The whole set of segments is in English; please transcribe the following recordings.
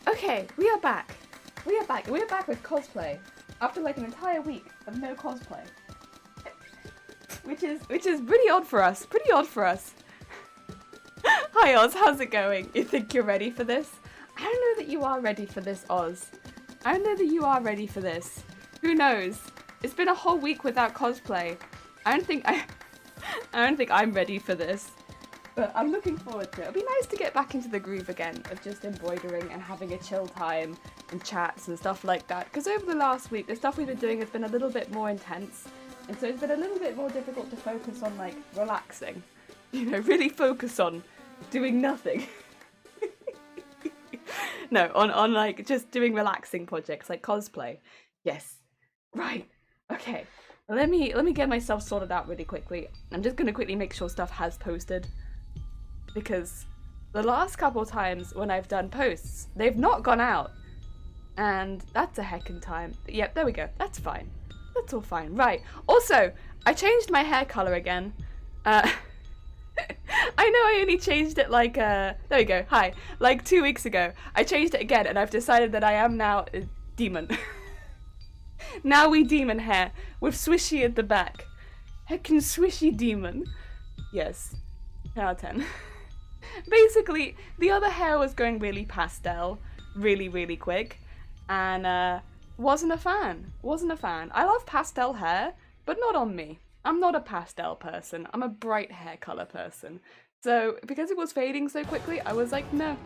Okay, we are back. We are back with cosplay. After like an entire week of no cosplay. Which is pretty odd for us. Hi Oz, how's it going? You think you're ready for this? I don't know that you are ready for this, Oz. I don't know that you are ready for this. Who knows? It's been a whole week without cosplay. I don't think I'm ready for this. But I'm looking forward to it. It'll be nice to get back into the groove again of just embroidering and having a chill time and chats and stuff like that. Because over the last week, the stuff we've been doing has been a little bit more intense. And so it's been a little bit more difficult to focus on, like, relaxing. You know, really focus on doing nothing. No, on like, just doing relaxing projects, like cosplay. Yes. Right. Okay. Let me get myself sorted out really quickly. I'm just going to quickly make sure stuff has posted. Because the last couple times when I've done posts, they've not gone out. And that's a heckin' time. But yep, there we go. That's fine. That's all fine. Right. Also, I changed my hair colour again. I know I only changed it like, there we go. Hi. Like 2 weeks ago. I changed it again and I've decided that I am now a demon. Now we demon hair with swishy at the back. Heckin' swishy demon. Yes. 10 out of 10. Basically, the other hair was going really pastel, really quick, and wasn't a fan. I love pastel hair, but not on me. I'm not a pastel person. I'm a bright hair color person. So, because it was fading so quickly, I was like, no,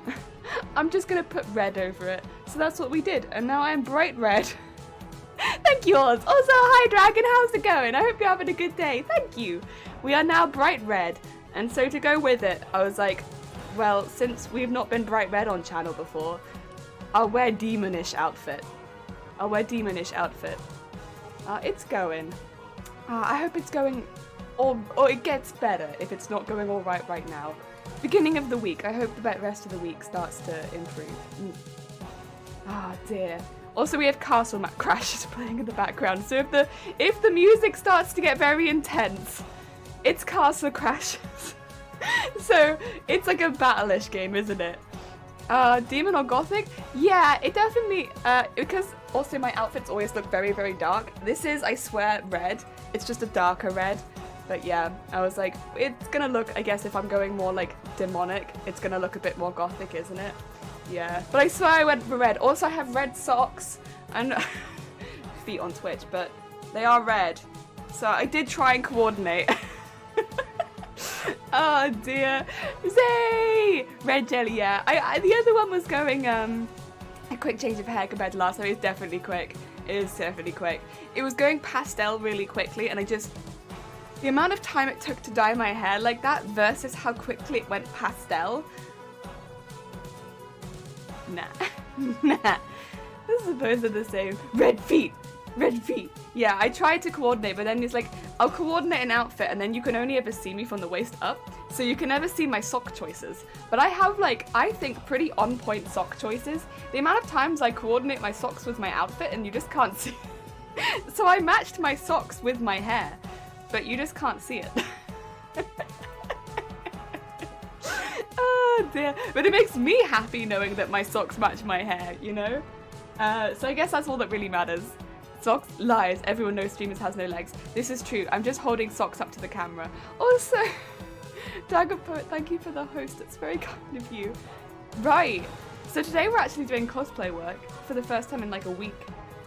I'm just gonna put red over it. So that's what we did, and now I'm bright red. Thank you, Oz. Also, hi, Dragon, how's it going? I hope you're having a good day. Thank you. We are now bright red. And so to go with it, I was like, well, since we've not been bright red on channel before, I'll wear demonish outfit. It's going. I hope it's going, or it gets better if it's not going all right now. Beginning of the week, I hope the rest of the week starts to improve. Dear. Also, we have Castle Map Crashes playing in the background, so if the music starts to get very intense, it's Castle Crashes. So, it's like a battle-ish game, isn't it? Demon or Gothic? Yeah, it definitely, because also my outfits always look very dark. This is, I swear, red. It's just a darker red. But yeah, I was like, it's gonna look, I guess if I'm going more like demonic, it's gonna look a bit more Gothic, isn't it? Yeah, but I swear I went for red. Also, I have red socks and feet on Twitch, but they are red. So I did try and coordinate. Oh dear. Zay! Red jelly, yeah. The other one was going a quick change of hair compared to last time. It's definitely quick. It is definitely quick. It was going pastel really quickly and the amount of time it took to dye my hair like that versus how quickly it went pastel. Nah. Nah. I suppose they're the same. Red feet! Yeah, I tried to coordinate, but then it's like, I'll coordinate an outfit and then you can only ever see me from the waist up, so you can never see my sock choices. But I have like, I think pretty on point sock choices. The amount of times I coordinate my socks with my outfit and you just can't see. So I matched my socks with my hair, but you just can't see it. Oh dear, but it makes me happy knowing that my socks match my hair, you know? So I guess that's all that really matters. Socks? Lies. Everyone knows streamers has no legs. This is true. I'm just holding socks up to the camera. Also, Dagger Poet, thank you for the host. It's very kind of you. Right. So today we're actually doing cosplay work for the first time in like a week.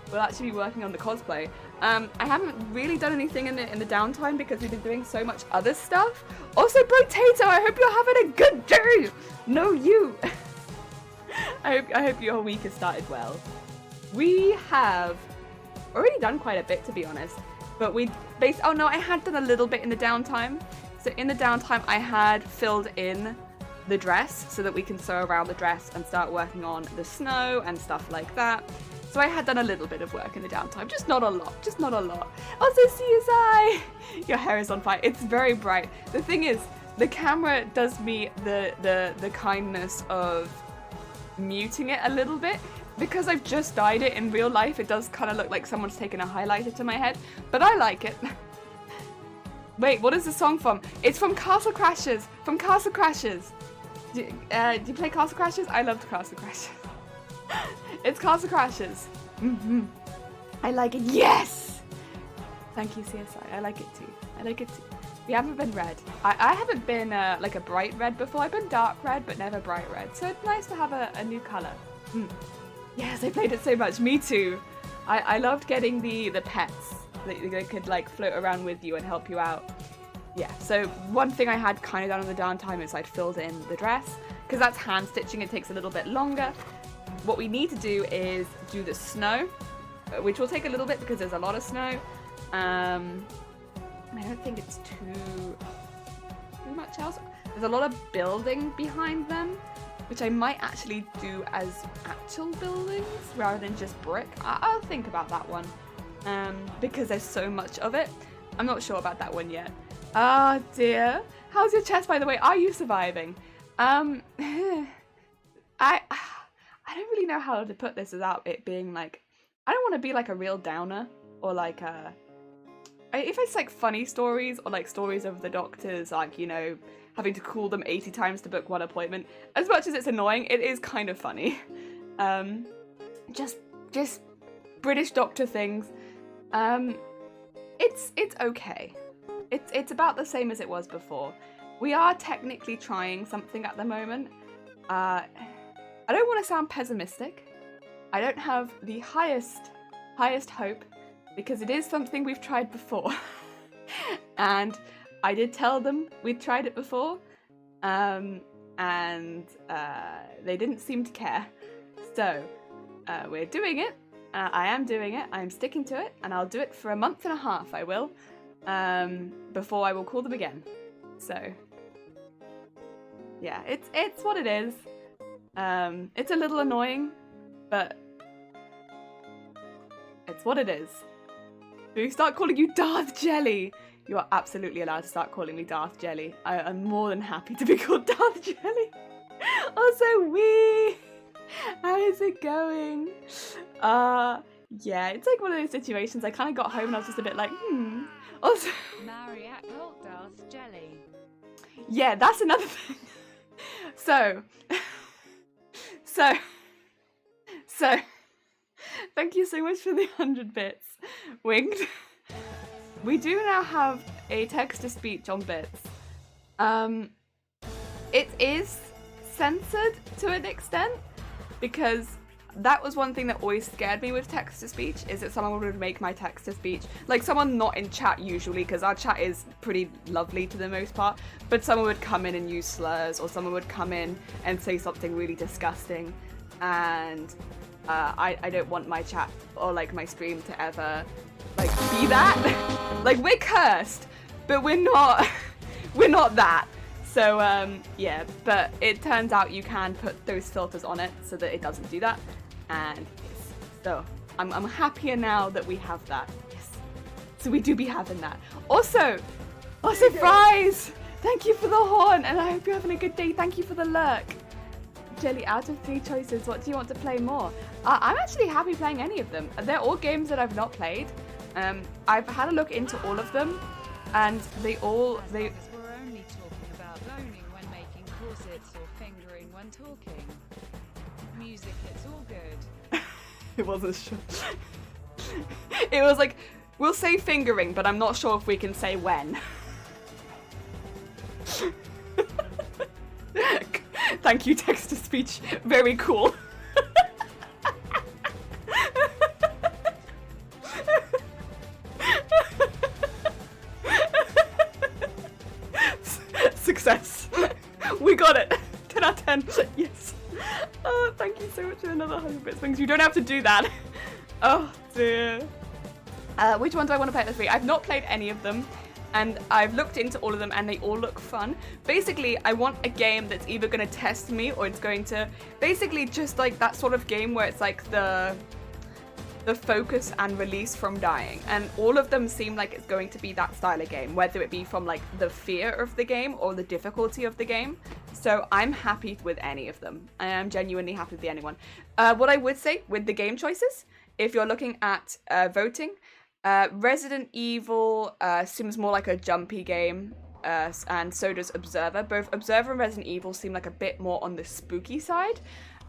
We'll actually be working on the cosplay. I haven't really done anything in the downtime because we've been doing so much other stuff. Also, Potato, I hope you're having a good day. No, you. I hope your week has started well. We have already done quite a bit, to be honest, but oh no, I had done a little bit in the downtime. So in the downtime I had filled in the dress so that we can sew around the dress and start working on the snow and stuff like that. So I had done a little bit of work in the downtime, just not a lot. Also, CSI! Your hair is on fire. It's very bright. The thing is, the camera does me the kindness of muting it a little bit. Because I've just dyed it in real life, it does kind of look like someone's taken a highlighter to my head, but I like it. Wait, what is the song from? It's from Castle Crashers. Do you play Castle Crashers? I loved Castle Crashers. It's Castle Crashers. I like it. Yes! Thank you, CSI. I like it too. I like it too. We haven't been red. I haven't been like a bright red before. I've been dark red, but never bright red. So it's nice to have a new color. Yes, I played it so much. Me too. I loved getting the pets that could like float around with you and help you out. Yeah, so one thing I had kind of done on the downtime is I'd filled in the dress. Because that's hand stitching, it takes a little bit longer. What we need to do is do the snow, which will take a little bit because there's a lot of snow. I don't think it's too much else. There's a lot of building behind them, which I might actually do as actual buildings rather than just brick. I'll think about that one because there's so much of it. I'm not sure about that one yet. Oh dear. How's your chest, by the way? Are you surviving? I don't really know how to put this without it being like, I don't want to be like a real downer or like a, if it's like funny stories or like stories of the doctors, like, you know, having to call them 80 times to book one appointment, as much as it's annoying, it is kind of funny. Just British doctor things. It's okay. It's about the same as it was before. We are technically trying something at the moment. I don't want to sound pessimistic. I don't have the highest hope because it is something we've tried before. And I did tell them we'd tried it before. And they didn't seem to care. So we're doing it. I am doing it. I'm sticking to it. And I'll do it for a month and a half, I will. Before I will call them again. So yeah, it's what it is. It's a little annoying, but it's what it is. Do we start calling you Darth Jelly? You are absolutely allowed to start calling me Darth Jelly. I am more than happy to be called Darth Jelly. Also, wee! How is it going? Yeah, it's like one of those situations. I kind of got home and I was just a bit like, Also, Marriott cult Darth Jelly. Yeah, that's another thing. So, thank you so much for the 100 bits, Winged. We do now have a text-to-speech on bits. It is censored to an extent, because that was one thing that always scared me with text-to-speech, is that someone would make my text-to-speech, like someone not in chat usually, because our chat is pretty lovely to the most part, but someone would come in and use slurs, or someone would come in and say something really disgusting, and I don't want my chat or like my stream to ever like be that. Like, we're cursed, but we're not that. So yeah, but it turns out you can put those filters on it so that it doesn't do that, and yes, so I'm happier now that we have that. Yes, so we do be having that. Also Fries, thank you for the horn, and I hope you're having a good day. Thank you for the lurk. Jelly, out of 3 choices, what do you want to play more? I'm actually happy playing any of them. They're all games that I've not played. I've had a look into all of them, and they We're only talking about boning when making corsets or fingering when talking. Music, it's all good. It wasn't sure. It was like, we'll say fingering, but I'm not sure if we can say when. Thank you, text-to-speech. Very cool. Success. We got it. 10 out of 10. Yes. Oh, thank you so much for another 100 bits. Wings. You don't have to do that. Oh, dear. Which one do I want to play at the 3? I've not played any of them. And I've looked into all of them and they all look fun. Basically, I want a game that's either going to test me or it's going to... Basically, just like that sort of game where it's like the focus and release from dying. And all of them seem like it's going to be that style of game, whether it be from like the fear of the game or the difficulty of the game. So I'm happy with any of them. I am genuinely happy with anyone. What I would say with the game choices, if you're looking at voting, Resident Evil seems more like a jumpy game, and so does Observer. Both Observer and Resident Evil seem like a bit more on the spooky side.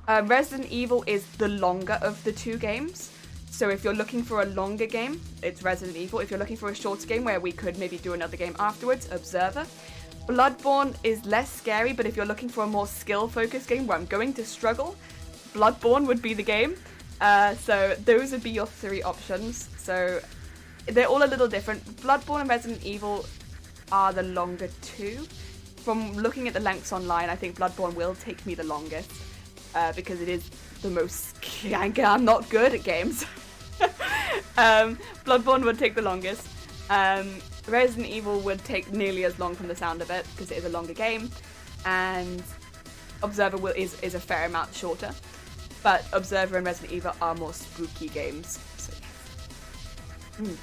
Resident Evil is the longer of the two games. So if you're looking for a longer game, it's Resident Evil. If you're looking for a shorter game where we could maybe do another game afterwards, Observer. Bloodborne is less scary, but if you're looking for a more skill-focused game where I'm going to struggle, Bloodborne would be the game. So those would be your three options. So they're all a little different. Bloodborne and Resident Evil are the longer two. From looking at the lengths online, I think Bloodborne will take me the longest because it is the most... I'm not good at games. Bloodborne would take the longest. Resident Evil would take nearly as long from the sound of it because it is a longer game, and Observer is a fair amount shorter. But Observer and Resident Evil are more spooky games. So yes.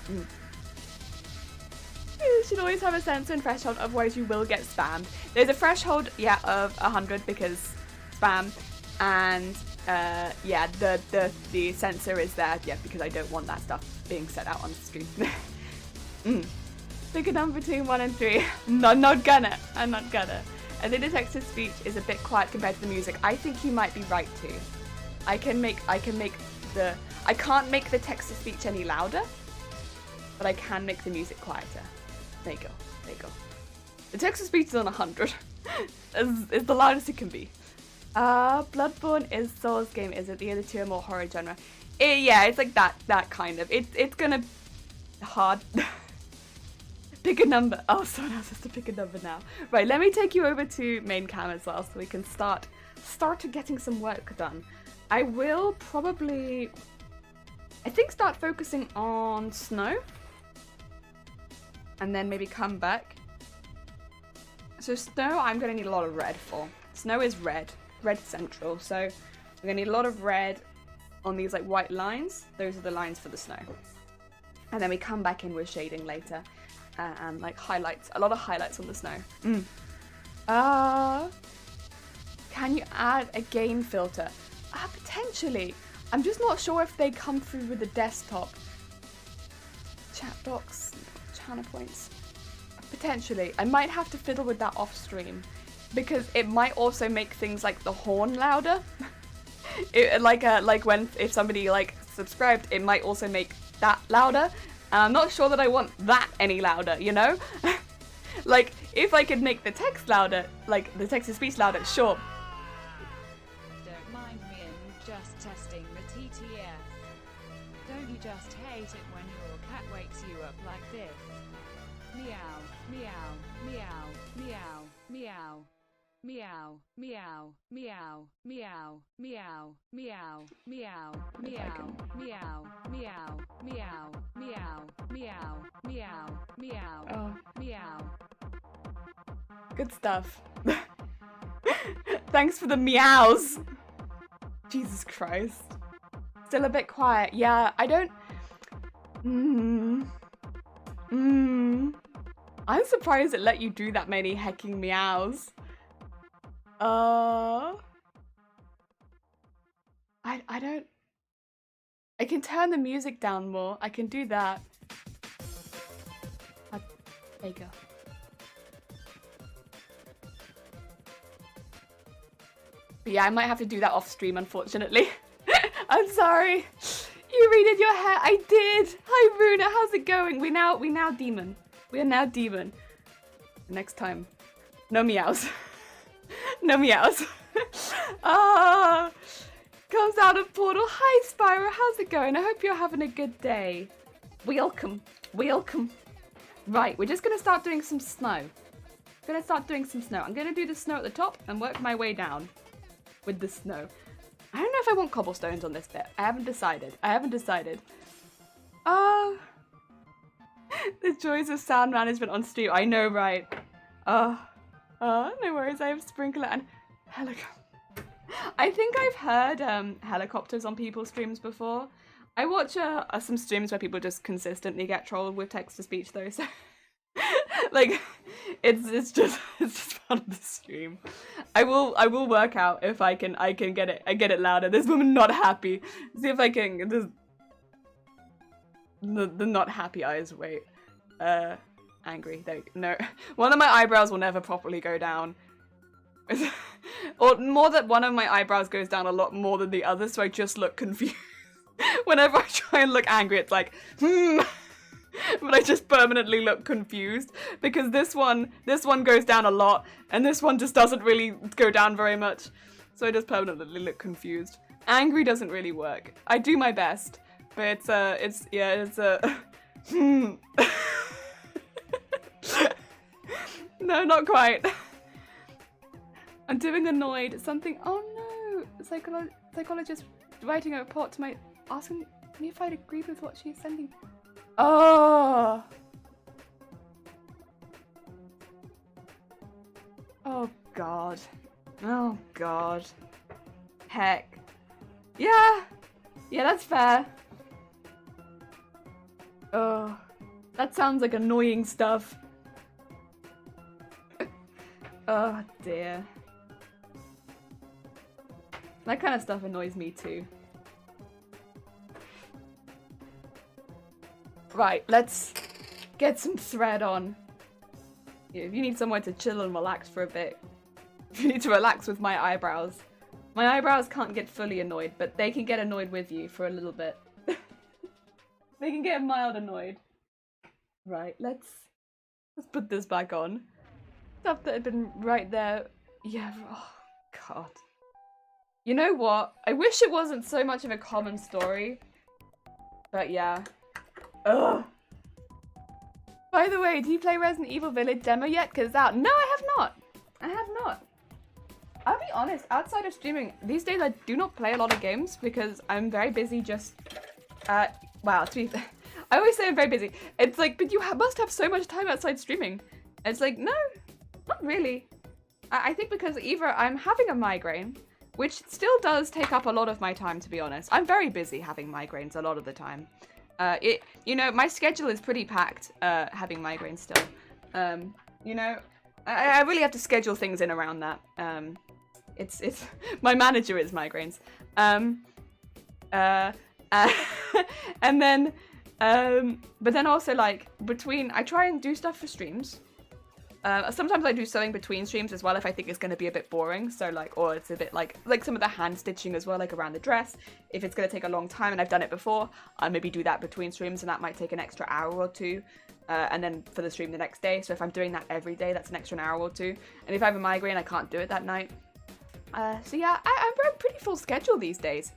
You should always have a sensor and threshold, otherwise you will get spammed. There's a threshold, yeah, of 100 because spam, and yeah, the sensor is there, yeah, because I don't want that stuff being set out on the screen. Pick a number between 1 and 3. I'm not gonna. I think the text-to-speech is a bit quiet compared to the music. I think you might be right too. I can't make the text-to-speech any louder, but I can make the music quieter. There you go. The text-to-speech is on 100. It's the loudest it can be. Bloodborne is Souls game, is it? The other two are more horror genre. Yeah, it's like that kind of. It's gonna hard. Pick a number. Oh, someone else has to pick a number now. Right, let me take you over to main cam as well, so we can start getting some work done. I will probably, I think, start focusing on snow, and then maybe come back. So snow, I'm gonna need a lot of red for. Snow is red central, so we're gonna need a lot of red on these like white lines. Those are the lines for the snow. And then we come back in with shading later, and like highlights, a lot of highlights on the snow. Can you add a gain filter? Potentially. I'm just not sure if they come through with the desktop. Chat box, channel points. Potentially. I might have to fiddle with that off stream, because it might also make things like the horn louder. If somebody like subscribed, it might also make that louder. And I'm not sure that I want that any louder, you know? Like, if I could make the text louder, like the text-to-speech louder, sure. Don't mind me, and just testing the TTF. Don't you just hate it when your cat wakes you up like this? Meow, meow, meow, meow, meow. Meow, meow, meow, meow, meow, meow, meow, meow, meow, meow, meow, meow, meow, meow, meow, meow. Good stuff. Thanks for the meows. Jesus Christ. Still a bit quiet. Yeah, I don't... I'm surprised it let you do that many hecking meows. I don't... I can turn the music down more. I can do that. There you go. But yeah, I might have to do that off stream, unfortunately. I'm sorry. You redid your hair. I did. Hi, Runa. How's it going? We now demon. We are now demon. Next time, no meows. No meows. Comes out of portal. Hi, Spyro. How's it going? I hope you're having a good day. Welcome. Right, we're just gonna start doing some snow. I'm gonna do the snow at the top and work my way down with the snow. I don't know if I want cobblestones on this bit. I haven't decided. The joys of sound management on stream. I know, right? No worries. I have sprinkler and helicopter. I think I've heard helicopters on people's streams before. I watch some streams where people just consistently get trolled with text-to-speech though, so like it's just part of the stream. I will work out if I can get it louder. This woman not happy. See if I can just the not happy eyes. Wait, angry. There, no, one of my eyebrows will never properly go down. Or more that one of my eyebrows goes down a lot more than the other, so I just look confused. Whenever I try and look angry, it's like, but I just permanently look confused because this one goes down a lot and this one just doesn't really go down very much. So I just permanently look confused. Angry doesn't really work. I do my best, but it's no, not quite. I'm doing annoyed. Something, oh no, psychologist writing a report to my, asking me if I'd agreed with what she's sending. Oh. Oh God. Oh God. Heck. Yeah. Yeah, that's fair. Oh. That sounds like annoying stuff. Oh dear. That kind of stuff annoys me too. Right, let's get some thread on. If you need somewhere to chill and relax for a bit, if you need to relax with my eyebrows. My eyebrows can't get fully annoyed, but they can get annoyed with you for a little bit. They can get mild annoyed. Right, let's put this back on. Stuff that had been right there. Yeah, oh God. You know what? I wish it wasn't so much of a common story. But yeah. Ugh. By the way, do you play Resident Evil Village demo yet? Because it's out. No, I have not. I have not. I'll be honest, outside of streaming, these days I do not play a lot of games because I'm very busy just... wow, to be... I always say I'm very busy. It's like, but you must have so much time outside streaming. It's like, no, not really. I think because either I'm having a migraine, which still does take up a lot of my time, to be honest. I'm very busy having migraines a lot of the time. You know, my schedule is pretty packed, having migraines still. You know, I really have to schedule things in around that. It's my manager is migraines. And then, but then also like I try and do stuff for streams. Sometimes I do sewing between streams as well if I think it's going to be a bit boring. So like, or it's a bit like some of the hand stitching as well, like around the dress. If it's going to take a long time and I've done it before, I maybe do that between streams and that might take an extra hour or two. And then for the stream the next day. So if I'm doing that every day, that's an extra hour or two. And if I have a migraine, I can't do it that night. So yeah, I'm pretty full schedule these days.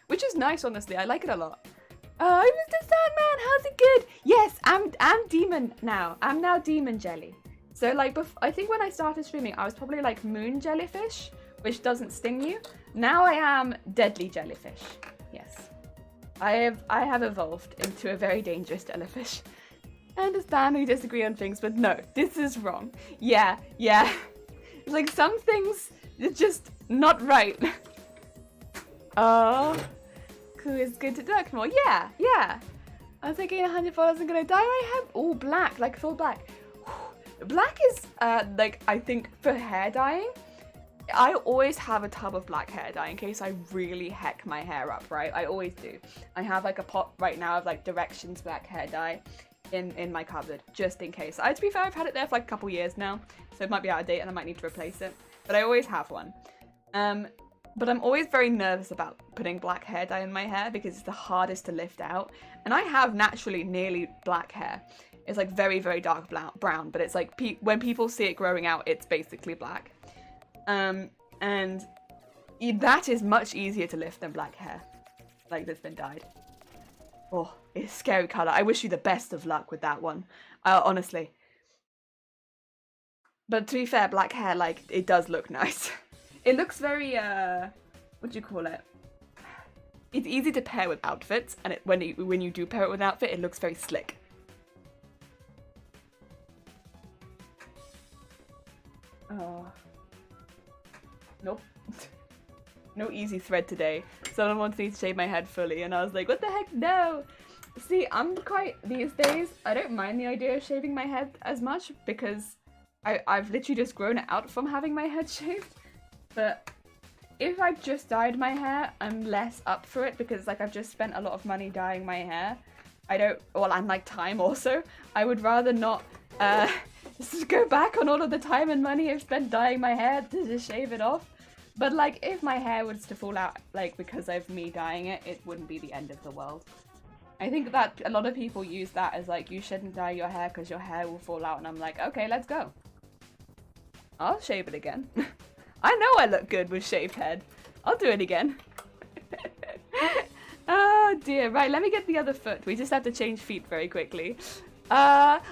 Which is nice, honestly. I like it a lot. Mr. Sandman, how's it good? Yes, I'm demon now. I'm now demon jelly. So like, I think when I started streaming, I was probably like moon jellyfish, which doesn't sting you. Now I am deadly jellyfish. Yes, I have evolved into a very dangerous jellyfish. I understand we disagree on things, but no, this is wrong. Yeah. Like some things are just not right. Oh. Cool, it's good to duck more. Yeah. I was thinking 100 followers and gonna die. I have all black, like full black. Black is like I think for hair dyeing. I always have a tub of black hair dye in case I really heck my hair up, right? I always do. I have like a pot right now of like Directions black hair dye in my cupboard just in case. To be fair, I've had it there for like a couple years now, so it might be out of date and I might need to replace it. But I always have one. But I'm always very nervous about putting black hair dye in my hair because it's the hardest to lift out. And I have naturally nearly black hair. It's like very, very dark brown, but it's like when people see it growing out, it's basically black. And that is much easier to lift than black hair, like that's been dyed. Oh, it's a scary color. I wish you the best of luck with that one, honestly. But to be fair, black hair, like, it does look nice. It looks very, what do you call it? It's easy to pair with outfits, and when you do pair it with an outfit, it looks very slick. Oh. Nope. No easy thread today. Someone wants me to shave my head fully, and I was like, what the heck, no! See, I'm quite, these days, I don't mind the idea of shaving my head as much, because I've literally just grown it out from having my head shaved. But if I've just dyed my hair, I'm less up for it because like I've just spent a lot of money dyeing my hair. And like time also. I would rather not just to go back on all of the time and money I've spent dyeing my hair to just shave it off. But like, if my hair was to fall out, like because of me dyeing it, it wouldn't be the end of the world. I think that a lot of people use that as like, you shouldn't dye your hair because your hair will fall out, and I'm like, okay, let's go. I'll shave it again. I know I look good with shaved head. I'll do it again. Oh dear, right, let me get the other foot. We just have to change feet very quickly. How's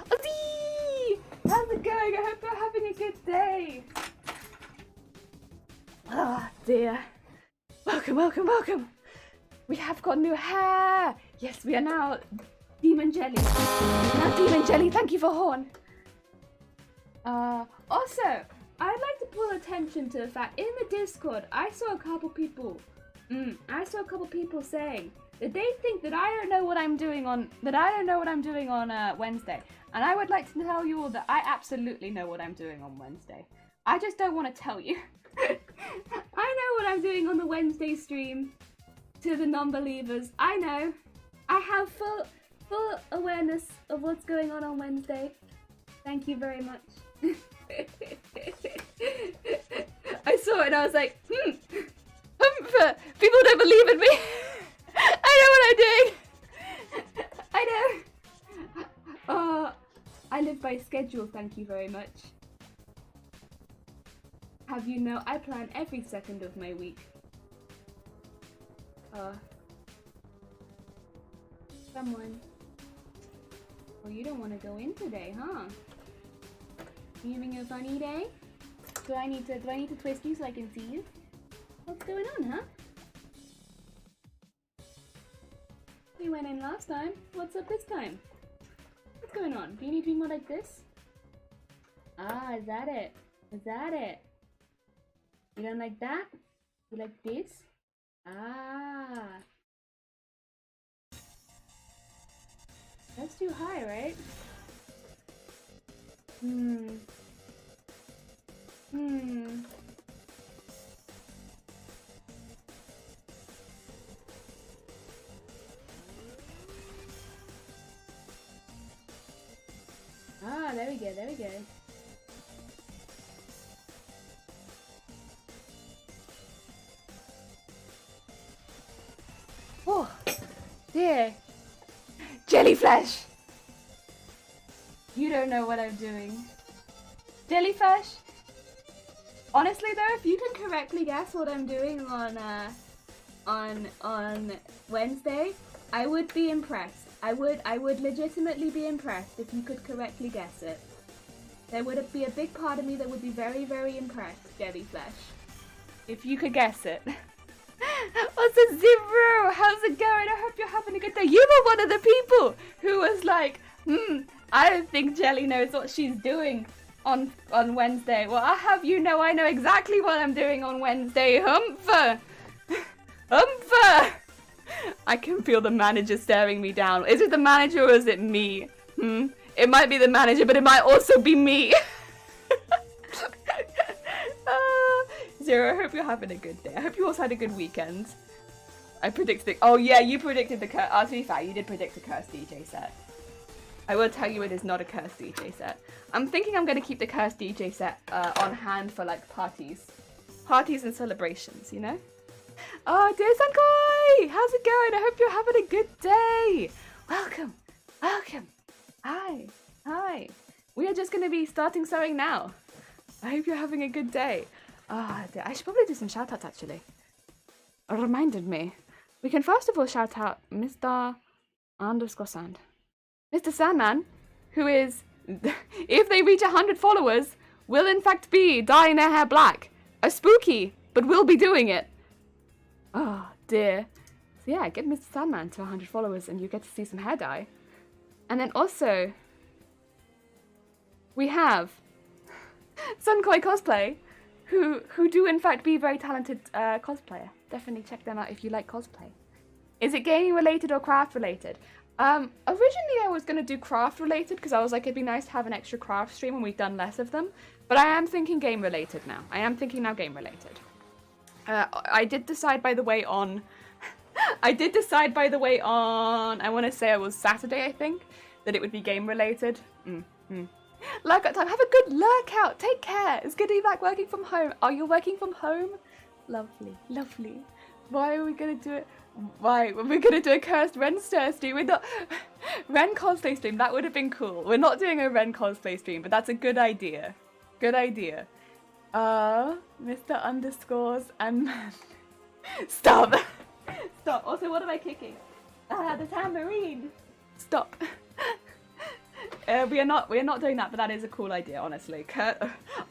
it going? I hope you're having a good day. Oh dear. Welcome, welcome, welcome. We have got new hair. Yes, we are now Demon Jelly. Now Demon Jelly, thank you for Horn. Also, I'd like to pull attention to the fact in the Discord, I saw a couple people saying that they think that I don't know what I'm doing on Wednesday. And I would like to tell you all that I absolutely know what I'm doing on Wednesday. I just don't want to tell you. I know what I'm doing on the Wednesday stream. To the non-believers, I know. I have full awareness of what's going on Wednesday. Thank you very much. I saw it and I was like, people don't believe in me. I know what I'm doing. I know. I live by schedule, thank you very much. Have you know, I plan every second of my week. Someone. Well, you don't want to go in today, huh? You having a funny day? Do I need to twist you so I can see you? What's going on, huh? You went in last time. What's up this time? What's going on? Do you need to be more like this? Ah, is that it? Is that it? You don't like that? You like this? Ah. That's too high, right? Ah, there we go, there we go. Oh, dear. Jellyfish! You don't know what I'm doing. Jellyfish? Honestly though, if you can correctly guess what I'm doing on Wednesday, I would be impressed. I would legitimately be impressed if you could correctly guess it. There would be a big part of me that would be very, very impressed, Jellyfish. If you could guess it. Also, Zero, how's it going? I hope you're having a good day. You were one of the people who was like, I don't think Jelly knows what she's doing on Wednesday. Well, I have you know I know exactly what I'm doing on Wednesday. Humph! I can feel the manager staring me down. Is it the manager or is it me? It might be the manager, but it might also be me. Zero, I hope you're having a good day. I hope you also had a good weekend. I predicted it. Oh yeah, you predicted the curse. To be fair, you did predict a cursed DJ set. I will tell you it is not a cursed DJ set. I'm thinking I'm going to keep the cursed DJ set on hand for like parties. Parties and celebrations, you know? Oh, dear Sankoi! How's it going? I hope you're having a good day. Welcome. Welcome. Hi. Hi. We are just going to be starting sewing now. I hope you're having a good day. Ah, oh, I should probably do some shout-outs, actually. It reminded me. We can first of all shout out Mr. _Sand. Mr. Sandman, who is, if they reach 100 followers, will in fact be dyeing their hair black. A spooky, but will be doing it. Oh, dear. So yeah, get Mr. Sandman to 100 followers and you get to see some hair dye. And then also, we have Sunkoi Cosplay, who do in fact be very talented cosplayer. Definitely check them out if you like cosplay. Is it gaming related or craft related? Originally I was going to do craft related because I was like it'd be nice to have an extra craft stream when we've done less of them. But I am thinking game related now. I am thinking now game related. I did decide by the way on... I want to say it was Saturday I think, that it would be game related. Lurk out time. Have a good lurk out. Take care. It's good to be back working from home. Are you working from home? Lovely, lovely. Why are we gonna do it? Why? We're gonna do a cursed Ren stream. We're not Ren cosplay stream. That would have been cool. We're not doing a Ren cosplay stream, but that's a good idea. Good idea. Mr. Underscores and stop. Stop. Also, what am I kicking? The tambourine. Stop. We are not doing that, but that is a cool idea, honestly.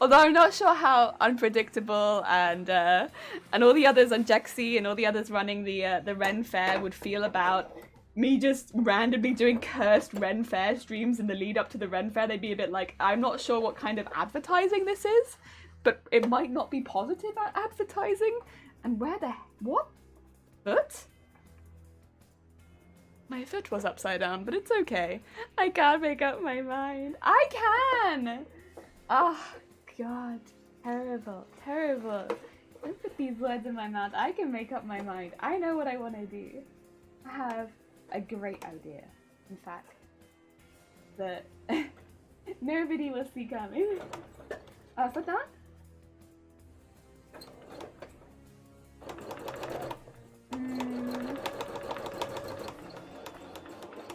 Although I'm not sure how Unpredictable and all the others on Jexy and all the others running the Ren Fair would feel about me just randomly doing cursed Ren Fair streams in the lead up to the Ren Fair. They'd be a bit like, I'm not sure what kind of advertising this is, but it might not be positive advertising. And what? Foot? My foot was upside down, but it's okay. I can't make up my mind. I can! Oh, God. Terrible, terrible. Don't put these words in my mouth. I can make up my mind. I know what I want to do. I have a great idea, in fact, that nobody will see coming. Foot down?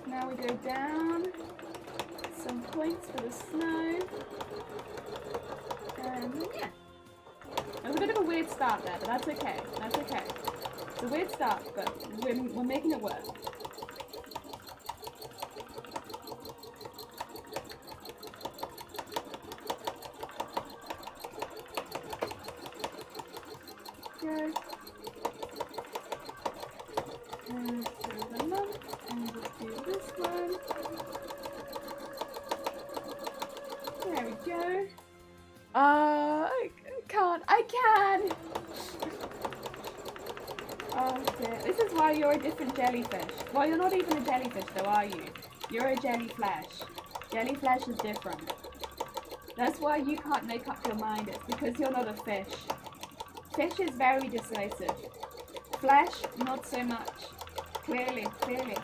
Now we go down, some points for the snow, and yeah. It was a bit of a weird start there, but that's okay, that's okay. It's a weird start, but we're making it work. Good. And through the lump, and just do this one. There we go. I can! Oh dear. This is why you're a different jellyfish. Well, you're not even a jellyfish though, are you? You're a jellyflesh. Jellyflesh is different. That's why you can't make up your mind. It's because you're not a fish. Fish is very decisive. Flesh, not so much. Clearly, clearly.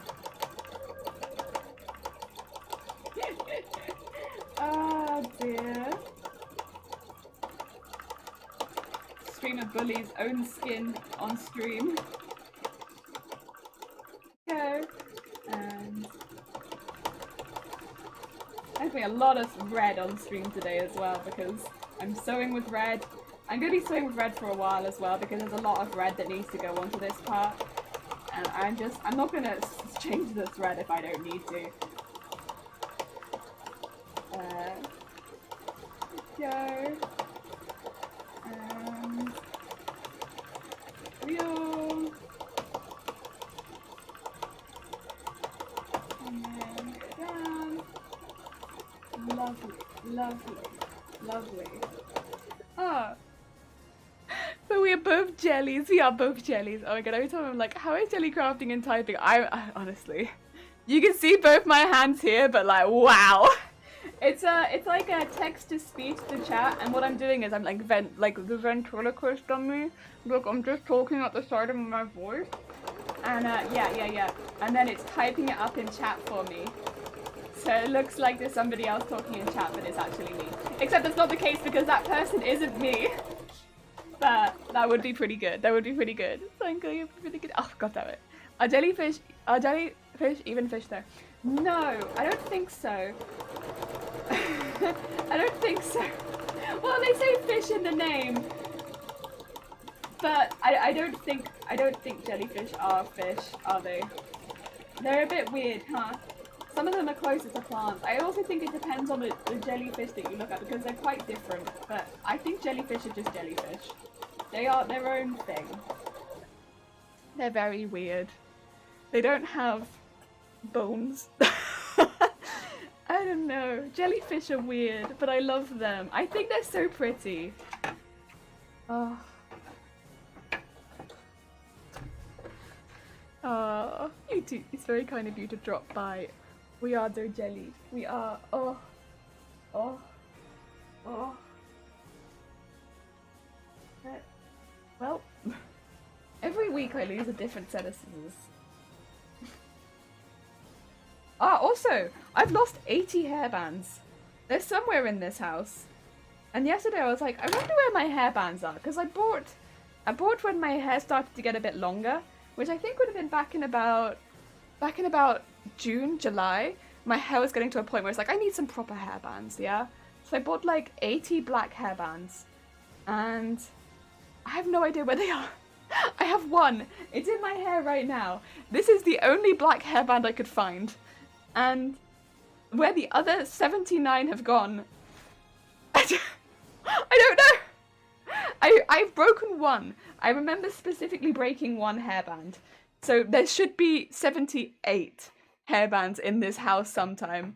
Oh dear. Streamer bullies own skin on stream. Go. And there's been a lot of red on stream today as well because I'm sewing with red. I'm going to be sewing with red for a while as well because there's a lot of red that needs to go onto this part. And I'm not going to change the thread if I don't need to. Go. Wheel. And then down. Lovely, lovely, lovely. Oh. But we are both jellies. We are both jellies. Oh my god, every time I'm like, how is jelly crafting and typing? I honestly, you can see both my hands here, but like, wow. It's like a text to speech to chat, and what I'm doing is I'm like the ventriloquist on me. Look, I'm just talking at the side of my voice, and yeah, and then it's typing it up in chat for me. So it looks like there's somebody else talking in chat, but it's actually me. Except that's not the case because that person isn't me. But that would be pretty good. That would be pretty good. Thank you, pretty good. Oh god damn it. Are jellyfish even fish though? No, I don't think so. I don't think so. Well, they say fish in the name, but I don't think jellyfish are fish, are they? They're a bit weird, huh? Some of them are closer to plants. I also think it depends on the jellyfish that you look at because they're quite different. But I think jellyfish are just jellyfish. They are their own thing. They're very weird. They don't have bones. I don't know. Jellyfish are weird, but I love them. I think they're so pretty. Oh. Oh, you too. It's very kind of you to drop by. We are their jelly. We are. Oh. Oh. Oh. Well, every week I lose a different set of scissors. Also, I've lost 80 hairbands. They're somewhere in this house. And yesterday I was like, I wonder where my hairbands are, because I bought when my hair started to get a bit longer, which I think would have been back in about June, July. My hair was getting to a point where it's like, I need some proper hairbands, yeah? So I bought like 80 black hairbands, and I have no idea where they are. I have one. It's in my hair right now. This is the only black hairband I could find. And where the other 79 have gone, I don't know. I've broken one. I remember specifically breaking one hairband. So there should be 78 hairbands in this house sometime.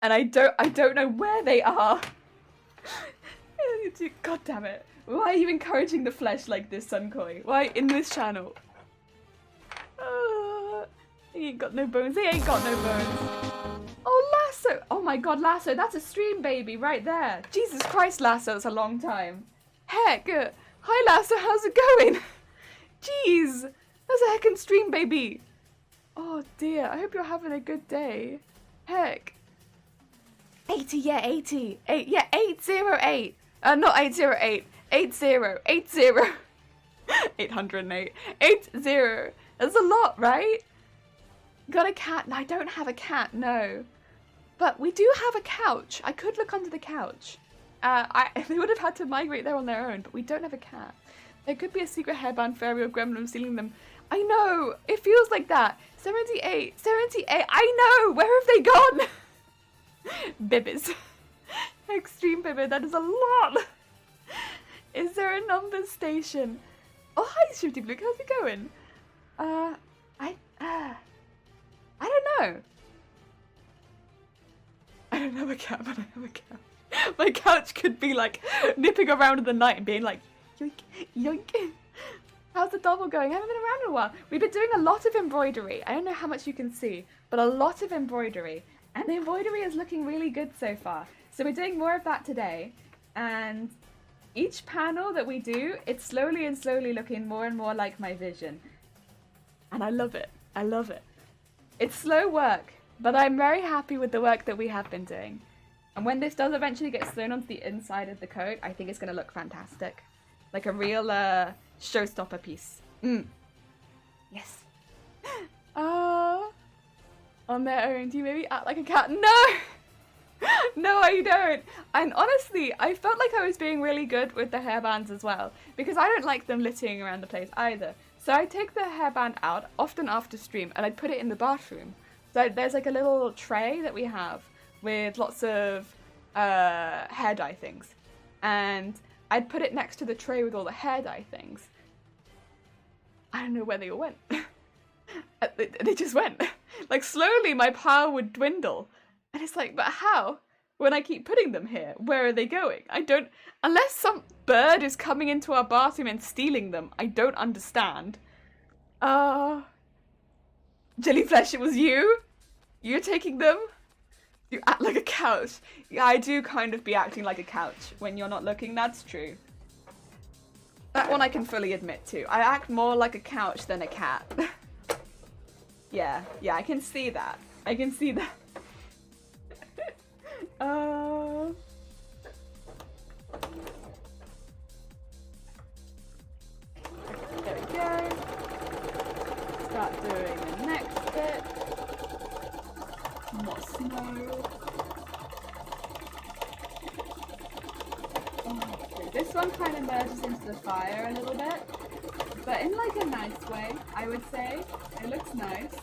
And I don't know where they are. God damn it. Why are you encouraging the flesh like this, Sunkoi? Why in this channel? He ain't got no bones. He ain't got no bones. Oh, Lasso! Oh my god, Lasso, that's a stream baby right there. Jesus Christ, Lasso, that's a long time. Heck, hi Lasso, how's it going? Jeez, that's a heckin' stream baby. Oh dear, I hope you're having a good day. Heck. 80, yeah, 80. 808. Not 808. 80. 808. 80. That's a lot, right? Got a cat? No, I don't have a cat, no. But we do have a couch. I could look under the couch. They would have had to migrate there on their own, but we don't have a cat. There could be a secret hairband fairy or gremlin stealing them. I know! It feels like that. 78. 78. I know! Where have they gone? Bibbers. Extreme bibber. That is a lot. Is there a numbers station? Oh, hi, Shifty Blue. How's it going? I don't know. I don't have a cat, but I have a couch. My couch could be like nipping around in the night and being like, yoink, yoink. How's the double going? I haven't been around in a while. We've been doing a lot of embroidery. I don't know how much you can see, but a lot of embroidery. And the embroidery is looking really good so far. So we're doing more of that today. And each panel that we do, it's slowly and slowly looking more and more like my vision. And I love it. I love it. It's slow work, but I'm very happy with the work that we have been doing. And when this does eventually get sewn onto the inside of the coat, I think it's going to look fantastic. Like a real showstopper piece. Yes. On their own. Do you maybe act like a cat? No! No, I don't. And honestly, I felt like I was being really good with the hairbands as well, because I don't like them littering around the place either. So I take the hairband out, often after stream, and I'd put it in the bathroom. So there's like a little tray that we have with lots of hair dye things. And I'd put it next to the tray with all the hair dye things. I don't know where they all went. They just went. Like slowly my power would dwindle. And it's like, but how? When I keep putting them here, where are they going? I don't, unless some bird is coming into our bathroom and stealing them, I don't understand. Jellyflesh, it was you? You're taking them? You act like a couch. Yeah, I do kind of be acting like a couch when you're not looking, that's true. That one I can fully admit to. I act more like a couch than a cat. Yeah, I can see that. I can see that. There we go. Start doing the next bit. More snow. Okay, this one kind of merges into the fire a little bit, but in like a nice way, I would say. It looks nice.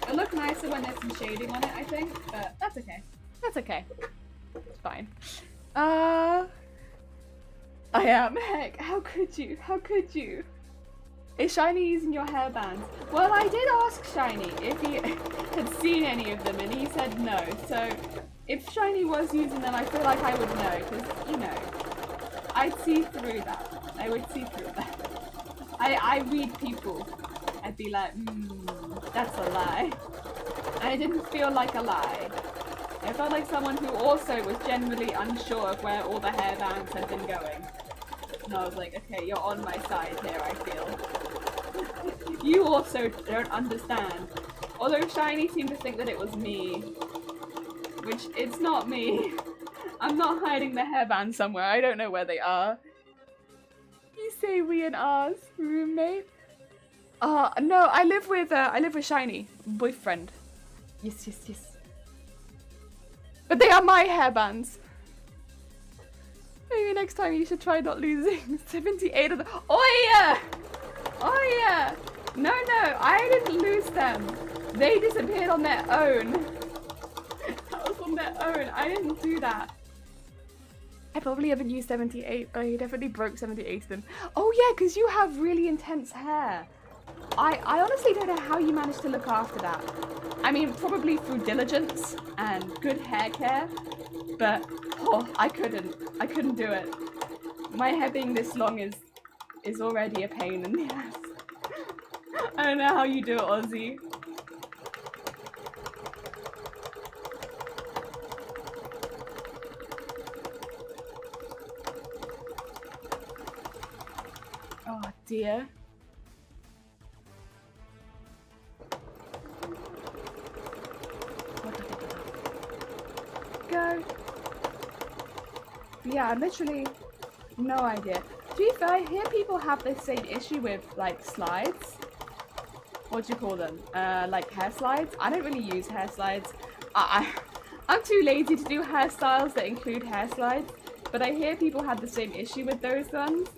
It'll look nicer when there's some shading on it, I think, but that's okay. That's okay. It's fine. I am. Heck, how could you? How could you? Is Shiny using your hairband? Well, I did ask Shiny if he had seen any of them, and he said no. So, if Shiny was using them, I feel like I would know, because, you know, I'd see through that. I would see through that. I read people. I'd be like, that's a lie. And it didn't feel like a lie. I felt like someone who also was generally unsure of where all the hairbands had been going. And I was like, okay, you're on my side here, I feel. You also don't understand Although Shiny seemed to think that it was me. Which, it's not me. I'm not hiding the hairband somewhere. I don't know where they are. You say we and ours, roommate? No, I live with Shiny, boyfriend. Yes, yes, yes. But they are my hairbands. Maybe next time you should try not losing 78 of them. Oh yeah! Oh yeah! No, no, I didn't lose them. They disappeared on their own. That was on their own. I didn't do that. I probably haven't used 78, but I definitely broke 78 of them. Oh yeah, because you have really intense hair. I honestly don't know how you managed to look after that. I mean, probably through diligence and good hair care, but oh, I couldn't do it. My hair being this long is already a pain in the ass. I don't know how you do it, Ozzy. Oh dear. Go. Yeah, literally no idea. To be fair, I hear people have this same issue with like slides. What do you call them? Like hair slides. I don't really use hair slides. I'm too lazy to do hairstyles that include hair slides. But I hear people have the same issue with those ones.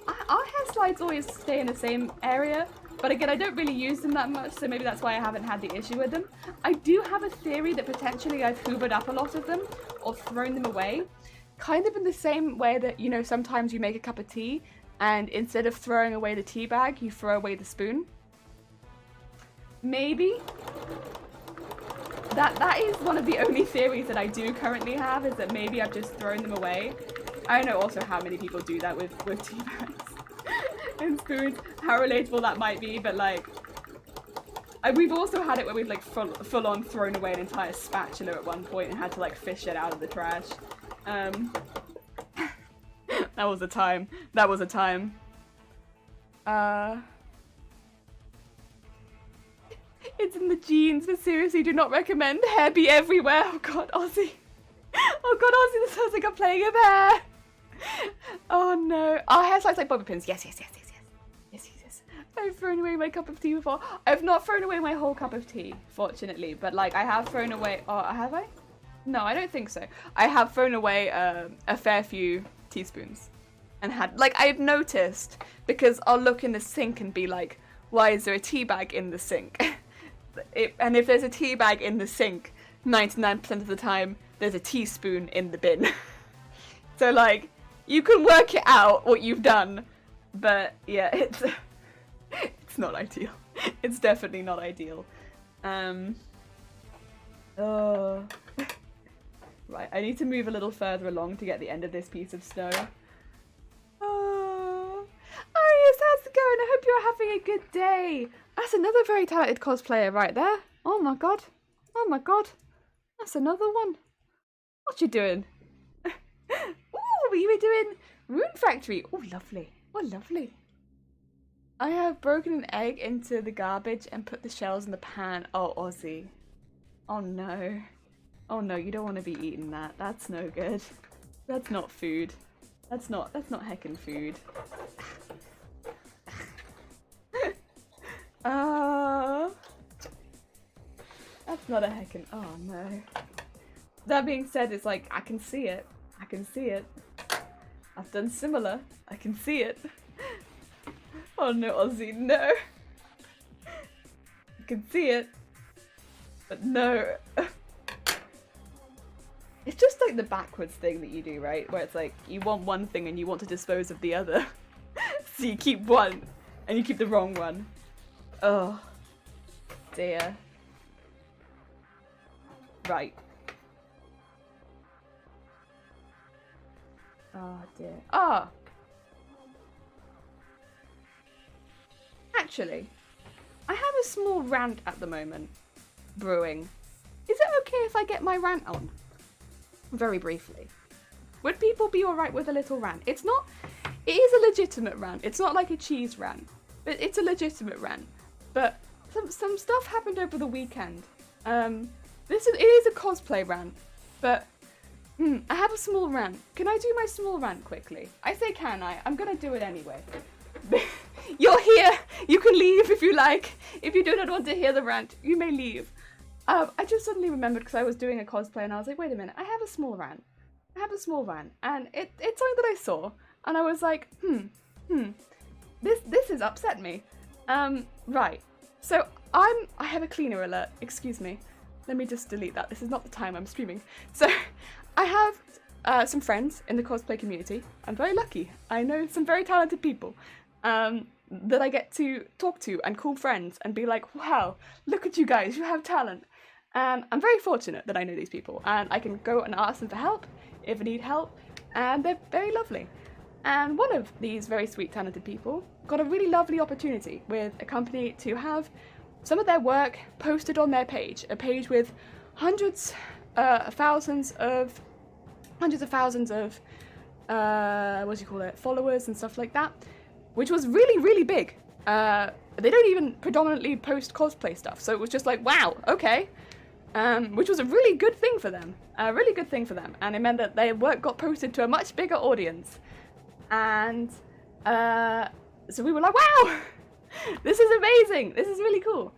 Our hair slides always stay in the same area. But again, I don't really use them that much, so maybe that's why I haven't had the issue with them. I do have a theory that potentially I've hoovered up a lot of them or thrown them away. Kind of in the same way that, you know, sometimes you make a cup of tea and instead of throwing away the tea bag, you throw away the spoon. Maybe. That is one of the only theories that I do currently have, is that maybe I've just thrown them away. I don't know also how many people do that with tea bags. And spoons, how relatable that might be, but like we've also had it where we've like full on thrown away an entire spatula at one point and had to like fish it out of the trash. That was a time. That was a time. It's in the genes, but seriously do not recommend. Hair be everywhere. Oh god, Ozzy. Oh god, Ozzy, this sounds like I'm playing with hair. Oh no. Our hair slides like bobby pins. Yes, yes, yes, yes, yes. Yes, yes, yes. I've thrown away my cup of tea before. I've not thrown away my whole cup of tea, fortunately, but like I have thrown away, have I? No, I don't think so. I have thrown away a fair few teaspoons and had, like, I've noticed, because I'll look in the sink and be like, why is there a tea bag in the sink? And if there's a tea bag in the sink, 99% of the time, there's a teaspoon in the bin. So, like, you can work it out what you've done, but yeah, it's not ideal. It's definitely not ideal. Oh. Right, I need to move a little further along to get the end of this piece of snow. Oh, yes, how's it going? I hope you're having a good day. That's another very talented cosplayer right there. Oh my god. Oh my god. That's another one. What you doing? Ooh, you were doing Rune Factory. Oh, lovely. Oh, lovely. I have broken an egg into the garbage and put the shells in the pan. Oh, Ozzy. Oh no. Oh no, you don't want to be eating that. That's no good. That's not food. That's not heckin' food. That's not a heckin'. Oh no. That being said, it's like, I can see it. I can see it. I've done similar. I can see it. Oh no, Ozzy, no. I can see it. But no. It's just like the backwards thing that you do, right? Where it's like, you want one thing and you want to dispose of the other. So you keep one, and you keep the wrong one. Oh, dear. Right. Oh, dear. Ah! Actually, I have a small rant at the moment brewing. Is it okay if I get my rant on? Very briefly. Would people be alright with a little rant? It is a legitimate rant. It's not like a cheese rant, but it's a legitimate rant. But some stuff happened over the weekend. It is a cosplay rant, but I have a small rant. Can I do my small rant quickly? I say can I? I'm gonna do it anyway. You're here. You can leave if you like. If you do not want to hear the rant, you may leave. I just suddenly remembered because I was doing a cosplay and I was like, wait a minute, I have a small rant. And it's something that I saw and I was like, this has upset me. Right. So I have a cleaner alert. Excuse me. Let me just delete that. This is not the time I'm streaming. So I have some friends in the cosplay community. I'm very lucky. I know some very talented people that I get to talk to and call friends and be like, wow, look at you guys, you have talent. And I'm very fortunate that I know these people and I can go and ask them for help if I need help, and they're very lovely. And one of these very sweet, talented people got a really lovely opportunity with a company to have some of their work posted on their page, a page with hundreds of thousands of followers and stuff like that, which was really, really big. They don't even predominantly post cosplay stuff, so it was just like, wow, okay. Which was a really good thing for them, and it meant that their work got posted to a much bigger audience. And so we were like, wow, this is amazing, this is really cool.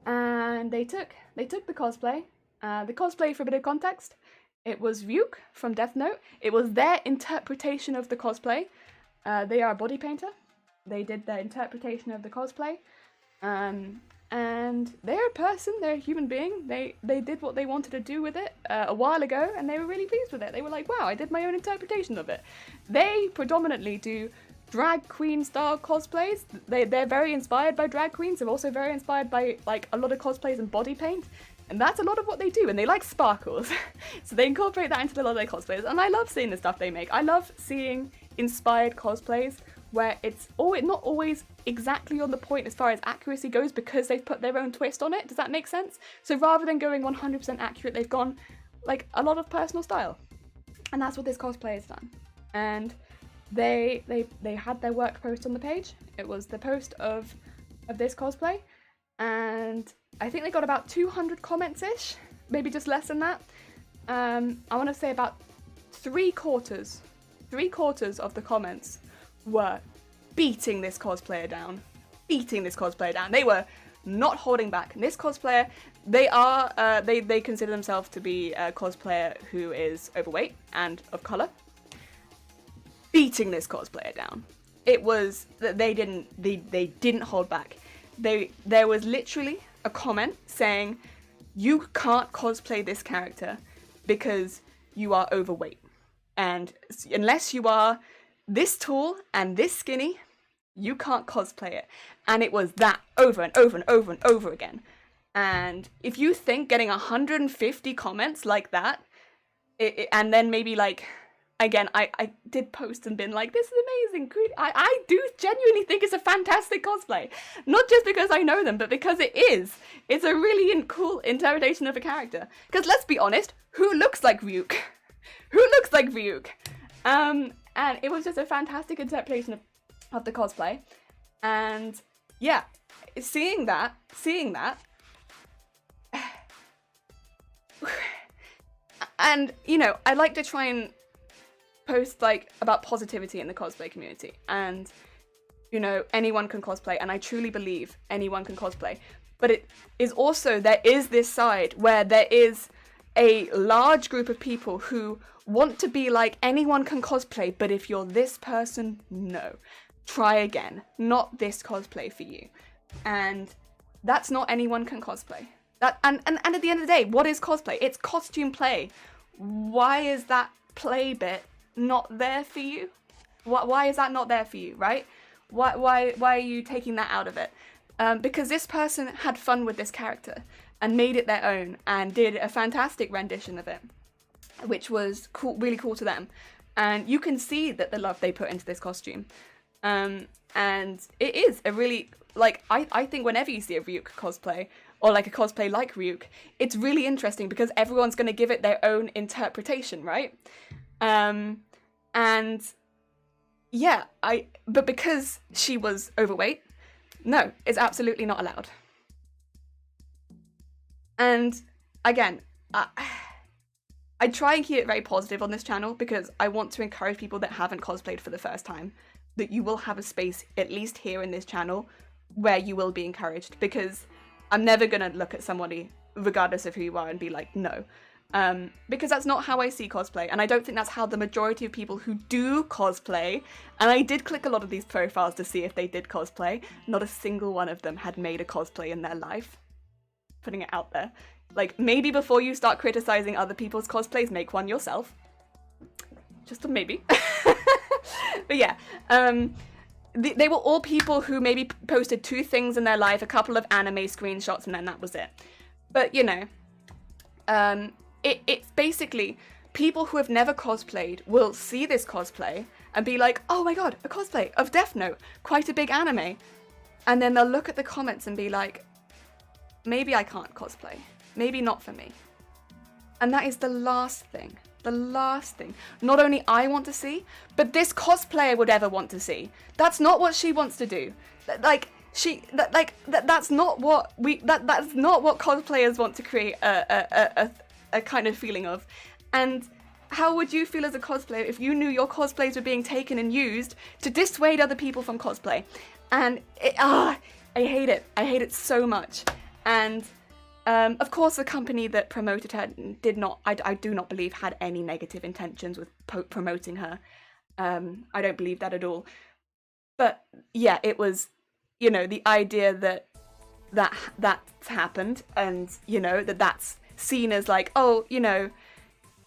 And they took the cosplay. The cosplay, for a bit of context, it was Ryuk from Death Note. It was their interpretation of the cosplay. They are a body painter. They did their interpretation of the cosplay. And they're a person, they're a human being. They did what they wanted to do with it a while ago, and they were really pleased with it. They were like, wow, I did my own interpretation of it. They predominantly do drag queen style cosplays. They're very inspired by drag queens. They're also very inspired by like a lot of cosplays and body paint. And that's a lot of what they do, and they like sparkles. So they incorporate that into a lot of their cosplays, and I love seeing the stuff they make. I love seeing inspired cosplays where it's not always exactly on the point as far as accuracy goes because they've put their own twist on it. Does that make sense? So rather than going 100% accurate, they've gone like a lot of personal style. And that's what this cosplay has done. And they had their work post on the page. It was the post of this cosplay, and I think they got about 200 comments-ish, maybe just less than that. I want to say about three quarters of the comments were beating this cosplayer down. They were not holding back. And this cosplayer, they consider themselves to be a cosplayer who is overweight and of color. Beating this cosplayer down. It was that they didn't hold back. There was literally a comment saying, you can't cosplay this character because you are overweight. And unless you are this tall and this skinny, you can't cosplay it. And it was that over and over and over and over again. And if you think getting 150 comments like that, and then maybe like, again, I did post and been like, this is amazing. I do genuinely think it's a fantastic cosplay. Not just because I know them, but because it is. It's a really cool interpretation of a character. Because let's be honest, who looks like Ryuk? And it was just a fantastic interpretation of the cosplay. And yeah, seeing that, and you know, I like to try and post like about positivity in the cosplay community, and you know, anyone can cosplay, and I truly believe anyone can cosplay. But it is also, there is this side where there is a large group of people who want to be like, anyone can cosplay, but if you're this person, no. Try again. Not this cosplay for you. And that's not anyone can cosplay. And at the end of the day, what is cosplay? It's costume play. Why is that play bit not there for you? Why is that not there for you, right? Why are you taking that out of it? Because this person had fun with this character and made it their own and did a fantastic rendition of it, which was cool, really cool to them. And you can see that the love they put into this costume. And it is a really, like, I think whenever you see a Ryuk cosplay, or like a cosplay like Ryuk, it's really interesting because everyone's going to give it their own interpretation, right? And yeah, but because she was overweight, no, it's absolutely not allowed. And again, I try and keep it very positive on this channel because I want to encourage people that haven't cosplayed for the first time that you will have a space, at least here in this channel, where you will be encouraged, because I'm never going to look at somebody, regardless of who you are, and be like, no. Because that's not how I see cosplay, and I don't think that's how the majority of people who do cosplay, and I did click a lot of these profiles to see if they did cosplay, not a single one of them had made a cosplay in their life. Putting it out there. Like, maybe before you start criticizing other people's cosplays, make one yourself. Just a maybe. But yeah, they were all people who maybe posted 2 things in their life, a couple of anime screenshots, and then that was it. But, you know, it's basically people who have never cosplayed will see this cosplay and be like, oh my god, a cosplay of Death Note, quite a big anime. And then they'll look at the comments and be like, maybe I can't cosplay. Maybe not for me. And that is the last thing. The last thing. Not only I want to see, but this cosplayer would ever want to see. That's not what she wants to do. That's not what that's not what cosplayers want to create a kind of feeling of. And how would you feel as a cosplayer if you knew your cosplays were being taken and used to dissuade other people from cosplay? And I hate it. I hate it so much. And of course, the company that promoted her did not, I do not believe, had any negative intentions with promoting her. I don't believe that at all. But yeah, it was, you know, the idea that's happened, and, you know, that's seen as like, oh, you know,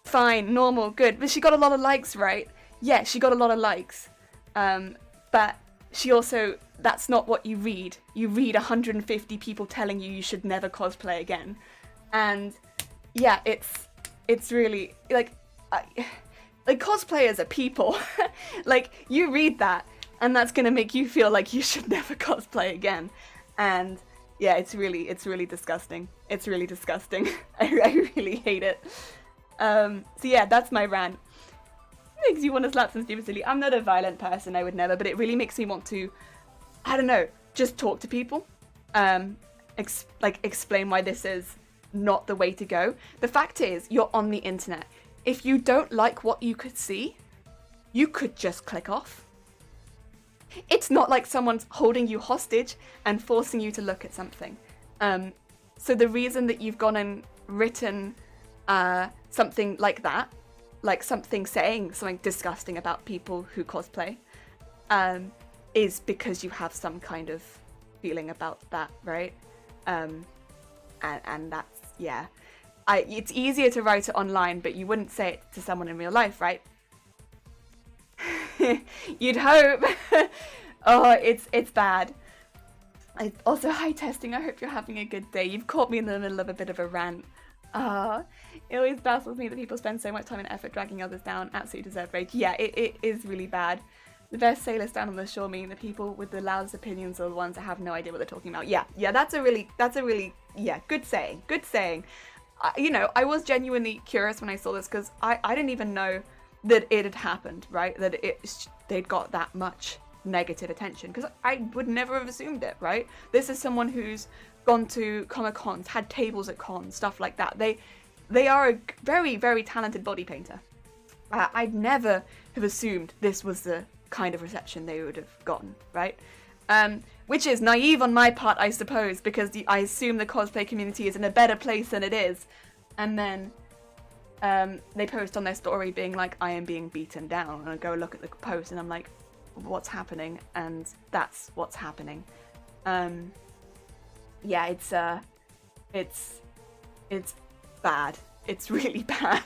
fine, normal, good. But she got a lot of likes, right? Yeah, she got a lot of likes. But she also, that's not what you read. You read 150 people telling you should never cosplay again. And yeah, it's really, like cosplayers are people. Like, you read that, and that's gonna make you feel like you should never cosplay again. And yeah, it's really disgusting. It's really disgusting. I really hate it. So yeah, that's my rant. Makes you want to slap some stupid silly. I'm not a violent person, I would never, but it really makes me want to, I don't know, just talk to people. Explain why this is not the way to go. The fact is, you're on the internet. If you don't like what you could see, you could just click off. It's not like someone's holding you hostage and forcing you to look at something. So the reason that you've gone and written something like that, like something saying something disgusting about people who cosplay, is because you have some kind of feeling about that, right? And that's, yeah. It's easier to write it online, but you wouldn't say it to someone in real life, right? You'd hope. Oh, it's bad. Also, hi testing, I hope you're having a good day. You've caught me in the middle of a bit of a rant. It always baffles me that people spend so much time and effort dragging others down. Absolutely deserve rage. Yeah, it is really bad. The best sailors down on the shore mean the people with the loudest opinions are the ones that have no idea what they're talking about. Yeah, that's a really, yeah, good saying. Good saying. You know, I was genuinely curious when I saw this, because I didn't even know that it had happened, right? That they'd got that much negative attention, because I would never have assumed it, right? This is someone who's gone to Comic-Cons, had tables at cons, stuff like that. They are a very, very talented body painter. I'd never have assumed this was the kind of reception they would have gotten, right? Which is naive on my part, I suppose, because I assume the cosplay community is in a better place than it is. And then they post on their story being like, I am being beaten down, and I go look at the post and I'm like, what's happening? And that's what's happening. Yeah, it's bad. It's really bad.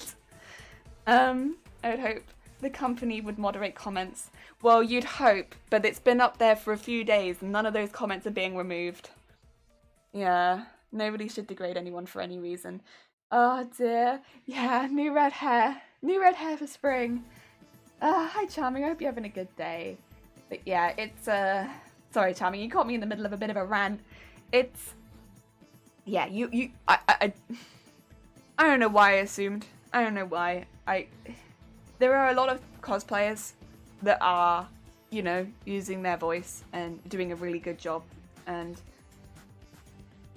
I would hope the company would moderate comments. Well, you'd hope, but it's been up there for a few days and none of those comments are being removed. Yeah, nobody should degrade anyone for any reason. Oh dear. Yeah, new red hair. New red hair for spring. Hi Charming, I hope you're having a good day. But yeah, it's sorry Charming, you caught me in the middle of a bit of a rant. It's, yeah, I don't know why I assumed. I don't know why. There are a lot of cosplayers that are, you know, using their voice and doing a really good job, and,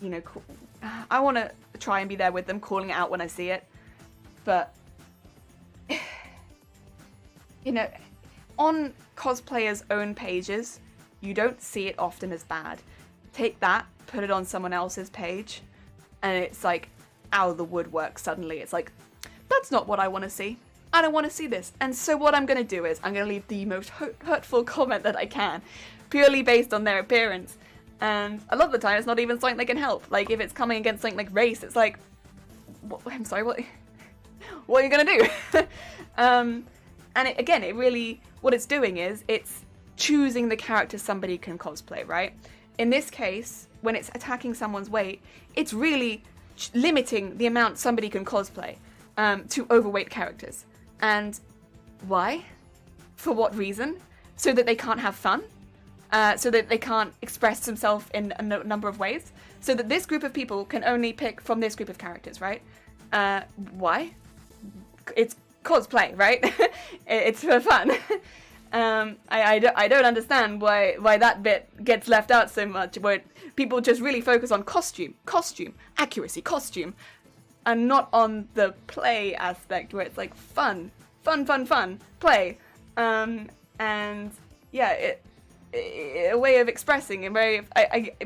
you know, I want to try and be there with them, calling it out when I see it. But, you know, on cosplayers' own pages, you don't see it often as bad. Take that, put it on someone else's page, and it's like out of the woodwork suddenly. It's like, that's not what I want to see. I don't want to see this. And so what I'm going to do is I'm going to leave the most hurtful comment that I can, purely based on their appearance. And a lot of the time, it's not even something they can help. Like, if it's coming against something like race, it's like, I'm sorry, what are you going to do? And it really, what it's doing is, it's choosing the character somebody can cosplay, right? In this case, when it's attacking someone's weight, it's really limiting the amount somebody can cosplay to overweight characters. And why? For what reason? So that they can't have fun? So that they can't express themselves in a number of ways? So that this group of people can only pick from this group of characters, right? Why? It's cosplay, right? It's for fun. I don't understand why that bit gets left out so much, where people just really focus on costume, accuracy, costume, and not on the play aspect, where it's like fun, play, and yeah, a way of expressing,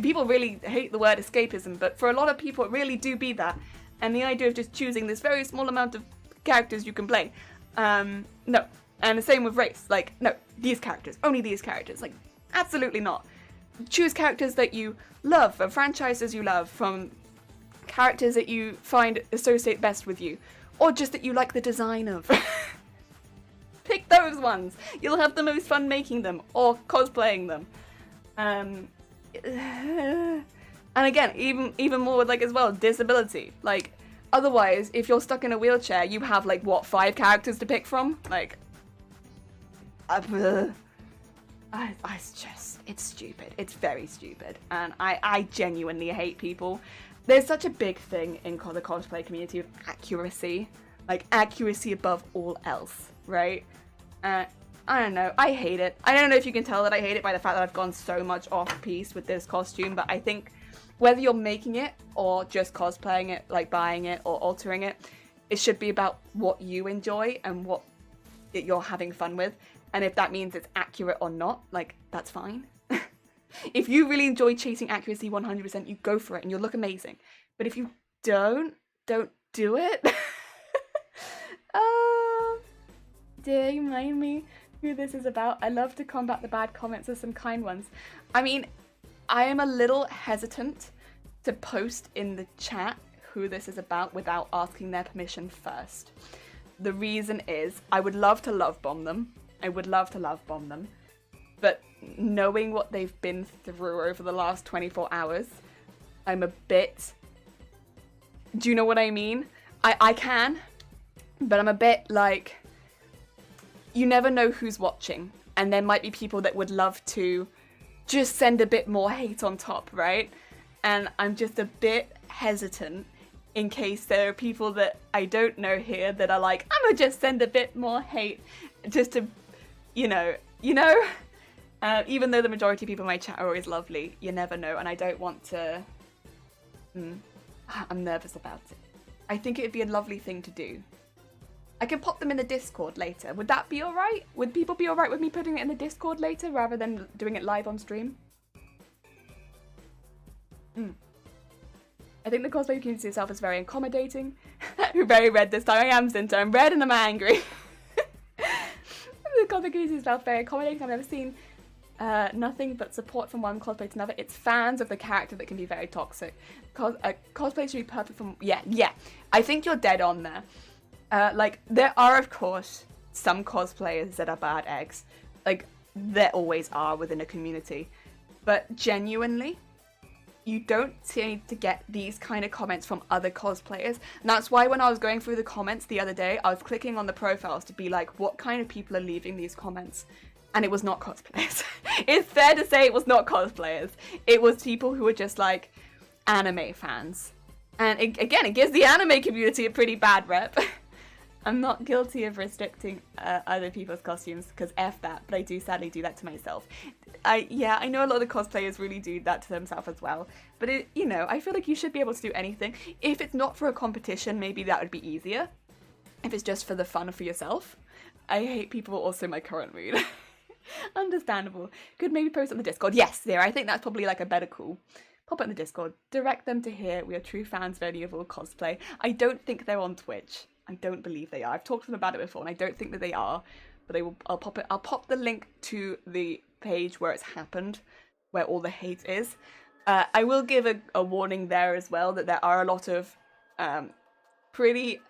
people really hate the word escapism, but for a lot of people it really do be that, and the idea of just choosing this very small amount of characters you can play, no. And the same with race, like, no, these characters, only these characters, like, absolutely not. Choose characters that you love, from franchises you love, from characters that you find associate best with you, or just that you like the design of. Pick those ones. You'll have the most fun making them, or cosplaying them. And again, even more with, like, as well, disability. Like, otherwise, if you're stuck in a wheelchair, you have, like, what, 5 characters to pick from? Like, it's stupid. It's very stupid. And I genuinely hate people. There's such a big thing in the cosplay community of accuracy. Like, accuracy above all else, right? I don't know. I hate it. I don't know if you can tell that I hate it by the fact that I've gone so much off-piece with this costume, but I think whether you're making it or just cosplaying it, like buying it or altering it, it should be about what you enjoy and what you're having fun with. And if that means it's accurate or not, like, that's fine. If you really enjoy chasing accuracy 100%, you go for it and you'll look amazing. But if you don't do it. Dare you remind me who this is about? I love to combat the bad comments with some kind ones. I mean, I am a little hesitant to post in the chat who this is about without asking their permission first. The reason is, I would love to love bomb them. But knowing what they've been through over the last 24 hours, I'm a bit... Do you know what I mean? I can, but I'm a bit like... You never know who's watching, and there might be people that would love to just send a bit more hate on top, right? And I'm just a bit hesitant in case there are people that I don't know here that are like, I'm gonna just send a bit more hate just to, you know, even though the majority of people in my chat are always lovely, you never know, and I don't want to, I'm nervous about it. I think it'd be a lovely thing to do. I can pop them in the Discord later. Would that be alright? Would people be alright with me putting it in the Discord later rather than doing it live on stream? I think the cosplay community itself is very accommodating. Very red this time. I am Zinta. I'm red and I'm angry. The cosplay community itself is very accommodating. I've never seen nothing but support from one cosplay to another. It's fans of the character that can be very toxic. Cosplay should be perfect from... Yeah. I think you're dead on there. Like, there are, of course, some cosplayers that are bad eggs. Like, there always are within a community. But genuinely, you don't seem to get these kind of comments from other cosplayers. And that's why when I was going through the comments the other day, I was clicking on the profiles to be like, what kind of people are leaving these comments? And it was not cosplayers. It's fair to say it was not cosplayers. It was people who were just, like, anime fans. And again, it gives the anime community a pretty bad rep. I'm not guilty of restricting other people's costumes, because F that, but I do sadly do that to myself. Yeah, I know a lot of the cosplayers really do that to themselves as well. But I feel like you should be able to do anything. If it's not for a competition, maybe that would be easier. If it's just for the fun for yourself. I hate people, also my current mood. Understandable. Could maybe post on the Discord. Yes, there. I think that's probably like a better call. Pop it in the Discord. Direct them to here. We are true fans of any of all cosplay. I don't think they're on Twitch. I don't believe they are. I've talked to them about it before, and I don't think that they are. But I'll pop the link to the page where it's happened, where all the hate is. I will give a warning there as well that there are a lot of pretty,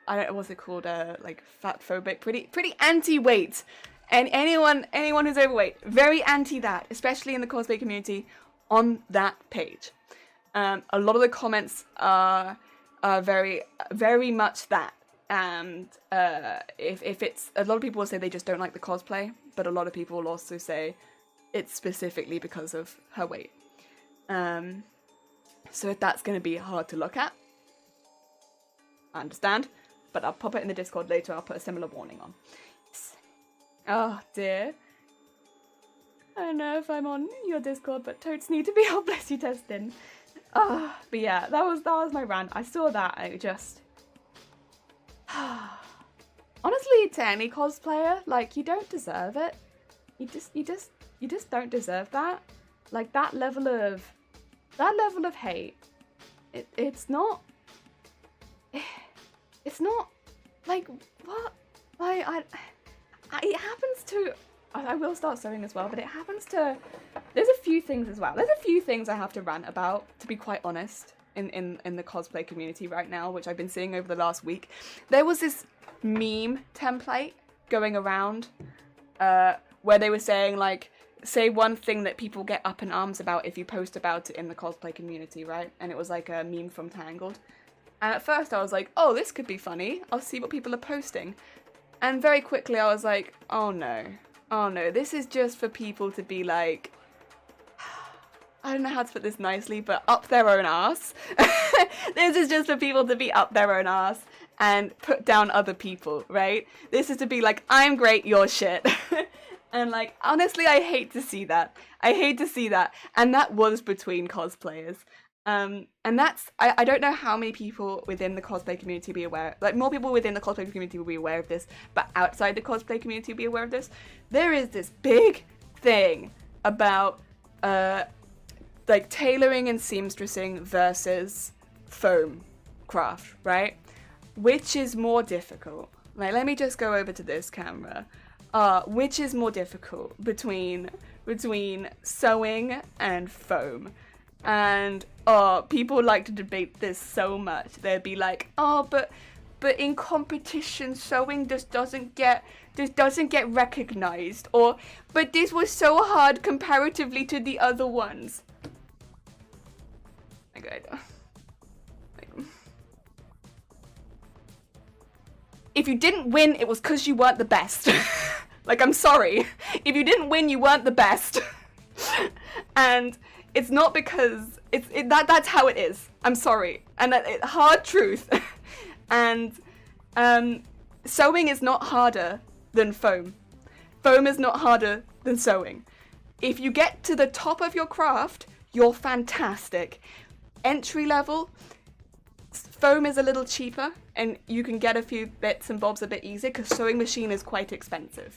I don't know what's it called, like fat phobic, pretty anti-weight. And anyone who's overweight, very anti that, especially in the cosplay community on that page. A lot of the comments are very, very much that. And if it's, a lot of people will say they just don't like the cosplay, but a lot of people will also say it's specifically because of her weight. So if that's going to be hard to look at, I understand, but I'll pop it in the Discord later. I'll put a similar warning on. Oh dear. I don't know if I'm on your Discord, but totes need to be. Oh, bless you, Testin. Oh, but yeah, that was my rant. I saw that. I just. Honestly, to any cosplayer, like, you don't deserve it. You just don't deserve that. Like, that level of hate. It's not like, what? Like, it happens to, I will start sewing as well, but it happens to, there's a few things as well. There's a few things I have to rant about, to be quite honest, in the cosplay community right now, which I've been seeing over the last week. There was this meme template going around where they were saying, like, say one thing that people get up in arms about if you post about it in the cosplay community, right? And it was like a meme from Tangled. And at first I was like, oh, this could be funny. I'll see what people are posting. And very quickly I was like, oh no, this is just for people to be like, I don't know how to put this nicely, but up their own ass. This is just for people to be up their own ass and put down other people, right? This is to be like, I'm great, you're shit. And like, honestly, I hate to see that. And that was between cosplayers. And that's, I don't know how many people within the cosplay community will be aware, like more people within the cosplay community will be aware of this, but outside the cosplay community will be aware of this. There is this big thing about, like tailoring and seamstressing versus foam craft, right? Which is more difficult? Like, let me just go over to this camera. Which is more difficult between sewing and foam? And people like to debate this so much. They'd be like, but in competition, sewing just doesn't get recognized, or but this was so hard comparatively to the other ones. Okay. If you didn't win, it was because you weren't the best. Like, I'm sorry. If you didn't win, you weren't the best. And it's not because that's how it is. I'm sorry. And hard truth. And sewing is not harder than foam. Foam is not harder than sewing. If you get to the top of your craft, you're fantastic. Entry level, foam is a little cheaper and you can get a few bits and bobs a bit easier because sewing machine is quite expensive.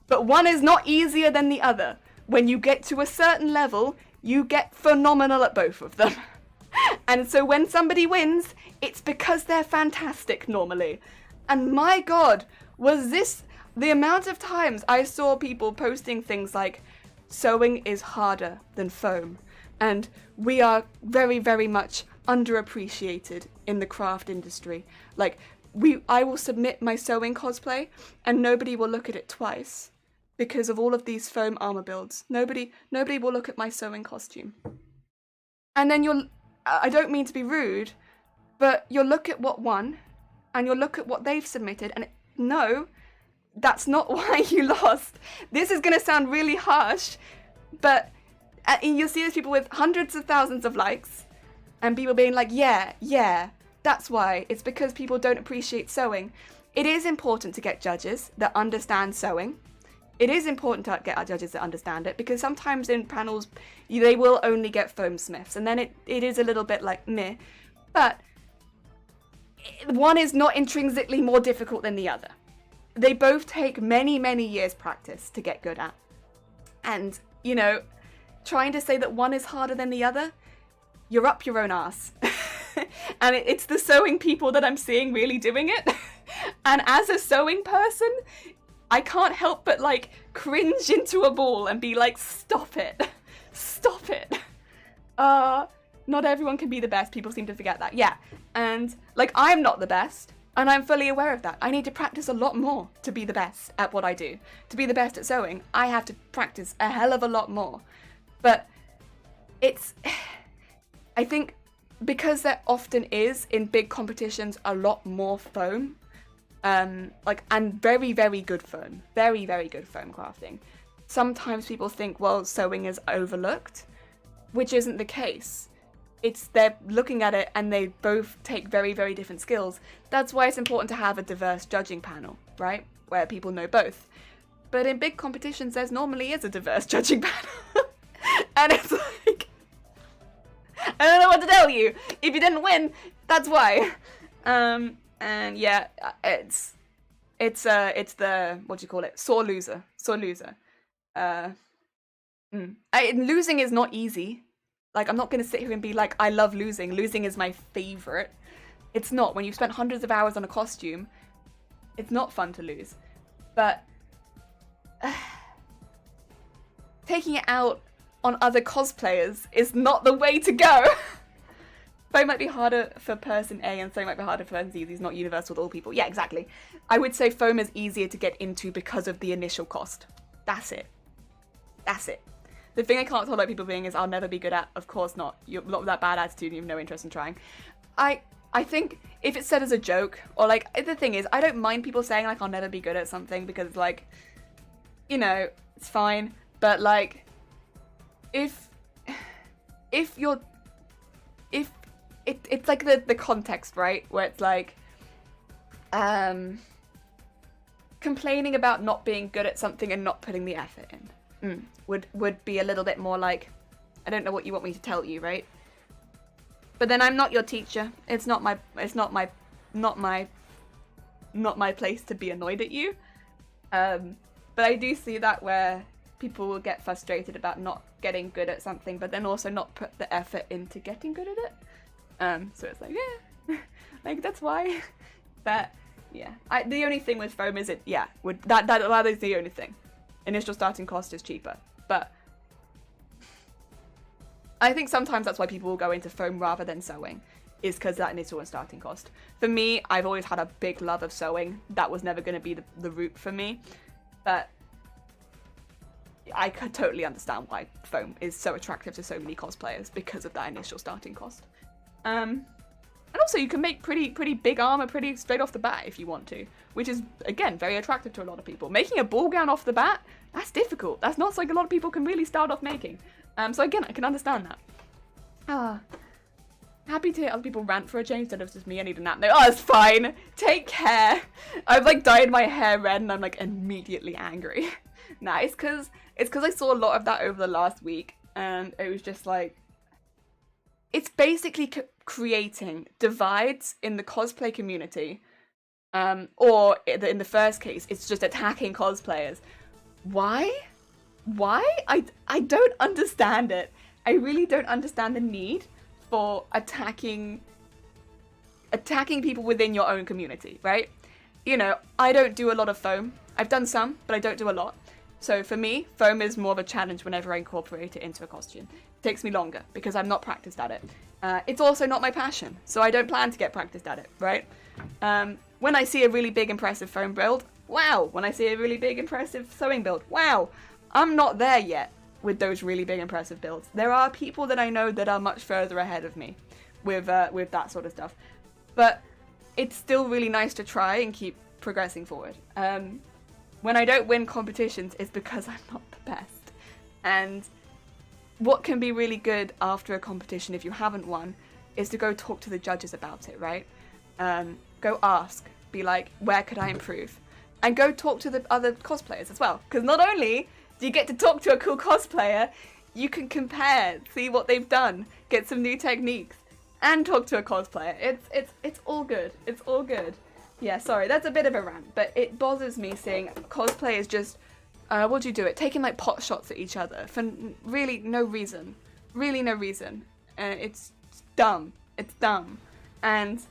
But one is not easier than the other. When you get to a certain level, you get phenomenal at both of them. And so when somebody wins, it's because they're fantastic normally. And my God, was this the amount of times I saw people posting things like, sewing is harder than foam. And we are very, very much underappreciated in the craft industry. Like, I will submit my sewing cosplay and nobody will look at it twice because of all of these foam armor builds. Nobody will look at my sewing costume. And then I don't mean to be rude, but you'll look at what won and you'll look at what they've submitted and no, that's not why you lost. This is going to sound really harsh, but you'll see these people with hundreds of thousands of likes and people being like, yeah, that's why. It's because people don't appreciate sewing. It is important to get judges that understand sewing. it is important to get our judges to understand it, because sometimes in panels they will only get foam smiths, and then it is a little bit like meh. But one is not intrinsically more difficult than the other. They both take many, many years practice to get good at. And, you know, trying to say that one is harder than the other, you're up your own ass. And it's the sewing people that I'm seeing really doing it. And as a sewing person, I can't help but, like, cringe into a ball and be like, stop it. Stop it. Not everyone can be the best. People seem to forget that. Yeah. And, like, I'm not the best. And I'm fully aware of that. I need to practice a lot more to be the best at what I do. To be the best at sewing, I have to practice a hell of a lot more. But it's... I think because there often is, in big competitions, a lot more foam, and very, very good foam. Very, very good foam crafting. Sometimes people think, well, sewing is overlooked, which isn't the case. They're looking at it and they both take very, very different skills. That's why it's important to have a diverse judging panel, right? Where people know both. But in big competitions, there's normally is a diverse judging panel. And it's like, I don't know what to tell you. If you didn't win, that's why. And yeah, it's the, what do you call it? Sore loser. Losing is not easy. Like, I'm not going to sit here and be like, I love losing. Losing is my favorite. It's not. When you've spent hundreds of hours on a costume, it's not fun to lose. But taking it out on other cosplayers is not the way to go. Foam might be harder for person A and so might be harder for person Z. It's not universal with all people. Yeah, exactly. I would say foam is easier to get into because of the initial cost. That's it. That's it. The thing I can't tolerate people being is I'll never be good at. Of course not. You're not with that bad attitude and you have no interest in trying. I think if it's said as a joke, or like, the thing is, I don't mind people saying like I'll never be good at something, because like, you know, it's fine. But like, if it's like the context, right? Where it's like, complaining about not being good at something and not putting the effort in. Would be a little bit more like, I don't know what you want me to tell you, right? But then I'm not your teacher. It's not my place to be annoyed at you. But I do see that where people will get frustrated about not getting good at something, but then also not put the effort into getting good at it. So it's like, yeah, like that's why. But yeah, the only thing with foam is that is the only thing. Initial starting cost is cheaper, but I think sometimes that's why people will go into foam rather than sewing, is because that initial starting cost. For me, I've always had a big love of sewing. That was never going to be the route for me, but I could totally understand why foam is so attractive to so many cosplayers because of that initial starting cost. And also you can make pretty big armor pretty straight off the bat if you want to, which is, again, very attractive to a lot of people. Making a ball gown off the bat, that's difficult. That's not something a lot of people can really start off making. So again, I can understand that. Happy to hear other people rant for a change instead of just me. I need a nap now. Oh, it's fine. Take care. I've like dyed my hair red and I'm like immediately angry. Nah, it's cause I saw a lot of that over the last week, and it was just like, it's basically creating divides in the cosplay community, or in the first case, it's just attacking cosplayers. Why? I don't understand it. I really don't understand the need for attacking people within your own community, right? You know, I don't do a lot of foam. I've done some, but I don't do a lot. So for me, foam is more of a challenge whenever I incorporate it into a costume. It takes me longer because I'm not practiced at it. It's also not my passion, so I don't plan to get practiced at it, right? When I see a really big, impressive foam build, wow. When I see a really big, impressive sewing build, wow. I'm not there yet with those really big, impressive builds. There are people that I know that are much further ahead of me with that sort of stuff. But it's still really nice to try and keep progressing forward. When I don't win competitions, it's because I'm not the best. And what can be really good after a competition, if you haven't won, is to go talk to the judges about it, right? Go ask. Be like, where could I improve? and go talk to the other cosplayers as well. Because not only do you get to talk to a cool cosplayer, you can compare, see what they've done, get some new techniques, and talk to a cosplayer. It's all good. It's all good. Yeah, sorry, that's a bit of a rant, but it bothers me seeing cosplayers just, what do you do it? Taking like pot shots at each other for really no reason. Really no reason. It's dumb. It's dumb. And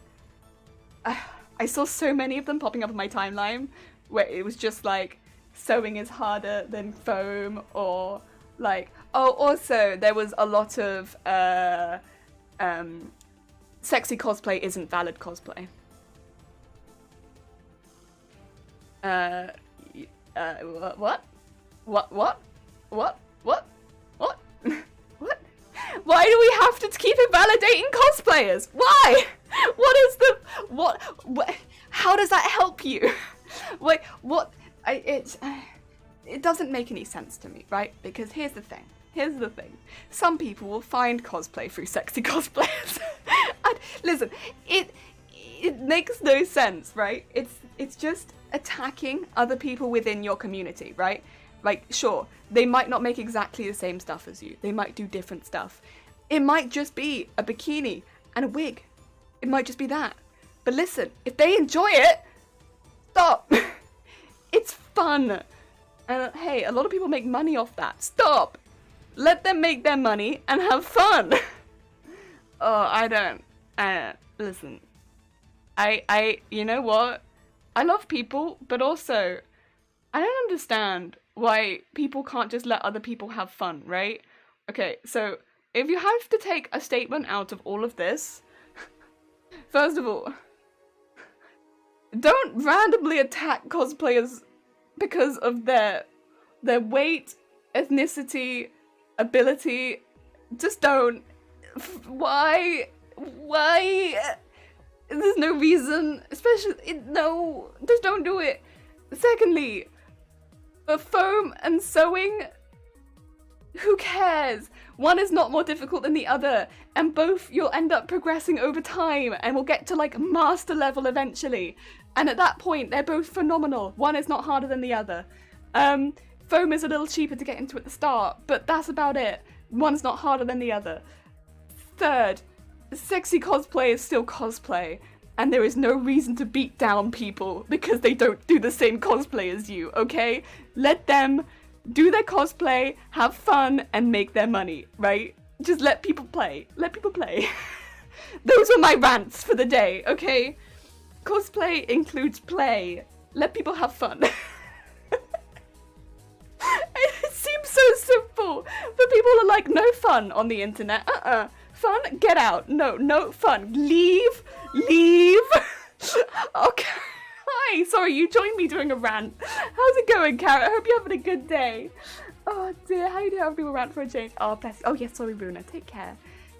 I saw so many of them popping up on my timeline where it was just like, sewing is harder than foam, or like, oh, also there was a lot of sexy cosplay isn't valid cosplay. What? What? Why do we have to keep invalidating cosplayers? Why? What is the what? How does that help you? Like what? It doesn't make any sense to me, right? Because here's the thing. Some people will find cosplay through sexy cosplayers. And listen, it makes no sense, right? It's just attacking other people within your community, right? Like, sure, they might not make exactly the same stuff as you. They might do different stuff. It might just be a bikini and a wig. It might just be that. But listen, if they enjoy it, stop. It's fun. And hey, a lot of people make money off that. Stop. Let them make their money and have fun. Listen. You know what? I love people, but also, I don't understand why people can't just let other people have fun, right? Okay, so if you have to take a statement out of all of this, first of all, don't randomly attack cosplayers because of their weight, ethnicity, ability. Just don't. Why? There's no reason, especially, no, just don't do it. Secondly, for foam and sewing, who cares? One is not more difficult than the other, and both you'll end up progressing over time, and we'll get to like master level eventually. And at that point, they're both phenomenal. One is not harder than the other. Foam is a little cheaper to get into at the start, but that's about it. One's not harder than the other. Third, sexy cosplay is still cosplay, and there is no reason to beat down people because they don't do the same cosplay as you, okay? Let them do their cosplay, have fun, and make their money, right? Just let people play. Let people play. Those are my rants for the day, okay? Cosplay includes play. Let people have fun. It seems so simple, but people are like, no fun on the internet. Fun? Get out. No fun. Leave. Okay. Hi. Sorry, you joined me doing a rant. How's it going, Carrot? I hope you're having a good day. Oh dear, how you doing? Have people rant for a change? Oh, bless you. Oh yes, sorry, Runa. Take care.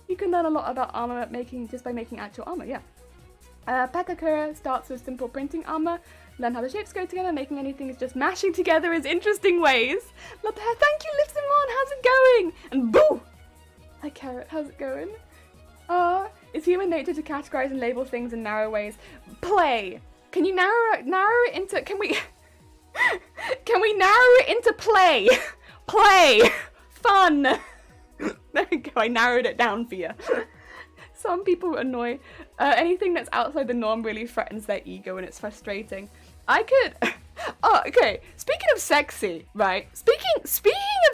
You can learn a lot about armor making just by making actual armor, yeah. Pekakura starts with simple printing armor. Learn how the shapes go together. Making anything is just mashing together in interesting ways. Love the hair. Thank you, Lipsimon. How's it going? And boo! Hi, Carrot. How's it going? It's human nature to categorize and label things in narrow ways. Play. Can you narrow it into? Can we narrow it into play? Play. Fun. There we go. I narrowed it down for you. Some people annoy. Anything that's outside the norm really threatens their ego, and it's frustrating. I could. Oh, okay. Speaking of sexy, right? Speaking of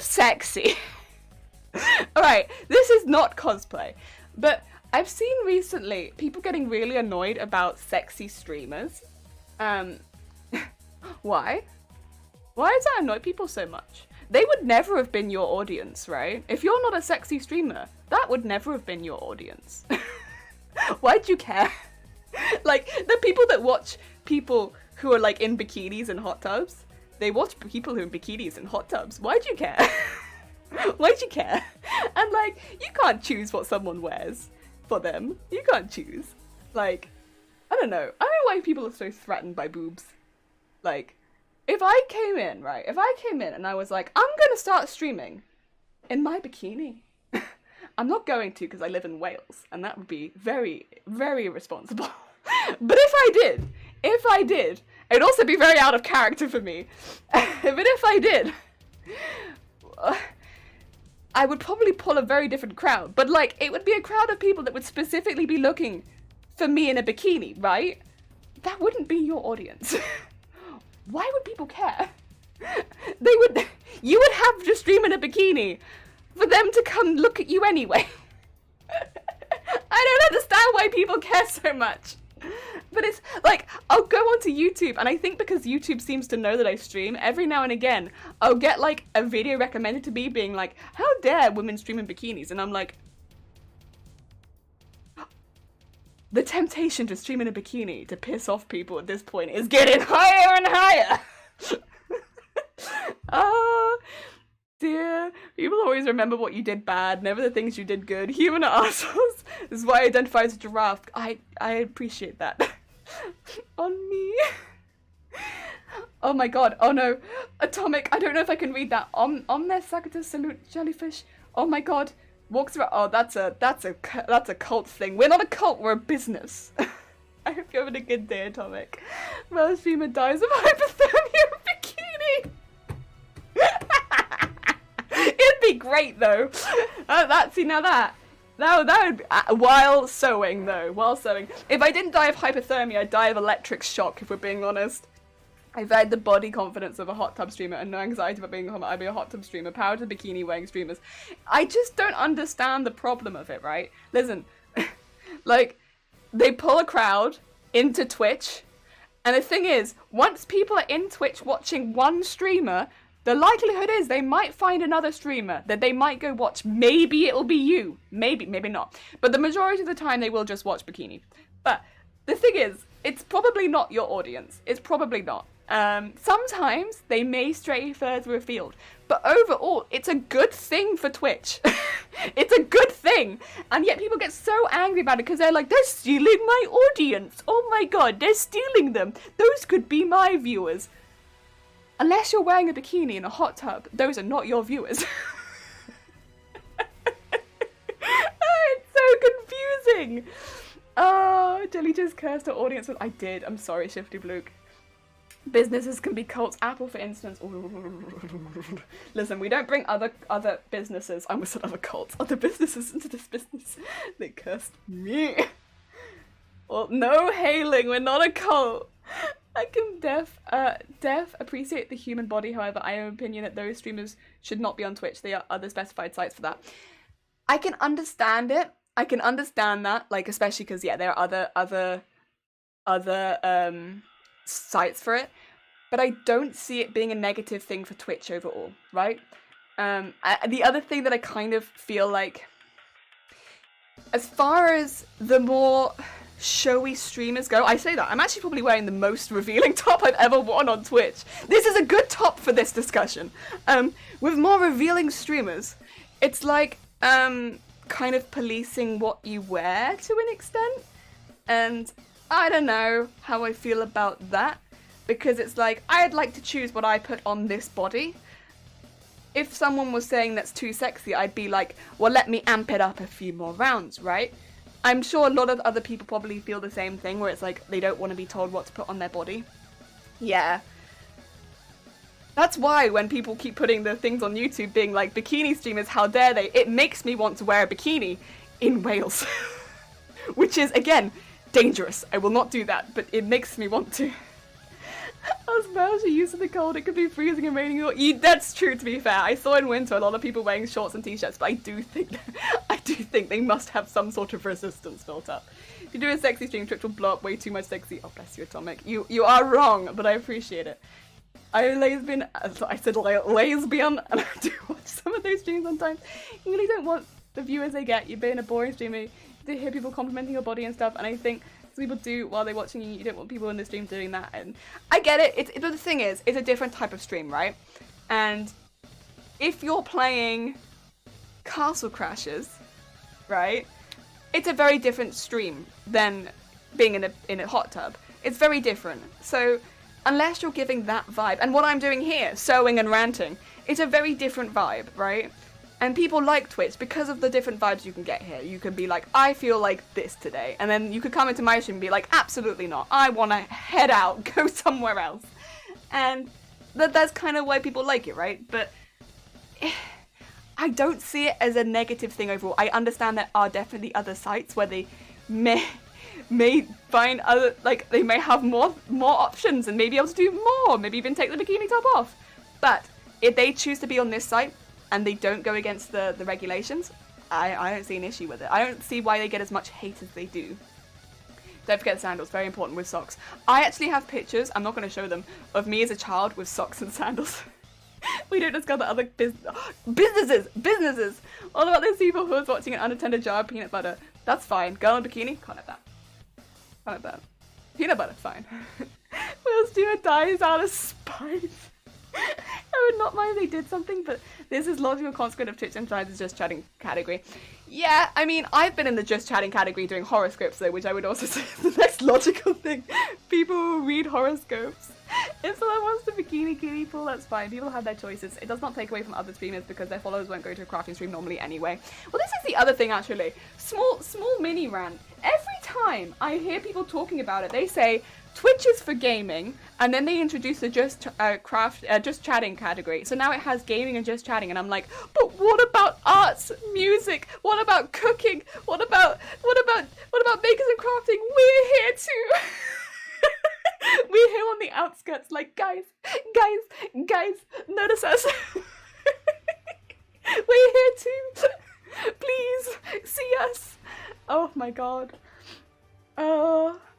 sexy. All right. This is not cosplay, but I've seen recently people getting really annoyed about sexy streamers. Why? Why does that annoy people so much? They would never have been your audience, right? If you're not a sexy streamer, that would never have been your audience. Why'd you care? Like, the people that watch people who are like in bikinis and hot tubs, they watch people who are in bikinis and hot tubs. Why'd you care? Why'd you care? And like, you can't choose what someone wears for them. You can't choose. Like, I don't know. I don't know why people are so threatened by boobs. Like, if I came in and I was like, I'm gonna start streaming in my bikini. I'm not going to because I live in Wales, and that would be very, very irresponsible. But if I did, It'd also be very out of character for me. But if I did, I would probably pull a very different crowd. But like, it would be a crowd of people that would specifically be looking for me in a bikini, right? That wouldn't be your audience. Why would people care? You would have to stream in a bikini for them to come look at you anyway. I don't understand why people care so much. But it's like, I'll go onto YouTube, and I think because YouTube seems to know that I stream, every now and again, I'll get like a video recommended to me being like, how dare women stream in bikinis? And I'm like, the temptation to stream in a bikini to piss off people at this point is getting higher and higher. Oh, dear. People always remember what you did bad, never the things you did good. Human assholes. This is why I identify as a giraffe. I appreciate that. On me. Oh my god. Oh no. Atomic. I don't know if I can read that. Omnes Sacatus Salute Jellyfish. Oh my god. Walks around. Oh, that's a cult thing. We're not a cult, we're a business. I hope you're having a good day, Atomic. Well, streamer dies of hypothermia bikini. It'd be great though. That would be, while sewing though. While sewing. If I didn't die of hypothermia, I'd die of electric shock. If we're being honest. I've had the body confidence of a hot tub streamer and no anxiety about being I'd be a hot tub streamer, power to bikini wearing streamers. I just don't understand the problem of it, right? Listen, like, they pull a crowd into Twitch, and the thing is, once people are in Twitch watching one streamer, the likelihood is they might find another streamer that they might go watch. Maybe it'll be you. Maybe not. But the majority of the time they will just watch bikini. But the thing is, it's probably not your audience. It's probably not. Sometimes they may stray further afield, but overall, it's a good thing for Twitch. It's a good thing, and yet people get so angry about it because they're like, they're stealing my audience. Oh my god, they're stealing them. Those could be my viewers. Unless you're wearing a bikini in a hot tub, those are not your viewers. Oh, it's so confusing. Oh, Jelly just cursed her audience. I did. I'm sorry, Shifty Bluke. Businesses can be cults. Apple, for instance. Listen, we don't bring other businesses. I almost said other cults. Other businesses into this business. They cursed me. Well, no hailing. We're not a cult. I can appreciate the human body. However, I have an opinion that those streamers should not be on Twitch. There are other specified sites for that. I can understand it. I can understand that, like, especially because there are other sites for it, but I don't see it being a negative thing for Twitch overall, right? The other thing that I kind of feel like, as far as the more showy streamers go, I say that I'm actually probably wearing the most revealing top I've ever worn on Twitch. This is a good top for this discussion. With more revealing streamers, it's like kind of policing what you wear to an extent, and I don't know how I feel about that, because it's like, I'd like to choose what I put on this body. If someone was saying that's too sexy, I'd be like, well, let me amp it up a few more rounds, right? I'm sure a lot of other people probably feel the same thing, where it's like, they don't want to be told what to put on their body. Yeah. That's why when people keep putting the things on YouTube being like, bikini streamers, how dare they? It makes me want to wear a bikini in Wales. Which is, again, dangerous. I will not do that, but it makes me want to. Especially used to the cold, it could be freezing and raining. That's true, to be fair. I saw in winter a lot of people wearing shorts and t-shirts, but I do think they must have some sort of resistance built up. If you do a sexy stream, Twitch will blow up way too much sexy. Oh, bless you, Atomic. You are wrong, but I appreciate it. I said lesbian, and I do watch some of those streams sometimes. You really don't want the viewers they get. You're being a boring streamer. To hear people complimenting your body and stuff, and I think people do while they're watching you. You don't want people in the stream doing that, and I get it. But the thing is, it's a different type of stream, right? And if you're playing Castle Crashers, right, it's a very different stream than being in a hot tub. It's very different. So unless you're giving that vibe, and what I'm doing here, sewing and ranting, it's a very different vibe, right? And people like Twitch because of the different vibes you can get here. You can be like, I feel like this today. And then you could come into my stream and be like, absolutely not. I want to head out, go somewhere else. And that's kind of why people like it, right? But I don't see it as a negative thing overall. I understand there are definitely other sites where they may find other, like, they may have more options and may be able to do more, maybe even take the bikini top off. But if they choose to be on this site and they don't go against the regulations, I don't see an issue with it. I don't see why they get as much hate as they do. Don't forget the sandals, very important with socks. I actually have pictures, I'm not going to show them, of me as a child with socks and sandals. We don't discover other businesses. All about those people who was watching an unattended jar of peanut butter. That's fine. Girl in bikini, can't have that. Can't have that. Peanut butter, fine. Will Stewart dies out of spite. I would not mind if they did something, but this is logical consequence of Twitch inside the just chatting category. Yeah, I mean, I've been in the just chatting category doing horoscopes though, which I would also say is the next logical thing. People who read horoscopes. If someone wants the bikini kiddie pool, that's fine. People have their choices. It does not take away from other streamers because their followers won't go to a crafting stream normally anyway. Well, this is the other thing actually. Small mini rant. Every time I hear people talking about it, they say Twitch is for gaming, and then they introduce the just chatting category. So now it has gaming and just chatting, and I'm like, but what about arts, music? What about cooking? What about bakers and crafting? We're here too. We're here on the outskirts, like, guys, notice us. We're here too. Please, see us. Oh my god.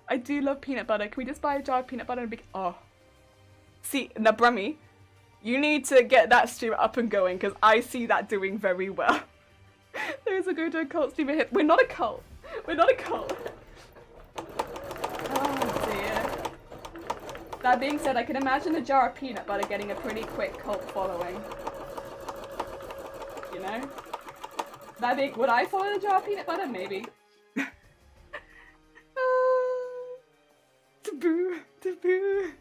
I do love peanut butter. Can we just buy a jar of peanut butter and be... Oh. See, now, Brummy, you need to get that stream up and going, because I see that doing very well. There's a go to a cult streamer hit. We're not a cult. We're not a cult. Oh, dear. That being said, I can imagine a jar of peanut butter getting a pretty quick cult following. You know? That being... Would I follow the jar of peanut butter? Maybe. Taboo.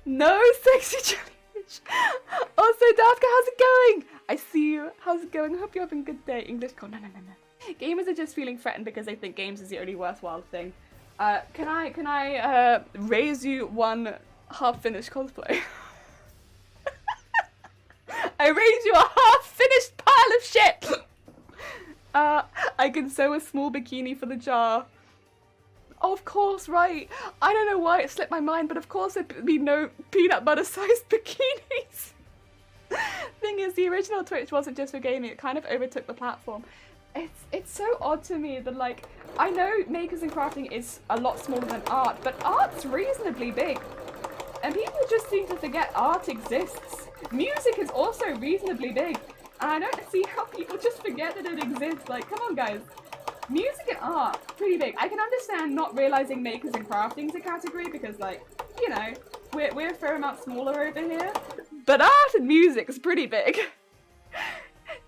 No sexy jellyfish. Also, Dafka, how's it going? I see you. How's it going? I hope you're having a good day. English call. No. Gamers are just feeling threatened because they think games is the only worthwhile thing. Can I raise you one half-finished cosplay? I raise you a half-finished pile of shit. I can sew a small bikini for the jar. Oh, of course, right. I don't know why it slipped my mind, but of course there'd be no peanut butter-sized bikinis. Thing is, the original Twitch wasn't just for gaming, it kind of overtook the platform. It's so odd to me that, like, I know makers and crafting is a lot smaller than art, but art's reasonably big. And people just seem to forget art exists. Music is also reasonably big. And I don't see how people just forget that it exists. Like, come on, guys. Music and art, pretty big. I can understand not realizing makers and crafting is a category because, like, you know, we're a fair amount smaller over here. But art and music is pretty big.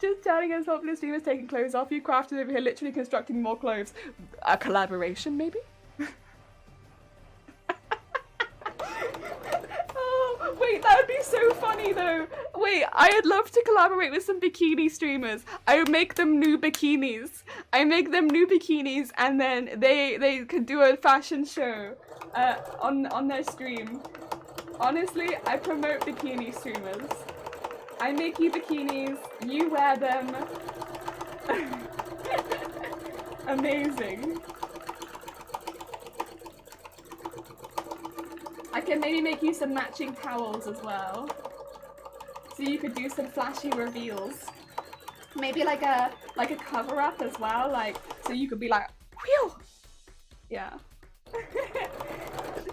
Just chatting as popular streamers taking clothes off. You crafters over here literally constructing more clothes. A collaboration, maybe? Oh, wait, that would be so funny though. Wait, I'd love to collaborate with some bikini streamers. I would make them new bikinis. And then they could do a fashion show on their stream. Honestly, I promote bikini streamers. I make you bikinis, you wear them. Amazing. I can maybe make you some matching towels as well. So you could do some flashy reveals. Maybe like a cover up as well, like so you could be like, whew! Yeah.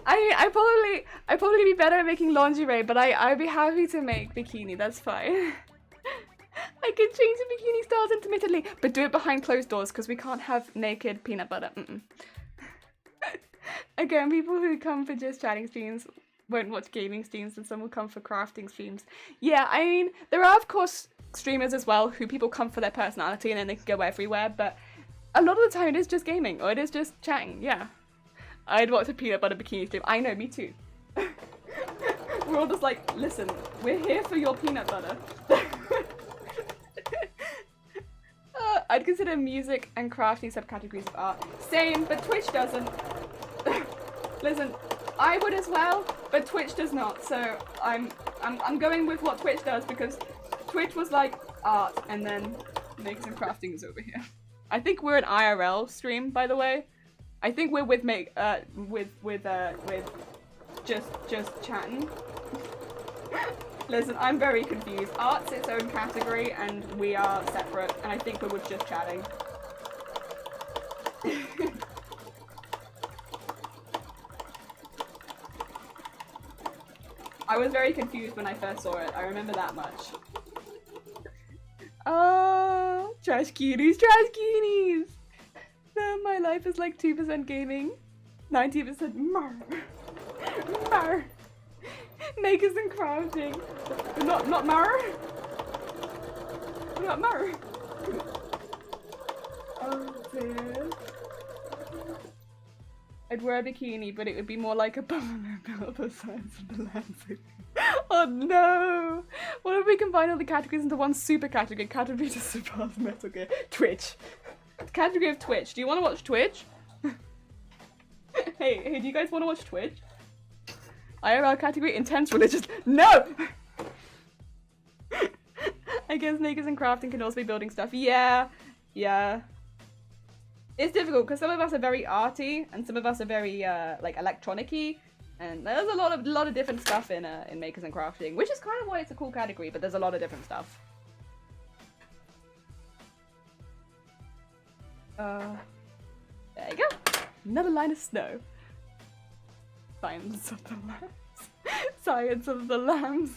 I'd probably be better at making lingerie, but I'd be happy to make bikini, that's fine. I can change the bikini styles intermittently, but do it behind closed doors because we can't have naked peanut butter. Again, people who come for just chatting streams won't watch gaming streams, and some will come for crafting streams. Yeah, I mean, there are of course streamers as well who people come for their personality and then they can go everywhere, but a lot of the time it is just gaming or it is just chatting, yeah. I'd watch a peanut butter bikini stream. I know, me too. We're all just like, listen, we're here for your peanut butter. I'd consider music and crafting subcategories of art. Same, but Twitch doesn't. Listen, I would as well, but Twitch does not. So I'm going with what Twitch does because Twitch was like art, and then makers and crafting is over here. I think we're an IRL stream, by the way. I think we're with just chatting. Listen, I'm very confused. Art's its own category, and we are separate. And I think we're with just chatting. I was very confused when I first saw it. I remember that much. Oh, trash cuties, trash cuties! My life is like 2% gaming, 90% mar. Mar. Makers and crafting. Not mar. Not mar. Oh dear. I'd wear a bikini, but it would be more like a banana built the size of the landscape. Oh no! What if we combine all the categories into one super category? Category to surpass Metal Gear. Twitch. Category of Twitch. Do you want to watch Twitch? Hey, do you guys want to watch Twitch? IRL category, intense religious. No! I guess makers and crafting can also be building stuff. Yeah. It's difficult because some of us are very arty and some of us are very like electronic-y, and there's a lot of different stuff in makers and crafting, which is kind of why it's a cool category. But there's a lot of different stuff. There you go. Another line of snow. Science of the lambs. Science of the lambs.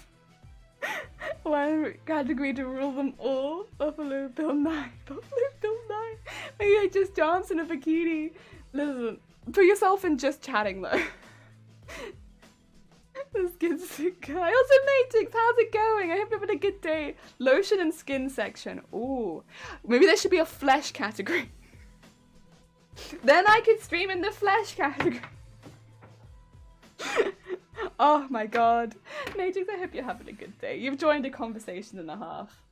One category to rule them all. Buffalo Bill 9. Buffalo Bill 9. Maybe I just dance in a bikini. Listen, put yourself in just chatting though. The skin sick guy. Also Matix, how's it going? I hope you're having a good day. Lotion and skin section. Ooh. Maybe there should be a flesh category. Then I could stream in the flesh category. Oh my god. Matrix, I hope you're having a good day. You've joined a conversation and a half.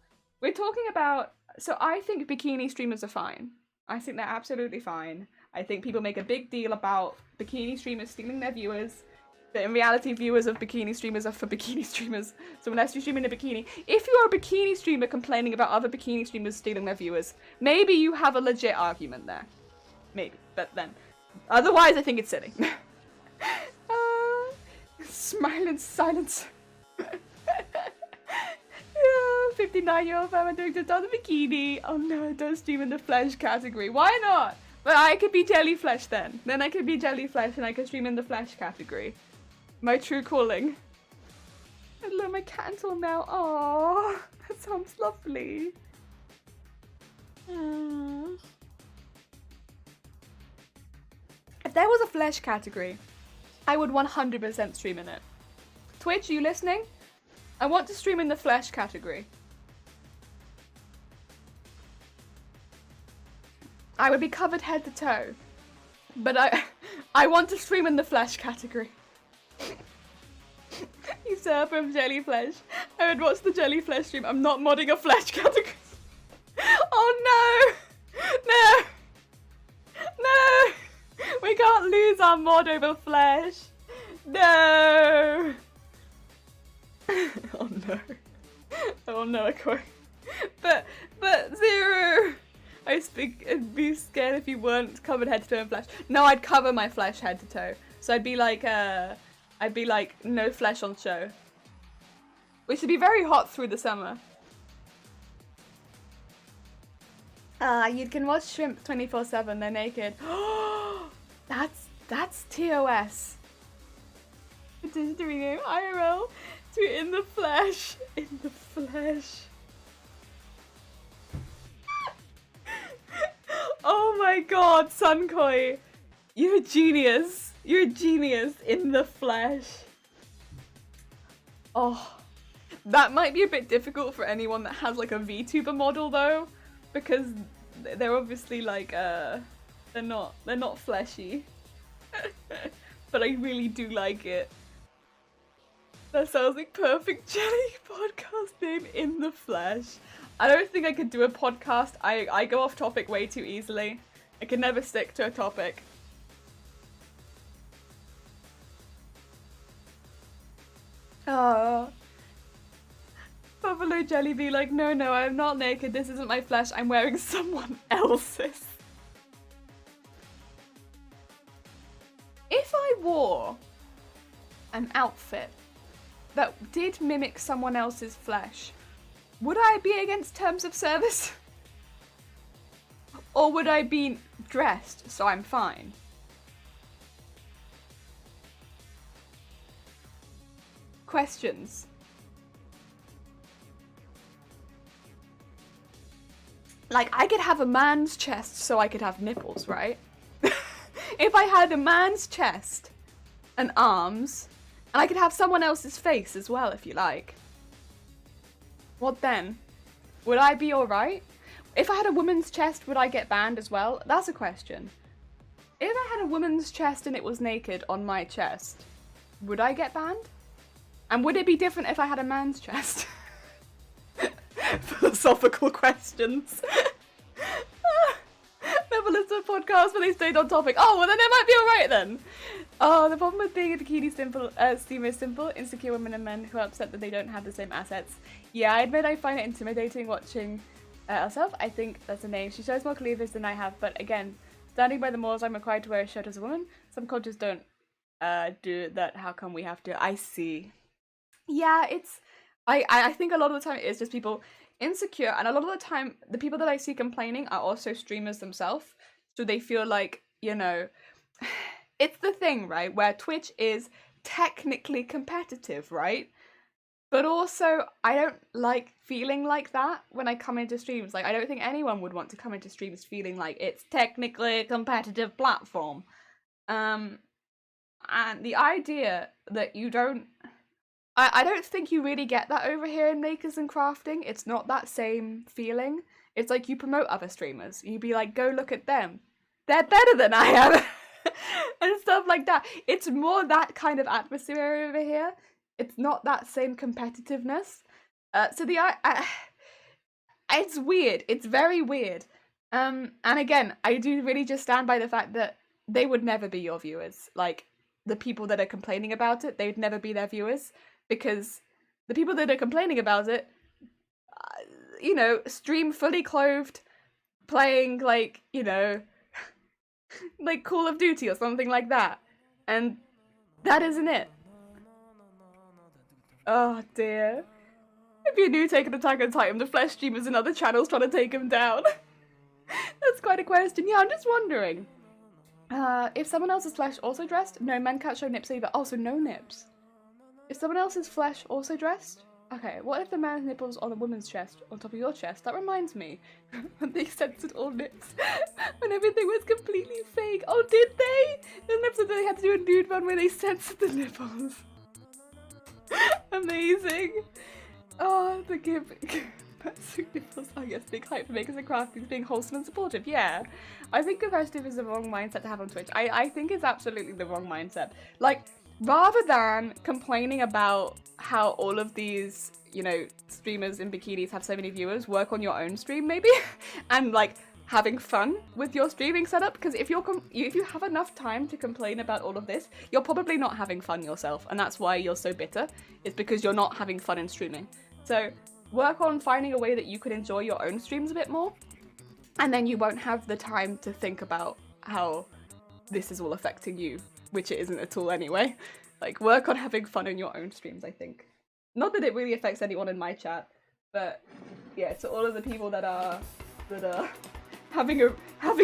We're talking about... So I think bikini streamers are fine. I think they're absolutely fine. I think people make a big deal about bikini streamers stealing their viewers. But in reality, viewers of bikini streamers are for bikini streamers. So unless you stream in a bikini... If you're a bikini streamer complaining about other bikini streamers stealing their viewers, maybe you have a legit argument there. Maybe. But then... Otherwise, I think it's silly. Smile in silence. 59-year-old femme doing just on the bikini. Oh no, don't stream in the flesh category. Why not? But I could be jellyflesh then. Then I could be jellyflesh and I could stream in the flesh category. My true calling. Hello, my cat until now. Aww, that sounds lovely. If there was a flesh category, I would 100% stream in it. Twitch, are you listening? I want to stream in the flesh category. I would be covered head to toe. But I want to stream in the flesh category. You serve from jellyflesh. I would watch the jellyflesh stream. I'm not modding a flesh category. Oh no! No! No! We can't lose our mod over flesh. No! Oh no. Oh no, Aqua. But Zero! I'd be scared if you weren't covered head to toe in flesh. No, I'd cover my flesh head to toe. So I'd be like no flesh on show. Which would be very hot through the summer. You can watch shrimp 24/7, they're naked. That's TOS. Just doing it IRL to in the flesh. In the flesh. Oh my god, Sunkoi. You're a genius. You're a genius in the flesh. Oh. That might be a bit difficult for anyone that has like a VTuber model though. Because they're obviously like they're not fleshy. But I really do like it. That sounds like perfect jelly podcast name, in the flesh. I don't think I could do a podcast. I go off topic way too easily. I can never stick to a topic. Oh. Buffalo Jelly be like, no, I'm not naked. This isn't my flesh. I'm wearing someone else's. If I wore an outfit that did mimic someone else's flesh, would I be against terms of service? Or would I be dressed so I'm fine? Questions. Like, I could have a man's chest so I could have nipples, right? If I had a man's chest and arms, and I could have someone else's face as well, if you like. What then? Would I be alright? If I had a woman's chest, would I get banned as well? That's a question. If I had a woman's chest and it was naked on my chest, would I get banned? And would it be different if I had a man's chest? Philosophical questions. Never listen to a podcast where they stayed on topic. Oh, well then it might be alright then. Oh, the problem with being a bikini streamer is simple. Insecure women and men who are upset that they don't have the same assets. Yeah, I admit I find it intimidating watching herself. I think that's a name. She shows more cleavage than I have, but again, standing by the laws, I'm required to wear a shirt as a woman. Some cultures don't do that. How come we have to? I see. Yeah, it's... I think a lot of the time it is just people insecure, and a lot of the time the people that I see complaining are also streamers themselves, so they feel like, you know, it's the thing, right, where Twitch is technically competitive, right? But also, I don't like feeling like that when I come into streams. Like, I don't think anyone would want to come into streams feeling like it's technically a competitive platform. And the idea that you don't... I don't think you really get that over here in Makers and Crafting. It's not that same feeling. It's like you promote other streamers. You'd be like, go look at them. They're better than I am. And stuff like that. It's more that kind of atmosphere over here. It's not that same competitiveness. So it's weird. It's very weird. And again, I do really just stand by the fact that they would never be your viewers. Like, the people that are complaining about it, they would never be their viewers. Because the people that are complaining about it, you know, stream fully clothed, playing, like, you know, like Call of Duty or something like that. And that isn't it. Oh dear. If you're new taking Attack on Titan, the flesh streamers and other channels trying to take him down. That's quite a question. Yeah, I'm just wondering. If someone else's flesh also dressed? No, men can't show nips either. Oh, so no nips. Is someone else's flesh also dressed? Okay, what if the man's nipples on a woman's chest, on top of your chest? That reminds me, when they censored all nips, when everything was completely fake. Oh, did they? There's an episode that they had to do a nude one where they censored the nipples. Amazing. Oh, the nipples, I guess, big hype for Makers and Crafties being wholesome and supportive. Yeah, I think competitive is the wrong mindset to have on Twitch. I think it's absolutely the wrong mindset. Like, rather than complaining about how all of these, you know, streamers in bikinis have so many viewers, work on your own stream maybe, and like having fun with your streaming setup. Because if you have enough time to complain about all of this, you're probably not having fun yourself, and that's why you're so bitter. It's because you're not having fun in streaming. So work on finding a way that you can enjoy your own streams a bit more, and then you won't have the time to think about how this is all affecting you, which it isn't at all anyway. Like, work on having fun in your own streams, I think. Not that it really affects anyone in my chat, but yeah, to all of the people that are having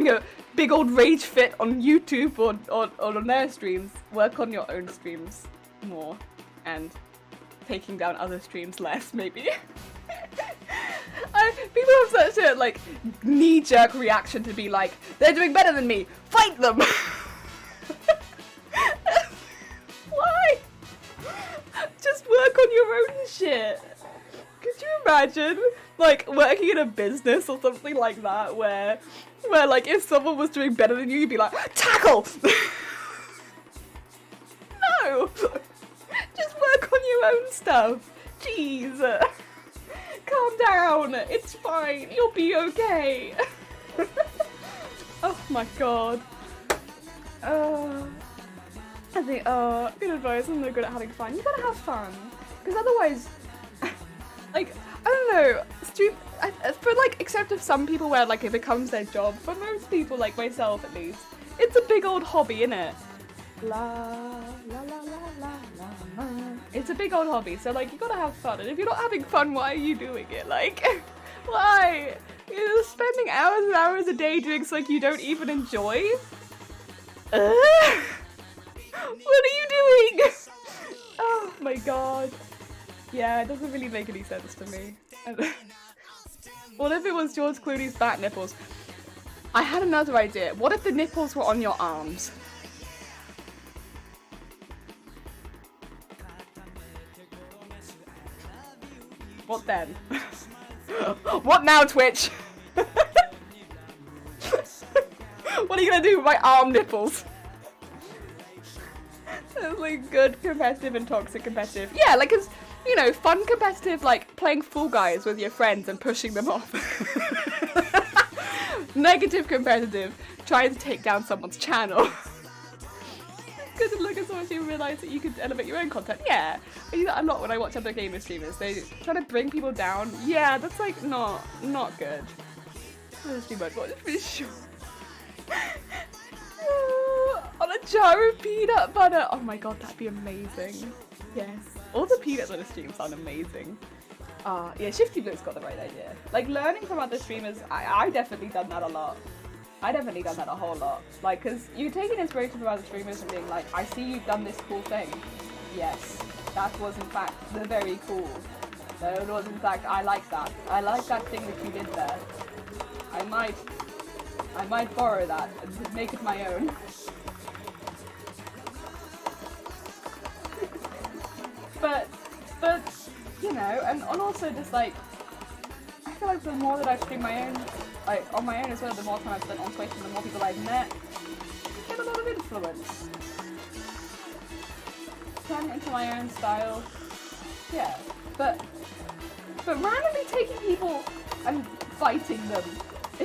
a big old rage fit on YouTube or on their streams, work on your own streams more and taking down other streams less, maybe. People have such a like knee-jerk reaction to be like, they're doing better than me, fight them. Why? Just work on your own shit. Could you imagine, like, working in a business or something like that, where like, if someone was doing better than you, you'd be like, tackle! No! Just work on your own stuff. Jeez. calm down. It's fine. You'll be okay. Oh my god. I think, good advice. I'm no good at having fun. You gotta have fun. Because otherwise, like, I don't know, for like, except if some people where like it becomes their job, for most people, like myself at least, it's a big old hobby, innit? La la la la la la. It's a big old hobby, so like you gotta have fun. And if you're not having fun, why are you doing it? Like, why? You're spending hours and hours a day doing something you don't even enjoy. What are you doing? Oh my god. Yeah, it doesn't really make any sense to me. What if it was George Clooney's back nipples? I had another idea. What if the nipples were on your arms? What then? What now, Twitch? What are you gonna do with my arm nipples? That's like good competitive and toxic competitive. Yeah, like, cause, you know, fun competitive, like playing Fall Guys with your friends and pushing them off. Negative competitive, trying to take down someone's channel. Good to look at someone and realise that you could elevate your own content. Yeah, I do that a lot when I watch other gamer streamers. They try to bring people down. Yeah, that's like not good. That's too much. What is sure? On a jar of peanut butter. Oh my god, that'd be amazing. Yes. All the peanut butter streams sound amazing. Yeah, Shifty Blue's got the right idea. Like, learning from other streamers, I definitely done that a lot. I definitely done that a whole lot. Like, because you're taking inspiration from other streamers and being like, I see you've done this cool thing. Yes, that was in fact the very cool. That was in fact, I like that. I like that thing that you did there. I might borrow that and make it my own. but, you know, and also just like, I feel like the more that I stream my own, like on my own as well, the more time I've spent on Twitch and the more people I've met, I get a lot of influence. Turn it into my own style. Yeah, but randomly taking people and fighting them, I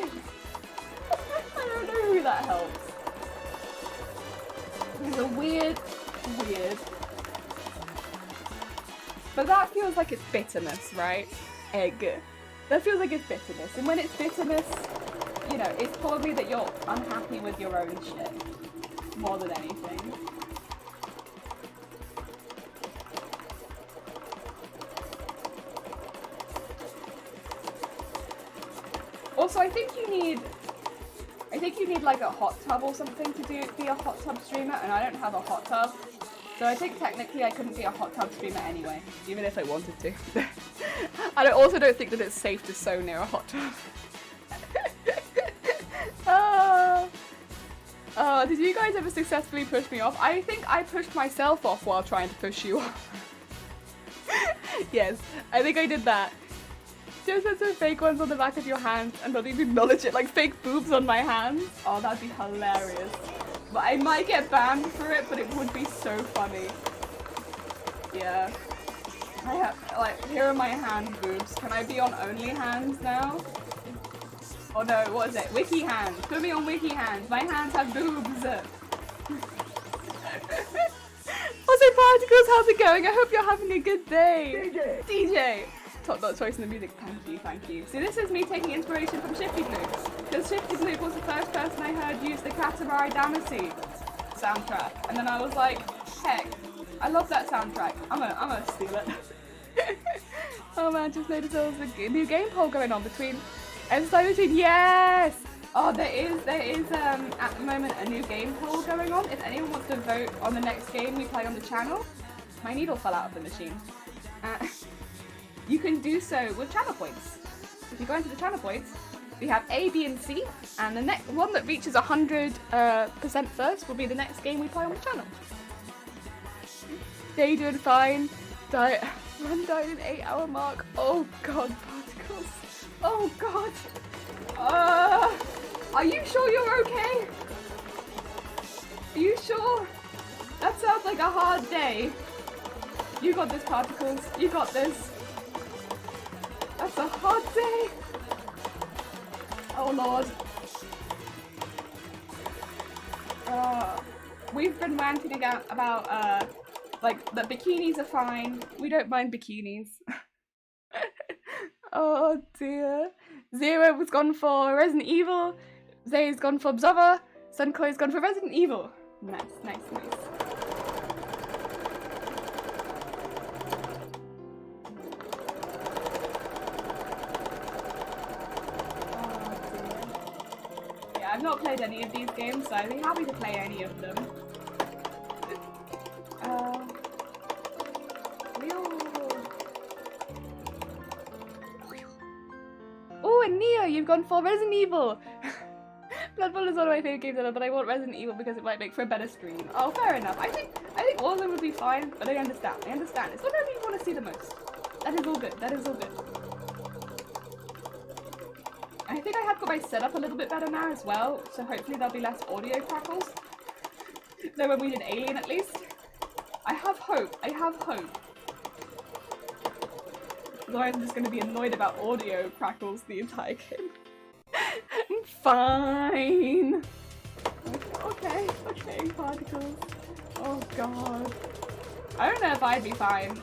don't know who that helps. It's a weird. But that feels like it's bitterness, right? Egg. That feels like it's bitterness. And when it's bitterness, you know, it's probably that you're unhappy with your own shit. More than anything. Also, I think you need like a hot tub or something to be a hot tub streamer, and I don't have a hot tub. So I think technically I couldn't be a hot tub streamer anyway, even if I wanted to. I also don't think that it's safe to sew near a hot tub. Did you guys ever successfully push me off? I think I pushed myself off while trying to push you off. Yes, I think I did that. Just put some fake ones on the back of your hands and not even acknowledge it, like fake boobs on my hands. Oh, that'd be hilarious. But I might get banned for it, but it would be so funny. Yeah. I have, like, here are my hand boobs. Can I be on only hands now? Oh no, what is it? Wiki hands. Put me on wiki hands. My hands have boobs. Also, Particles, how's it going? I hope you're having a good day. DJ. Top-notch choice in the music. Thank you. So this is me taking inspiration from Shifty Blue. Because Shifty Blue was the first person I heard use the Katamari Damacy soundtrack. And then I was like, heck, I love that soundtrack. I'm gonna steal it. Oh man, just noticed there was a new game poll going on between yes! Oh, there is at the moment a new game poll going on. If anyone wants to vote on the next game we play on the channel, my needle fell out of the machine. You can do so with channel points. If you go into the channel points, we have A, B, and C, and the next one that reaches 100% first will be the next game we play on the channel. Day doing fine. Run died in 8-hour mark. Oh god, Particles. Oh god. Are you sure you're okay? Are you sure? That sounds like a hard day. You got this, Particles. You got this. That's a hot day. Oh lord. We've been ranting about like that bikinis are fine. We don't mind bikinis. Oh dear. Zero was gone for Resident Evil. Zay's gone for Observer. Sunkoi's gone for Resident Evil. Nice, nice, nice. I've not played any of these games, so I'd be happy to play any of them. Oh, and Neo, you've gone for Resident Evil! Blood Bowl is one of my favourite games ever, but I want Resident Evil because it might make for a better stream. Oh, fair enough. I think all of them would be fine, but I understand. I understand. It's whatever you want to see the most. That is all good. That is all good. I think I have got my setup a little bit better now as well, so hopefully there'll be less audio crackles than when we did Alien at least. I have hope. I have hope. Otherwise I'm just going to be annoyed about audio crackles the entire game. Fine. Okay, particles. Oh god. I don't know if I'd be fine.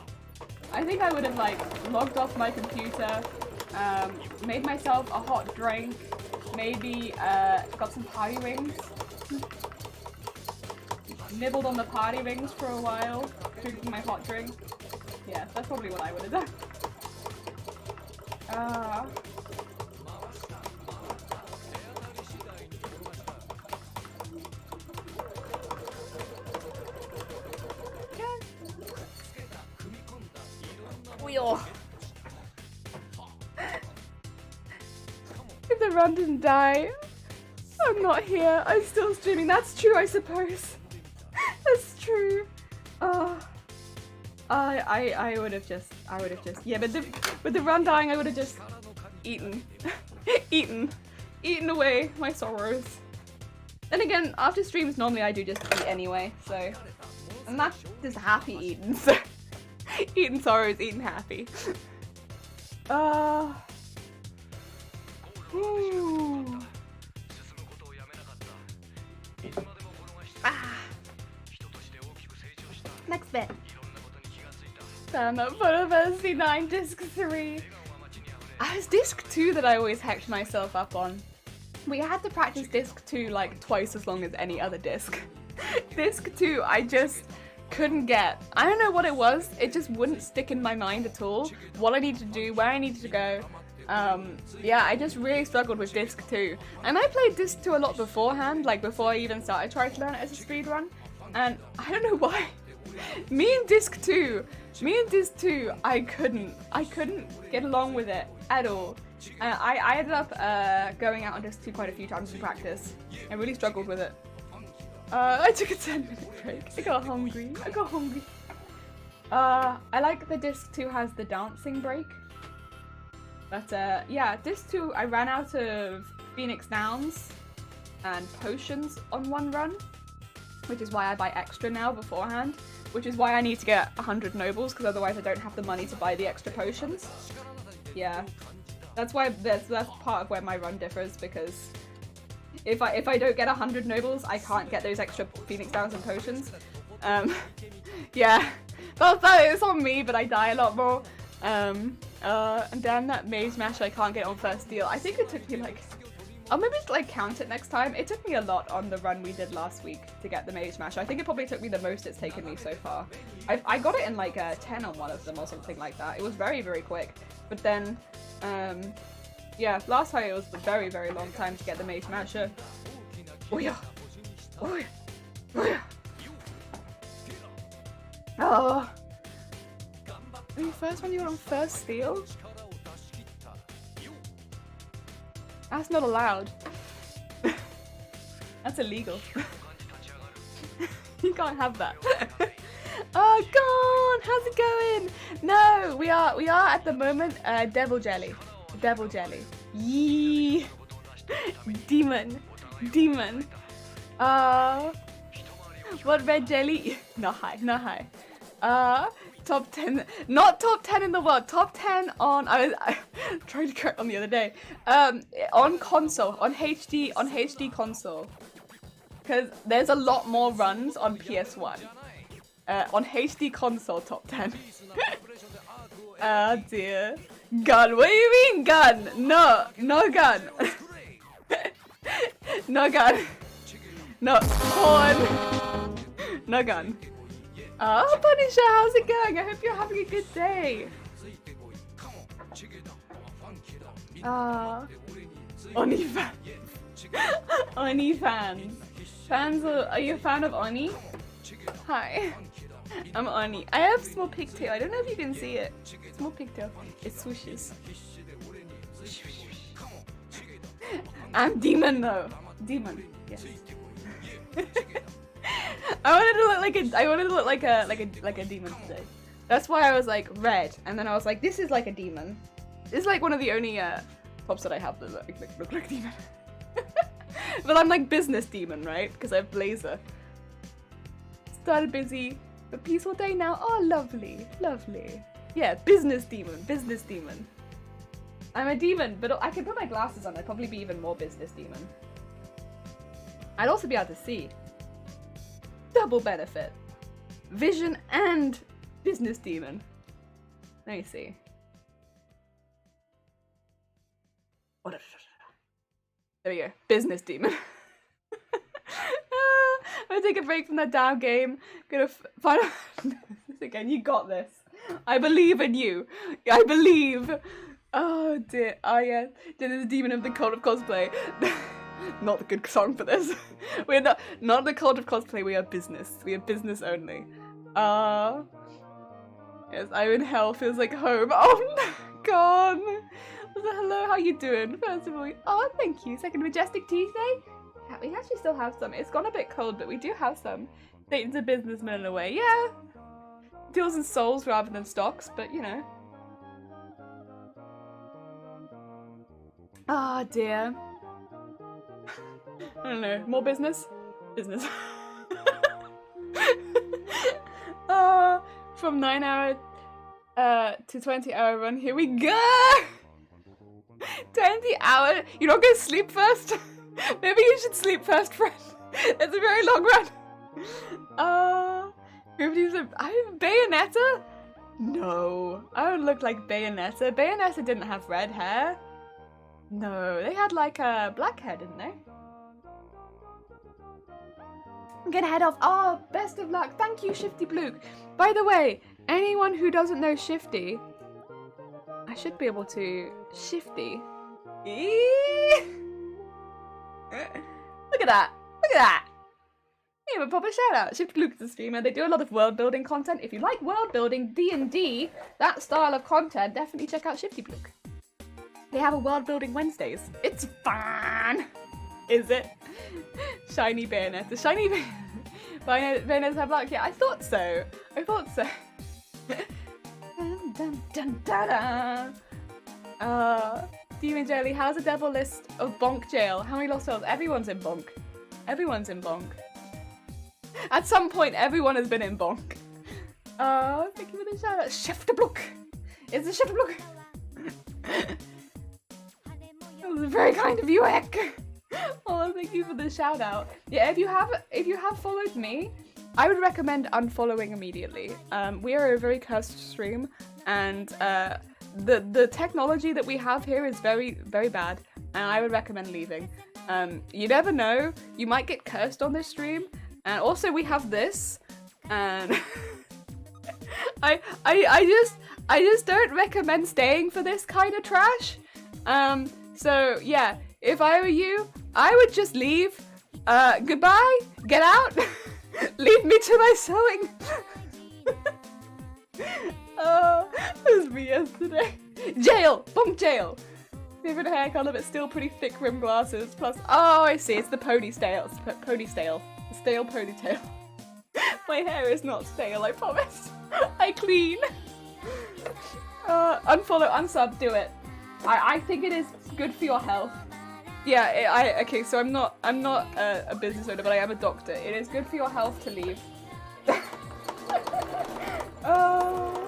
I think I would have like logged off my computer, made myself a hot drink, maybe got some party rings, nibbled on the party rings for a while, drinking my hot drink. Yeah, that's probably what I would have done. If the run didn't die, I'm not here. I'm still streaming. That's true, I suppose. That's true. I would have just, yeah, but with the run dying, I would have just eaten, eaten away my sorrows. Then again, after streams, normally I do just eat anyway, so I'm not just happy eating, so eating sorrows, eating happy. Next bit. Stand up for University 9, Disc 3. It was Disc 2 that I always hacked myself up on. We had to practice Disc 2 like twice as long as any other disc. Disc 2, I just couldn't get. I don't know what it was, it just wouldn't stick in my mind at all. What I needed to do, where I needed to go. Yeah, I just really struggled with Disc 2. And I played Disc 2 a lot beforehand, like before I even started trying to learn it as a speed run. And I don't know why. Me and Disc 2, I couldn't get along with it at all. I ended up going out on Disc 2 quite a few times in practice. I really struggled with it. I took a 10-minute break. I got hungry. I like the Disc 2 has the dancing break. But yeah, Disc 2 I ran out of Phoenix Downs and potions on one run, which is why I buy extra now beforehand, which is why I need to get 100 nobles, because otherwise I don't have the money to buy the extra potions. Yeah, that's why that's part of where my run differs, because if I don't get 100 nobles, I can't get those extra Phoenix Downs and potions. Yeah, it's on me, but I die a lot more. And damn that Mage Mash I can't get on first deal. I think it took me like, I'll maybe like count it next time. It took me a lot on the run we did last week to get the Mage Mash. I think it probably took me the most it's taken me so far. I got it in like 10 on one of them or something like that. It was very, very quick. But then, yeah, last time it was a very, very long time to get the Mage Masher. Oh yeah. Oh yeah. Oh yeah. Oh. The first one you got on first steal? That's not allowed. That's illegal. You can't have that. Oh god, how's it going? No, we are at the moment devil jelly. Devil jelly. Yee. Demon. What red jelly? No hi. Top 10, not top 10 in the world, top 10 on, I tried to correct on the other day, on console, on HD console. Because there's a lot more runs on PS1. On HD console, top 10. Ah dear. Gun, what do you mean gun? No, no gun. No gun. No, porn. No gun. Oh, Punisher, how's it going? I hope you're having a good day. Oni fans. Oni fans. Fans, are you a fan of Oni? Hi. I'm Oni. I have small pigtail. I don't know if you can see it. Small pigtail. It swooshes. I'm demon though. Demon. Yes. I wanted to look like a demon today. That's why I was like red, and then I was like, this is like a demon. This is like one of the only tops that I have that look like a demon. But I'm like business demon, right? Because I have blazer. Started busy, but peaceful day now. Oh, lovely, lovely. Yeah, business demon, business demon. I'm a demon, but I could put my glasses on. I'd probably be even more business demon. I'd also be able to see. Double benefit. Vision and business demon. Let me see. There we go. Business demon. I'm gonna take a break from that damn game. Gonna find out again. You got this. I believe in you. I believe. Oh dear. Yeah. This is the demon of the cult of cosplay. Not the good song for this. We're not the cult of cosplay. We are business. We are business only. Yes, I'm in hell. Feels like home. Oh no, God. Hello, how you doing? First of all, oh thank you. Second, Majestic Tuesday. Yeah, we actually still have some. It's gone a bit cold, but we do have some. Satan's a businessman in a way. Yeah. Deals in souls rather than stocks, but you know. Ah dear. I don't know. More business? Business. From 9-hour to 20-hour run. Here we go! 20 hour. You're not gonna sleep first? Maybe you should sleep first, friend. It's a very long run. I'm Bayonetta? No. I don't look like Bayonetta. Bayonetta didn't have red hair. No, they had like a black hair, didn't they? I'm gonna head off. Oh, best of luck. Thank you, Shifty Bluke. By the way, anyone who doesn't know Shifty, I should be able to... Shifty. Look at that. Look at that. Yeah, but pop a shout out. Shifty Bluke is a streamer. They do a lot of world building content. If you like world building, D&D, that style of content, definitely check out Shifty Bluke. They have a world building Wednesdays. It's fun. Is it? Shiny Bayonetta. Shiny Bayonetta have black. Yeah, I thought so. I thought so. Dun, dun, dun, dun. Demon Jelly, how's the devil list of Bonk Jail? How many lost souls? Everyone's in Bonk. Everyone's in Bonk. At some point, everyone has been in Bonk. Thank you for the shout out. Shifty Bluke. It's a Shifty Bluke. That was very kind of you, Ek. Oh, thank you for the shout out. Yeah, if you have followed me, I would recommend unfollowing immediately. We are a very cursed stream, and the technology that we have here is very, very bad, and I would recommend leaving. You never know, you might get cursed on this stream, and also we have this, and I just don't recommend staying for this kind of trash. So yeah, if I were you, I would just leave. Goodbye, get out, leave me to my sewing. It was me yesterday. Jail, Bonk Jail. Different hair color, but still pretty thick rim glasses. Plus, oh, I see, it's the ponytail. It's ponytail. The stale ponytail. My hair is not stale, I promise. I clean. Unfollow, unsub, do it. I think it is good for your health. Yeah, okay, so I'm not a business owner, but I am a doctor. It is good for your health to leave. Oh.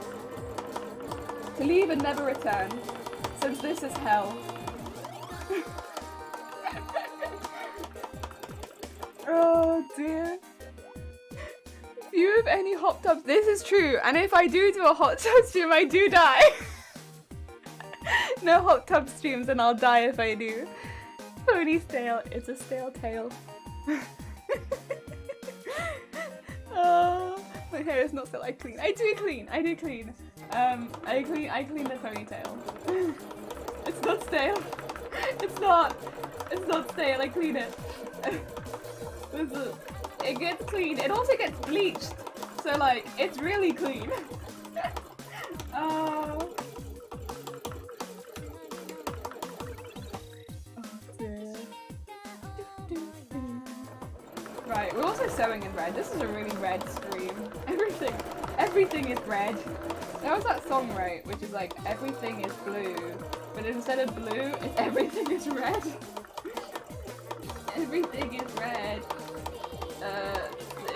To leave and never return. Since this is hell. Oh dear. Few of any hot tubs. This is true. And if I do a hot tub stream, I do die. No hot tub streams and I'll die if I do. Pony stale. It's a stale tale. Oh, my hair is not still. I clean. I do clean. I clean the ponytail. It's not stale. It's not stale. I clean it. It gets clean. It also gets bleached. So like, it's really clean. Oh dear. Right, we're also sewing in red. This is a really red stream. Everything is red. There was that song, right, which is like, everything is blue. But instead of blue, it's everything is red. Everything is red.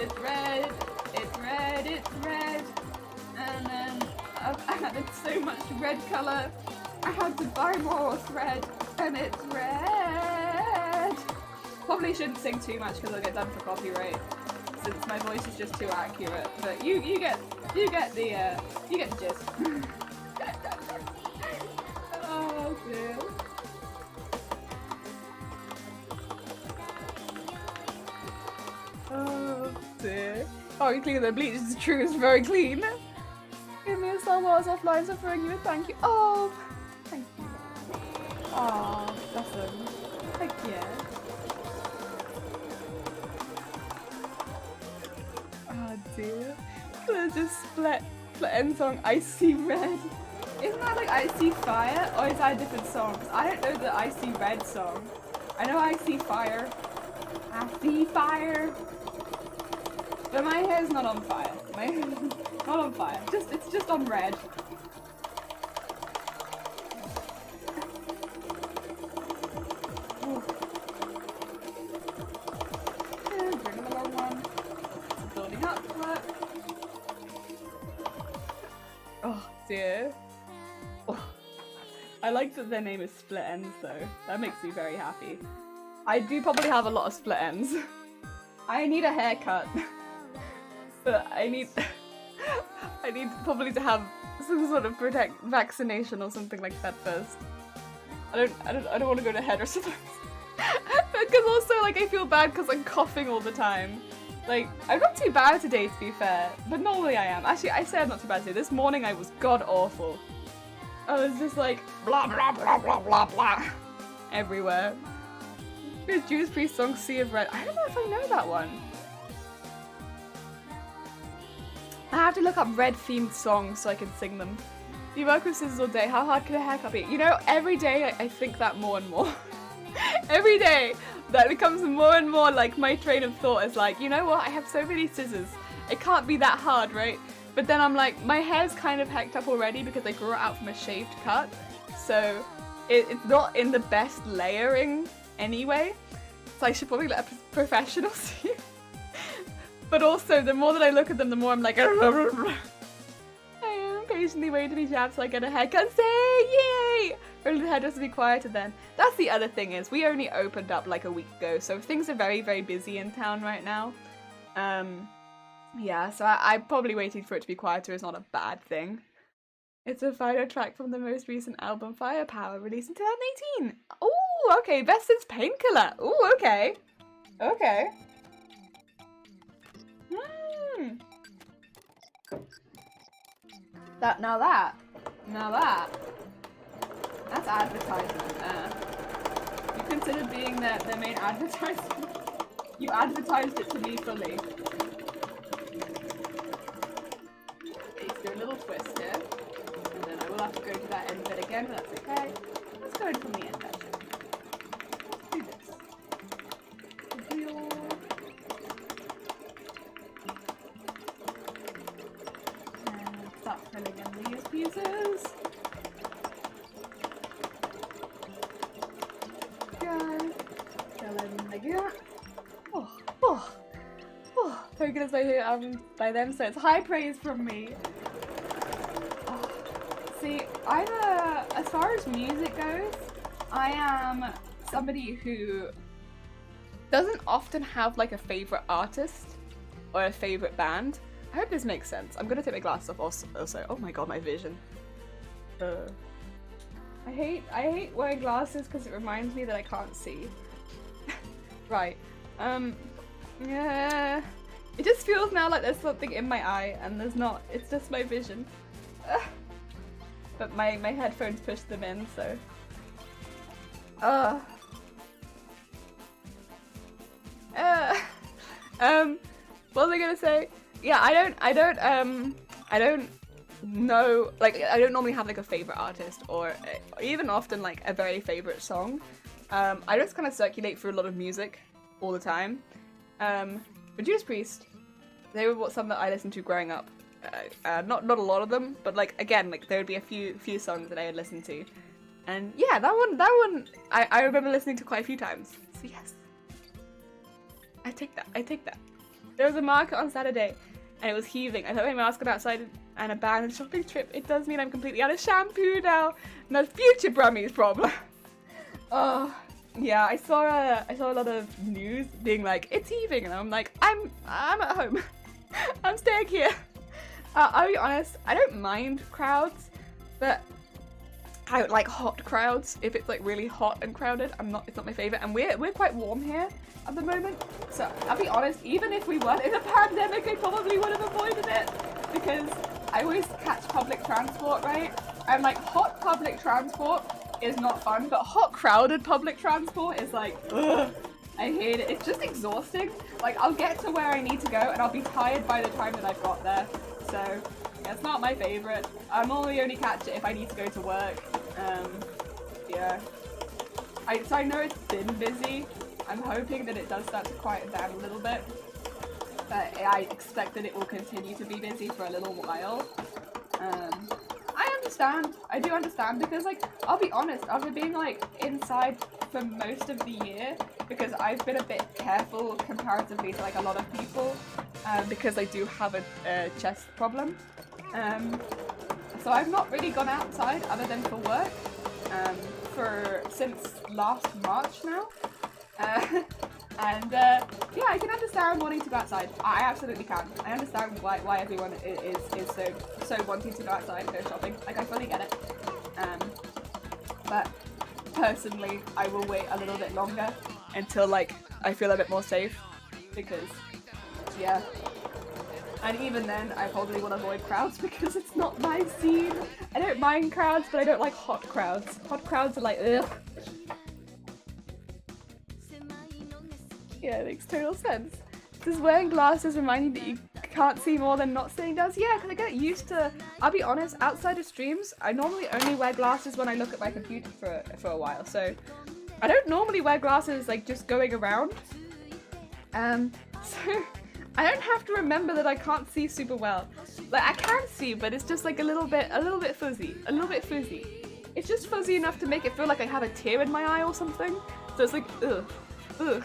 It's red. It's red. It's red. And then I've added so much red colour. I had to buy more thread, and it's red. Probably shouldn't sing too much because I'll get done for copyright, since my voice is just too accurate. But you get the gist. Oh dear. Oh dear. Oh, you clean the bleach. It's true. It's very clean. Give me a Star Wars offline, so throwing you a thank you. Oh, thank you. Oh, that's them. Heck yeah. Oh dear. There's just split end song. I see red. Isn't that like I see fire, or is that a different song? I don't know the I see red song. I know I see fire. I see fire. But my hair's not on fire. My hair's not on fire. It's just on red. And bring another one. It's building up. Oh dear. Oh. I like that their name is Split Ends though. That makes me very happy. I do probably have a lot of split ends. I need a haircut. But I need probably to have some sort of vaccination or something like that first. I don't want to go to hairdresser. Because also like I feel bad because I'm coughing all the time. Like I'm not too bad today to be fair, but normally I am. Actually, I say I'm not too bad today. This morning I was god awful. I was just like blah blah blah blah blah blah everywhere. There's Judas Priest song Sea of Red. I don't know if I know that one. I have to look up red themed songs so I can sing them. Do you work with scissors all day? How hard could a haircut be? You know, every day I think that more and more. Every day that becomes more and more like my train of thought is like, you know what? I have so many scissors. It can't be that hard, right? But then I'm like, my hair's kind of hecked up already because I grew it out from a shaved cut. So it's not in the best layering anyway. So I should probably let a professional see it. But also, the more that I look at them, the more I'm like, I am patiently waiting to be jabbed so I get a haircut. Say yay! Only the hairdresser be quieter then. That's the other thing is, we only opened up like a week ago, so things are very, very busy in town right now. Yeah, so I'm probably waiting for it to be quieter is not a bad thing. It's a final track from the most recent album, Firepower, released in 2018. Oh, okay, best since Painkiller. Oh, okay. Okay. That's advertisement. You considered being the main advertisement. You advertised it to me fully. Let's do a little twist here, and then I will have to go to that end bit again, but that's okay. Let's go in from the end actually. Let's do this. And start filling in these pieces. Token is by them, so it's high praise from me. Oh, See, as far as music goes, I am somebody who doesn't often have like a favorite artist or a favorite band. I hope this makes sense. I'm gonna take my glasses off also. Oh my god, my vision. I hate wearing glasses because it reminds me that I can't see. Right. Yeah. It just feels now like there's something in my eye and there's not. It's just my vision. But my headphones push them in, so. What was I gonna say? Yeah, I don't know, like, I don't normally have like a favorite artist or even often like a very favorite song. I just kind of circulate through a lot of music all the time. But Judas Priest, they were some that I listened to growing up. Not a lot of them, but like again, like there would be a few songs that I would listen to, and yeah, that one I remember listening to quite a few times. So yes, I take that. There was a market on Saturday, and it was heaving. I put my mask on outside and abandoned shopping trip. It does mean I'm completely out of shampoo now, and that's future Brummy's problem. Oh. Yeah, I saw a lot of news being like, it's heaving, and I'm like, I'm at home. I'm staying here. I'll be honest, I don't mind crowds, but I like hot crowds. If it's like really hot and crowded, it's not my favorite. And we're quite warm here at the moment, so I'll be honest, even if we weren't in a pandemic, I probably would have avoided it, because I always catch public transport, right? And like hot public transport is not fun, but hot crowded public transport is like, ugh, I hate it. It's just exhausting. Like, I'll get to where I need to go and I'll be tired by the time that I've got there. So yeah, it's not my favorite. I normally only catch it if I need to go to work. Yeah. So I know it's been busy. I'm hoping that it does start to quiet down a little bit, but I expect that it will continue to be busy for a little while. I do understand, because like, I'll be honest, after being like inside for most of the year, because I've been a bit careful comparatively to like a lot of people, because I do have a chest problem, so I've not really gone outside other than for work, since last March now, and yeah, I can understand wanting to go outside. I absolutely can. I understand why everyone is so wanting to go outside and go shopping. Like, I fully get it. But personally, I will wait a little bit longer until like I feel a bit more safe, because yeah. And even then, I probably will avoid crowds because it's not my scene. I don't mind crowds, but I don't like hot crowds. Hot crowds are like, ugh. Yeah, it makes total sense. Does wearing glasses remind you that you can't see more than not sitting down? Yeah, because I get used to, I'll be honest, outside of streams, I normally only wear glasses when I look at my computer for a while, so I don't normally wear glasses like just going around. So I don't have to remember that I can't see super well. Like, I can see, but it's just like a little bit fuzzy. It's just fuzzy enough to make it feel like I have a tear in my eye or something. So it's like, ugh.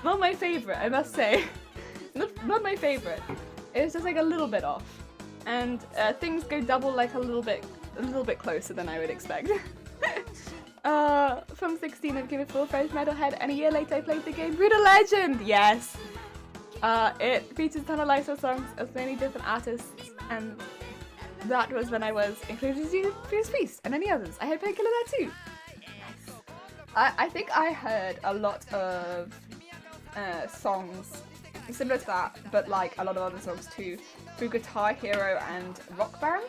Not my favorite, I must say. Not my favorite. It's just like a little bit off, and things go double like a little bit closer than I would expect. From 16, I became a full-fledged metalhead, and a year later I played the game Brutal Legend. Yes. It features a ton of lifestyle songs of many different artists, and that was when I was included in Judas Priest and any others. I had Painkiller there too. Nice. I think I heard a lot of songs similar to that, but like a lot of other songs too, through Guitar Hero and Rock Band.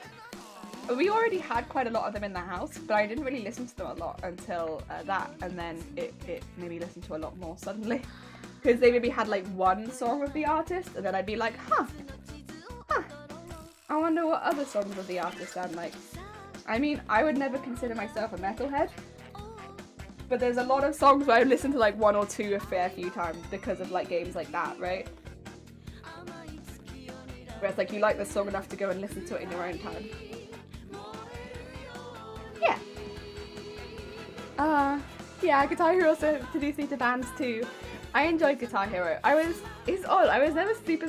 We already had quite a lot of them in the house, but I didn't really listen to them a lot until that, and then it made me listen to a lot more suddenly, because they maybe had like one song of the artist, and then I'd be like, huh, I wonder what other songs of the artist sound like. I mean, I would never consider myself a metalhead, but there's a lot of songs where I listen to like one or two a fair few times because of like games like that, right? Where it's like you like the song enough to go and listen to it in your own time. Yeah. Yeah, Guitar Hero also introduced me to bands too. I enjoyed Guitar Hero. It's odd, I was never super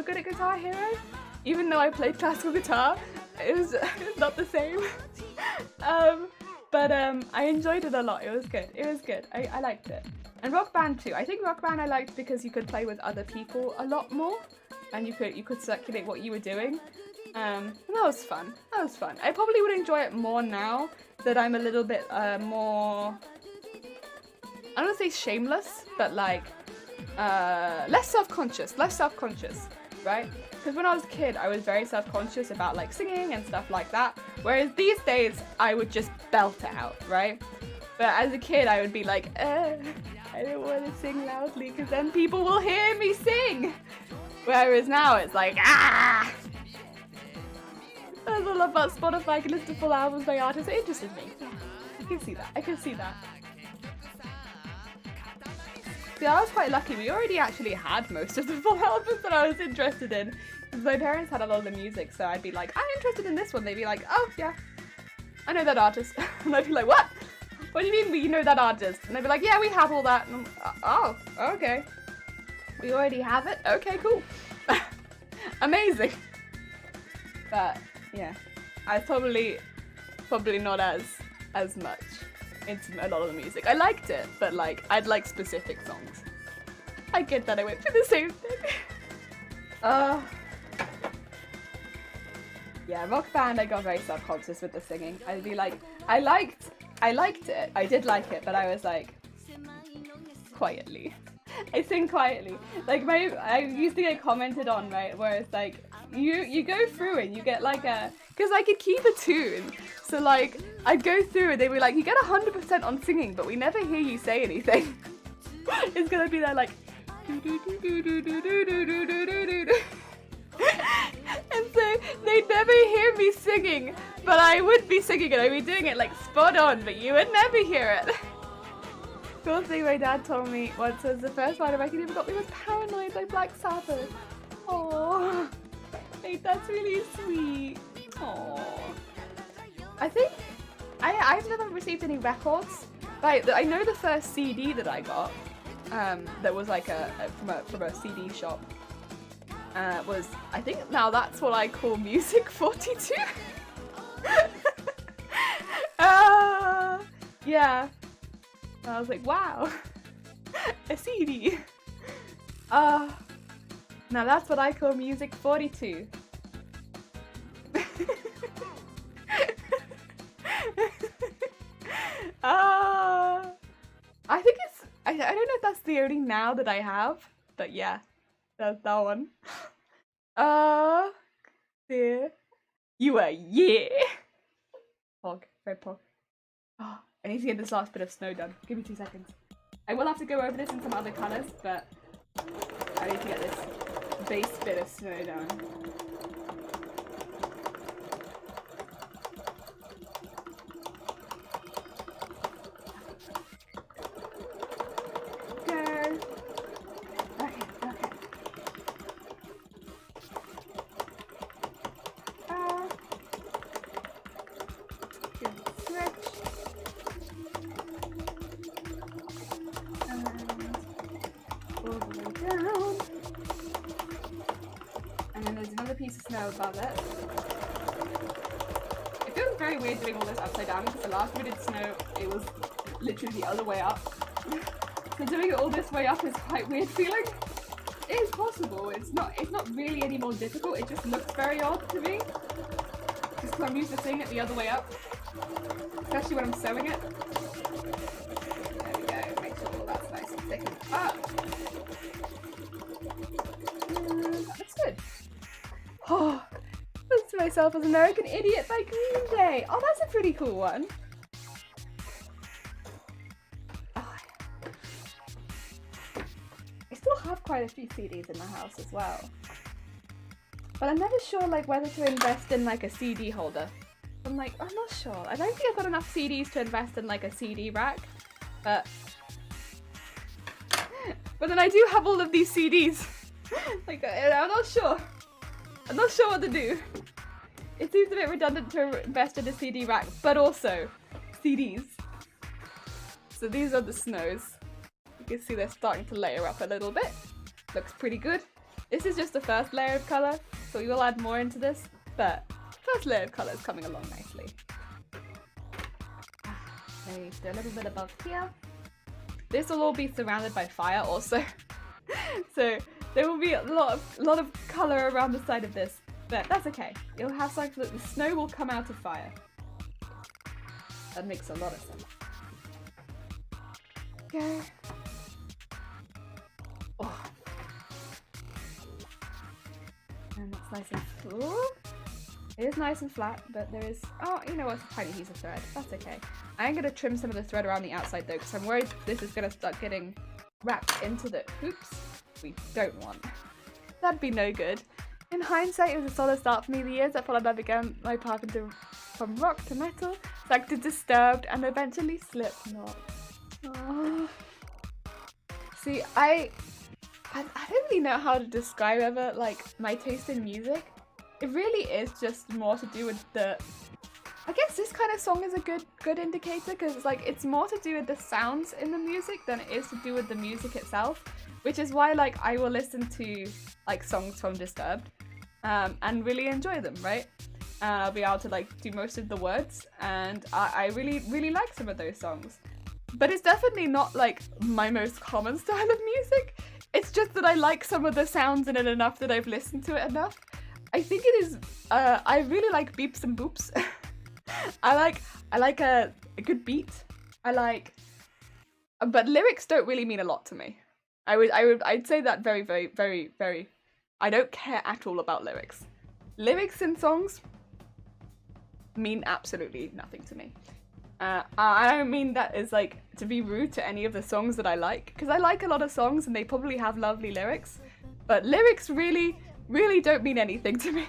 good at Guitar Hero. Even though I played classical guitar, it was not the same. But I enjoyed it a lot. It was good. It was good. I liked it. And Rock Band too. I think Rock Band I liked because you could play with other people a lot more, and you could circulate what you were doing. And that was fun. That was fun. I probably would enjoy it more now that I'm a little bit more, I don't want to say shameless, but like less self-conscious, right? Because when I was a kid, I was very self-conscious about like singing and stuff like that. Whereas these days, I would just belt it out, right? But as a kid, I would be like, I don't want to sing loudly because then people will hear me sing. Whereas now it's like, ah! That's all about Spotify. I can listen to full albums by artists. It interested me. Yeah, I can see that. I can see that. See, I was quite lucky. We already actually had most of the full albums that I was interested in. My parents had a lot of the music, so I'd be like, I'm interested in this one. They'd be like, oh, yeah, I know that artist. And I'd be like, what? What do you mean you know that artist? And they'd be like, yeah, we have all that. And I'm, oh, okay. We already have it? Okay, cool. Amazing. But, yeah, I was probably not as much into a lot of the music. I liked it, but like, I'd like specific songs. I get that I went through the same thing. Yeah, Rock Band, I got very self-conscious with the singing. I'd be like, I liked it. I did like it, but I was like, quietly. I sing quietly. Like I used to get commented on, right, where it's like, you go through and you get like because I could keep a tune. So like, I'd go through and they'd be like, you get 100% on singing, but we never hear you say anything. It's gonna be that like, and so they'd never hear me singing, but I would be singing and I'd be doing it like spot on, but you would never hear it. Cool thing my dad told me once was the first line of I ever got me was Paranoid by Black Sabbath. Aww. Hey, that's really sweet. Aww. I think I've never received any records. Like, I know the first CD that I got, that was like from a CD shop, was, I think now that's what I call Music 42. Yeah. I was like, wow, a CD. Now that's what I call Music 42. I think it's, I don't know if that's the only now that I have, but yeah, that's that one. Dear. You are, yeah. Pog, red pog. Oh, I need to get this last bit of snow done. Give me 2 seconds. I will have to go over this in some other colours, but I need to get this base bit of snow done. Above it. It feels very weird doing all this upside down because the last time we did snow, it was literally the other way up. So doing it all this way up is quite weird feeling. It is possible. It's not really any more difficult. It just looks very odd to me. Just because I'm used to seeing it the other way up, especially when I'm sewing it. There we go. Make sure all that's nice and thick and up. That looks good. Oh, that's myself as American Idiot by Green Day. Oh, that's a pretty cool one. Oh. I still have quite a few CDs in the house as well. But I'm never sure like whether to invest in like a CD holder. I'm like, I'm not sure. I don't think I've got enough CDs to invest in like a CD rack. But then I do have all of these CDs. Like, I'm not sure. I'm not sure what to do. It seems a bit redundant to invest in a CD rack, but also CDs. So these are the snows. You can see they're starting to layer up a little bit. Looks pretty good. This is just the first layer of colour, so we will add more into this, but first layer of colour is coming along nicely. Maybe do a little bit above here. This will all be surrounded by fire also. So there will be a lot of colour around the side of this, but that's okay. You'll have something that the snow will come out of fire. That makes a lot of sense. Okay. Oh. And that's nice and full. It is nice and flat, but there is, oh, you know what, a tiny piece of thread. That's okay. I am going to trim some of the thread around the outside though, because I'm worried this is going to start getting wrapped into the hoops. We don't want. That'd be no good. In hindsight, it was a solid start for me. The years that followed, I began my path into from rock to metal, back to Disturbed, and eventually Slipknot. Oh. See, I don't really know how to describe ever like my taste in music. It really is just more to do with the. I guess this kind of song is a good indicator because it's like it's more to do with the sounds in the music than it is to do with the music itself, which is why like I will listen to like songs from Disturbed and really enjoy them, right? I'll be able to like do most of the words, and I really like some of those songs. But it's definitely not like my most common style of music. It's just that I like some of the sounds in it enough that I've listened to it enough. I think it is. I really like beeps and boops. I like a good beat. But lyrics don't really mean a lot to me. I'd say that very. I don't care at all about lyrics. Lyrics in songs mean absolutely nothing to me. I don't mean that as like to be rude to any of the songs that I like, because I like a lot of songs and they probably have lovely lyrics, but lyrics really don't mean anything to me.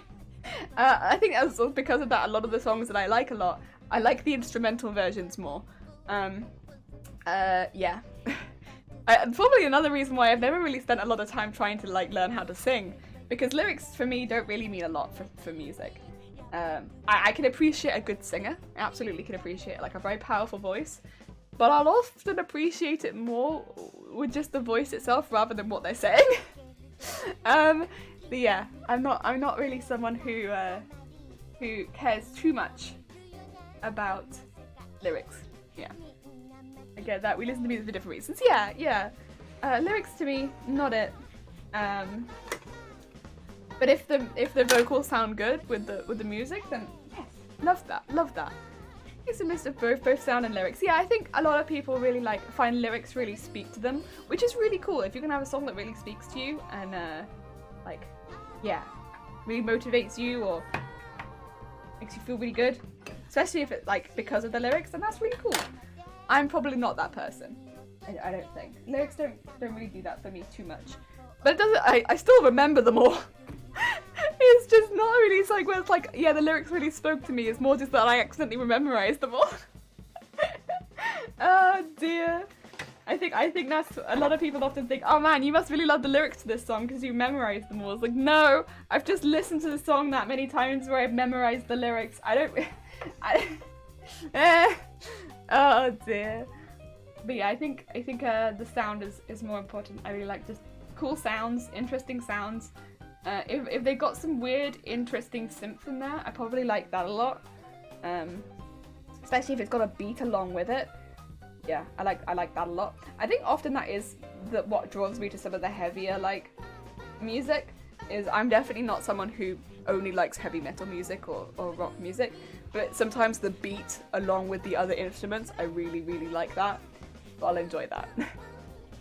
I think that's because of that. A lot of the songs that I like a lot, I like the instrumental versions more. Yeah. Probably another reason why I've never really spent a lot of time trying to like learn how to sing, because lyrics for me don't really mean a lot for music. I can appreciate a good singer, absolutely can appreciate like a very powerful voice, but I'll often appreciate it more with just the voice itself rather than what they're saying. But yeah, I'm not really someone who cares too much about lyrics. Yeah, I get that. We listen to music for different reasons. Yeah. Lyrics to me, not it. But if the vocals sound good with the music, then yes, love that. It's a mix of both sound and lyrics. Yeah, I think a lot of people really find lyrics really speak to them, which is really cool. If you can have a song that really speaks to you and really motivates you or makes you feel really good, especially if it's like because of the lyrics, then that's really cool. I'm probably not that person. I don't think lyrics don't really do that for me too much. But it doesn't. I still remember them all. It's just not really. It's like where it's like, yeah, the lyrics really spoke to me. It's more just that I accidentally memorized them all. Oh dear. I think that's a lot of people often think, oh man, you must really love the lyrics to this song because you memorized them all. It's like, no, I've just listened to the song that many times where I've memorized the lyrics. Oh dear. But yeah, I think the sound is more important. I really like just cool sounds, interesting sounds. If they got some weird, interesting synth in there, I probably like that a lot. Especially if it's got a beat along with it. Yeah, I like that a lot. I think often that is what draws me to some of the heavier like music. Is I'm definitely not someone who only likes heavy metal music or rock music, but sometimes the beat along with the other instruments, I really like that. So I'll enjoy that.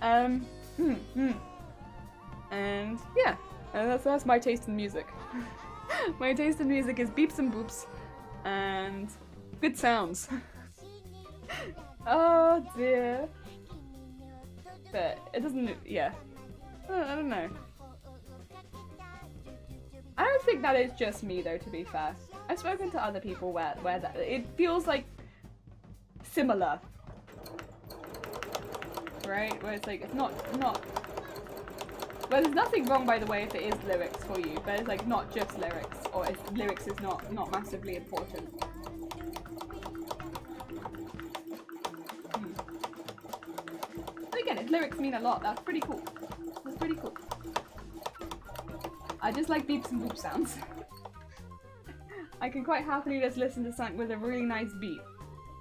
And yeah, that's my taste in music. My taste in music is beeps and boops and good sounds. Oh dear. But it doesn't, yeah. I don't know. I don't think that is just me though, to be fair. I've spoken to other people where that, it feels like similar. Right? Where it's like, it's not, well, there's nothing wrong by the way if it is lyrics for you, but it's like not just lyrics, or if lyrics is not massively important. Again, if lyrics mean a lot, that's pretty cool. That's pretty cool. I just like beeps and boop sounds. I can quite happily just listen to something with a really nice beat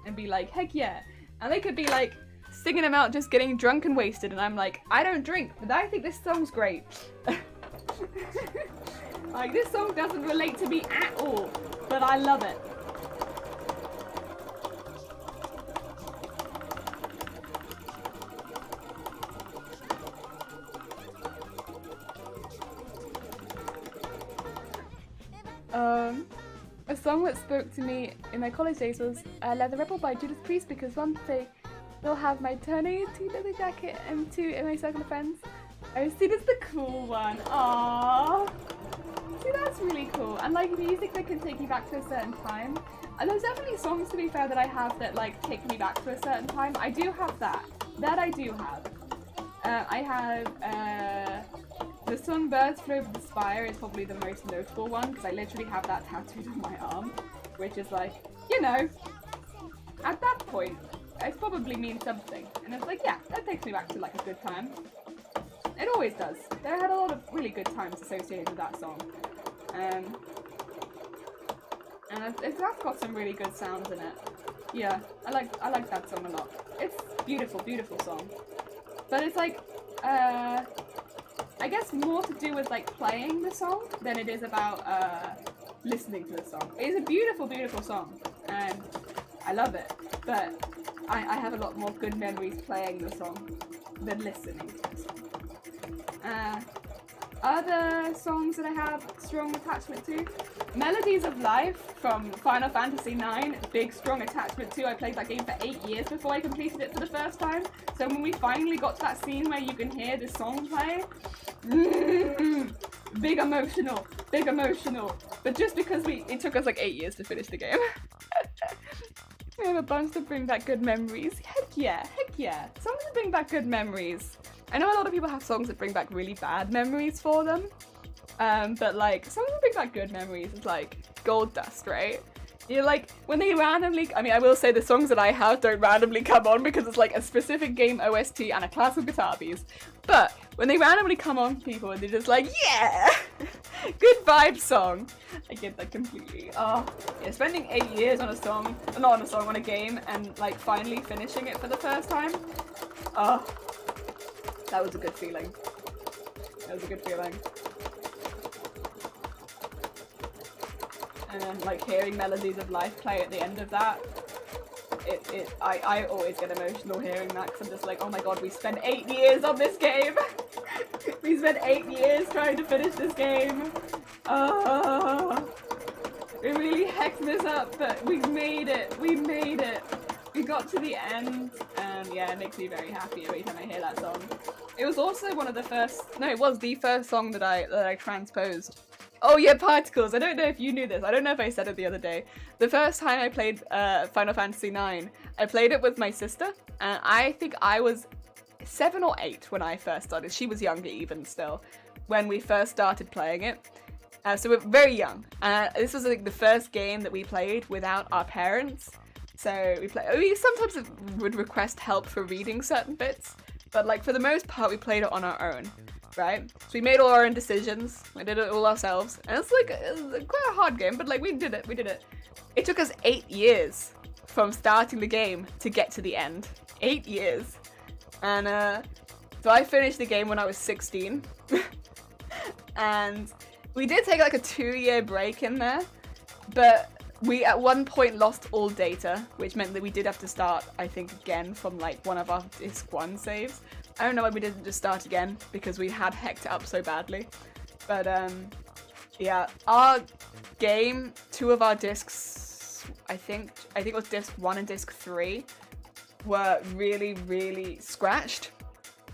and be like, heck yeah. And they could be like singing them out, just getting drunk and wasted, and I'm like, I don't drink, but I think this song's great. Like, this song doesn't relate to me at all, but I love it. A song that spoke to me in my college days was Leather Rebel by Judas Priest, because one day they'll have my turning into leather jacket and two in my circle of friends. I see this the cool one. Aww. See, that's really cool. And like music that can take you back to a certain time. And there's definitely songs, to be fair, that I have that like take me back to a certain time. I do have that. That I do have. I have the song Birds Flew Over the Spire is probably the most notable one, because I literally have that tattooed on my arm, which is like, you know, at that point, it probably means something. And it's like, yeah, that takes me back to like a good time. It always does. I had a lot of really good times associated with that song. And that's got some really good sounds in it. Yeah, I like that song a lot. It's beautiful, beautiful song. But it's like, I guess more to do with like playing the song than it is about listening to the song. It's a beautiful, beautiful song, and I love it. But I have a lot more good memories playing the song than listening to the song. Other songs that I have strong attachment to, Melodies of Life from Final Fantasy IX, big strong attachment to. I played that game for 8 years before I completed it for the first time. So when we finally got to that scene where you can hear the song play, big emotional, big emotional. But just because it took us like 8 years to finish the game. We have a bunch to bring back good memories. Heck yeah, heck yeah. Songs that bring back good memories. I know a lot of people have songs that bring back really bad memories for them. But like, songs that bring back good memories is like gold dust, right? You're like, when they randomly, I mean, I will say the songs that I have don't randomly come on because it's like a specific game OST and a classical guitar piece. But when they randomly come on people and they're just like, yeah, good vibe song. I get that completely. Oh, yeah, spending 8 years on a song, not on a song, on a game, and like finally finishing it for the first time. Oh, that was a good feeling. That was a good feeling. And then like hearing Melodies of Life play at the end of that, I always get emotional hearing that, because I'm just like, oh my god, we spent 8 years on this game. We spent 8 years trying to finish this game. We really hecked this up, but we made it. We made it. We got to the end, and yeah, it makes me very happy every time I hear that song. It was also one of the first, no, it was the first song that I transposed. Oh yeah, Particles. I don't know if you knew this. I don't know if I said it the other day. The first time I played Final Fantasy IX, I played it with my sister, and I think I was 7 or 8 when I first started. She was younger even still, when we first started playing it. So we're very young. This was like the first game that we played without our parents. So we sometimes would request help for reading certain bits, but like for the most part we played it on our own. Right? So we made all our own decisions. We did it all ourselves. And it's quite a hard game, but like we did it. It took us 8 years from starting the game to get to the end. 8 years. And so I finished the game when I was 16. And we did take like a 2-year break in there, but we at one point lost all data, which meant that we did have to start, I think, again from like one of our disc 1 saves. I don't know why we didn't just start again, because we had hecked it up so badly. But yeah, our game, 2 of our discs, I think it was disc 1 and disc 3, were really, really scratched.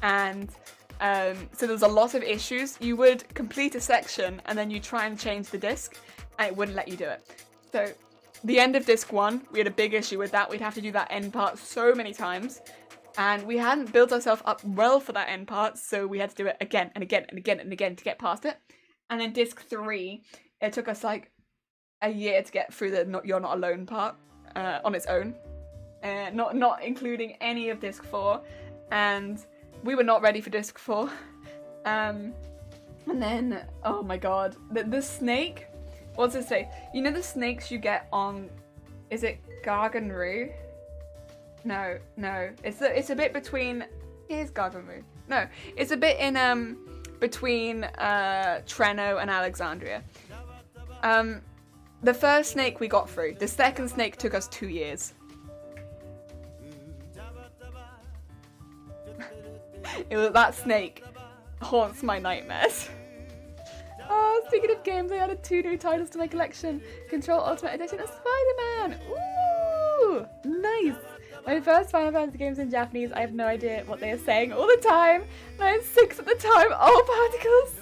And so there's a lot of issues. You would complete a section and then you try and change the disc and it wouldn't let you do it. So the end of disc 1, we had a big issue with that. We'd have to do that end part so many times. And we hadn't built ourselves up well for that end part, so we had to do it again and again and again and again to get past it. And then disc 3, it took us like a year to get through the You're Not Alone part on its own. Not including any of disc 4. And we were not ready for disc 4. And then, oh my god, the snake What's his face? You know the snakes you get on, is it Garganru? No, it's a bit between, here's Garganru. No, it's a bit in between Treno and Alexandria. The first snake we got through. The second snake took us 2 years. That snake haunts my nightmares. Oh, speaking of games, I added 2 new titles to my collection. Control Ultimate Edition of Spider-Man. Ooh, nice. My first Final Fantasy games in Japanese, I have no idea what they are saying all the time. And I had 6 at the time. Oh, Particles.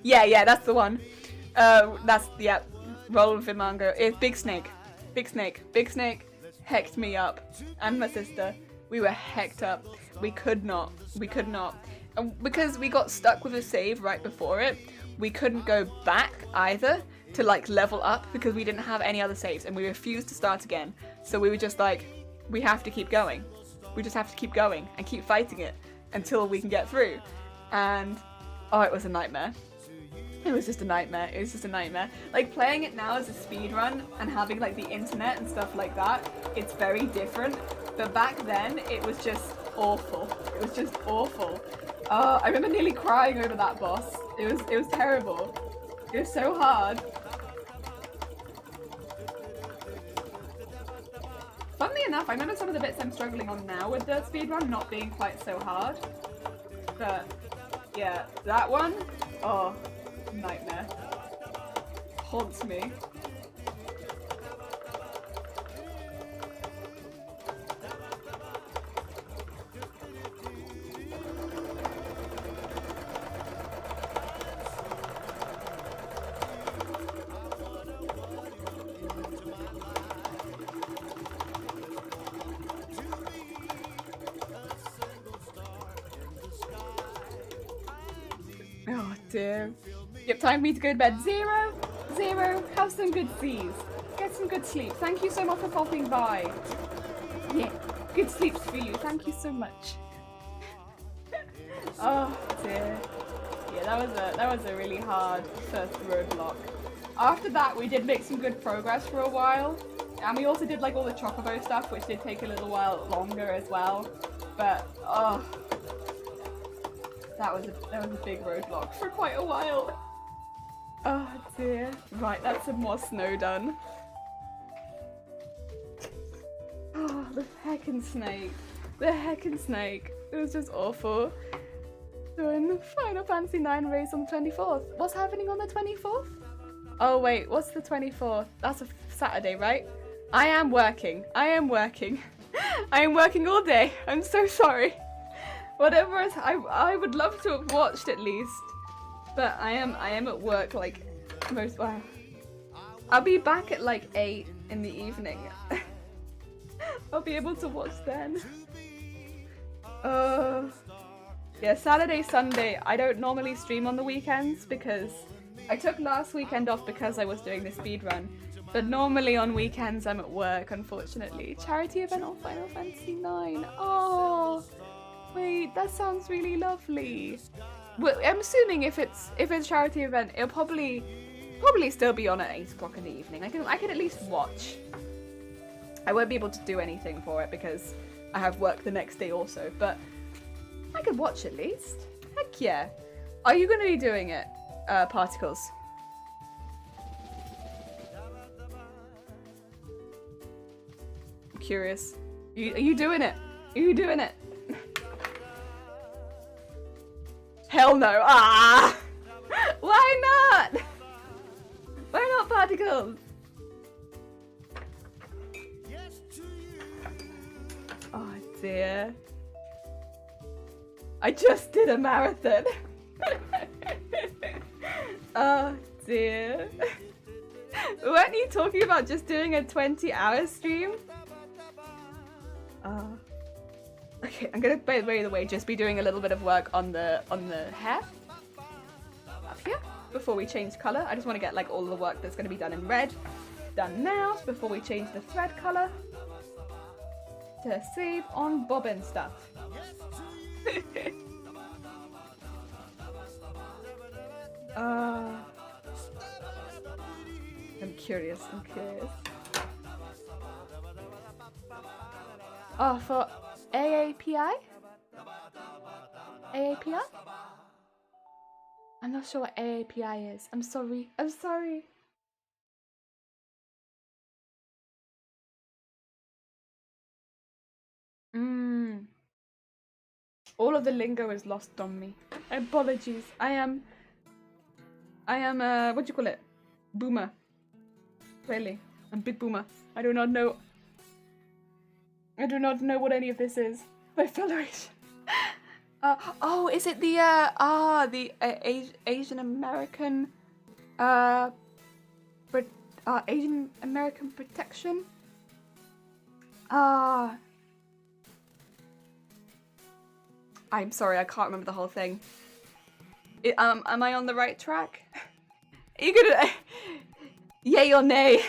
Yeah, that's the one. Yeah, roll with Imango. It's Big Snake. Big Snake hecked me up. And my sister. We were hecked up. We could not. And because we got stuck with a save right before it, we couldn't go back either to like level up because we didn't have any other saves and we refused to start again. So we were just like, we have to keep going. We just have to keep going and keep fighting it until we can get through. And oh, it was a nightmare. It was just a nightmare. Like playing it now as a speedrun and having like the internet and stuff like that, it's very different. But back then it was just awful. I remember nearly crying over that boss. It was terrible. It was so hard. Funnily enough, I remember some of the bits I'm struggling on now with the speedrun not being quite so hard. But yeah, that one, oh, nightmare. Haunts me. Oh dear. Yep, time for me to go to bed. Zero. Have some good C's. Get some good sleep. Thank you so much for popping by. Yeah, good sleeps for you. Thank you so much. Oh dear. Yeah, that was a really hard first roadblock. After that, we did make some good progress for a while, and we also did like all the Chocobo stuff, which did take a little while longer as well. But oh, that was a big roadblock for quite a while. Oh dear. Right, that's some more snow done. Oh, the heckin' snake. It was just awful. Doing Final Fantasy 9 race on the 24th. What's happening on the 24th? Oh wait, what's the 24th? That's a Saturday, right? I am working. I am working all day. I'm so sorry. Whatever is, I would love to have watched at least, but I am at work like most. Wow. I'll be back at like 8 in the evening. I'll be able to watch then. Yeah, Saturday, Sunday. I don't normally stream on the weekends because I took last weekend off because I was doing the speedrun. But normally on weekends I'm at work, unfortunately. Charity event on Final Fantasy 9. Oh. Wait, that sounds really lovely. Well, I'm assuming if it's a charity event, it'll probably still be on at 8 o'clock in the evening. I can at least watch. I won't be able to do anything for it because I have work the next day also, but I could watch at least. Heck yeah. Are you going to be doing it, Particles? I'm curious. Are you doing it? Are you doing it? Hell no. Ah! Why not? Why not, Particles? Oh dear. I just did a marathon. Oh dear. Weren't you talking about just doing a 20-hour stream? Okay, I'm gonna, by the way, just be doing a little bit of work on the hair up here before we change color. I just want to get like all the work that's going to be done in red done now before we change the thread color to save on bobbin stuff. curious. I'm curious. Oh, for AAPI? AAPI? I'm not sure what AAPI is. I'm sorry. I'm sorry. All of the lingo is lost on me. Apologies. I am what do you call it? Boomer. Really. I'm big boomer. I do not know what any of this is. My Federation. Oh, is it the Asian American Asian American protection? I'm sorry, I can't remember the whole thing. Am I on the right track? Are you gonna yay or nay?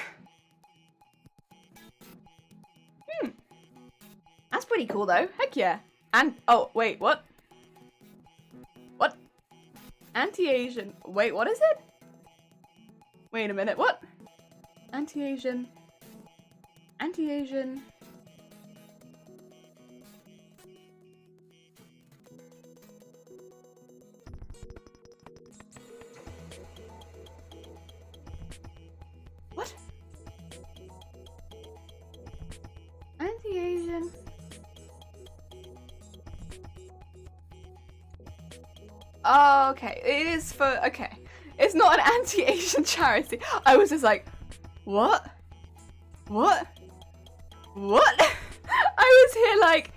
That's pretty cool though. Heck yeah. And oh wait, what? What? Anti-Asian. Wait, what is it? Wait a minute. What? Anti-Asian. Anti-Asian. What? Anti-Asian. Oh, okay. It is for okay. It's not an anti-Asian charity. I was just like, what? What? What? I was here like,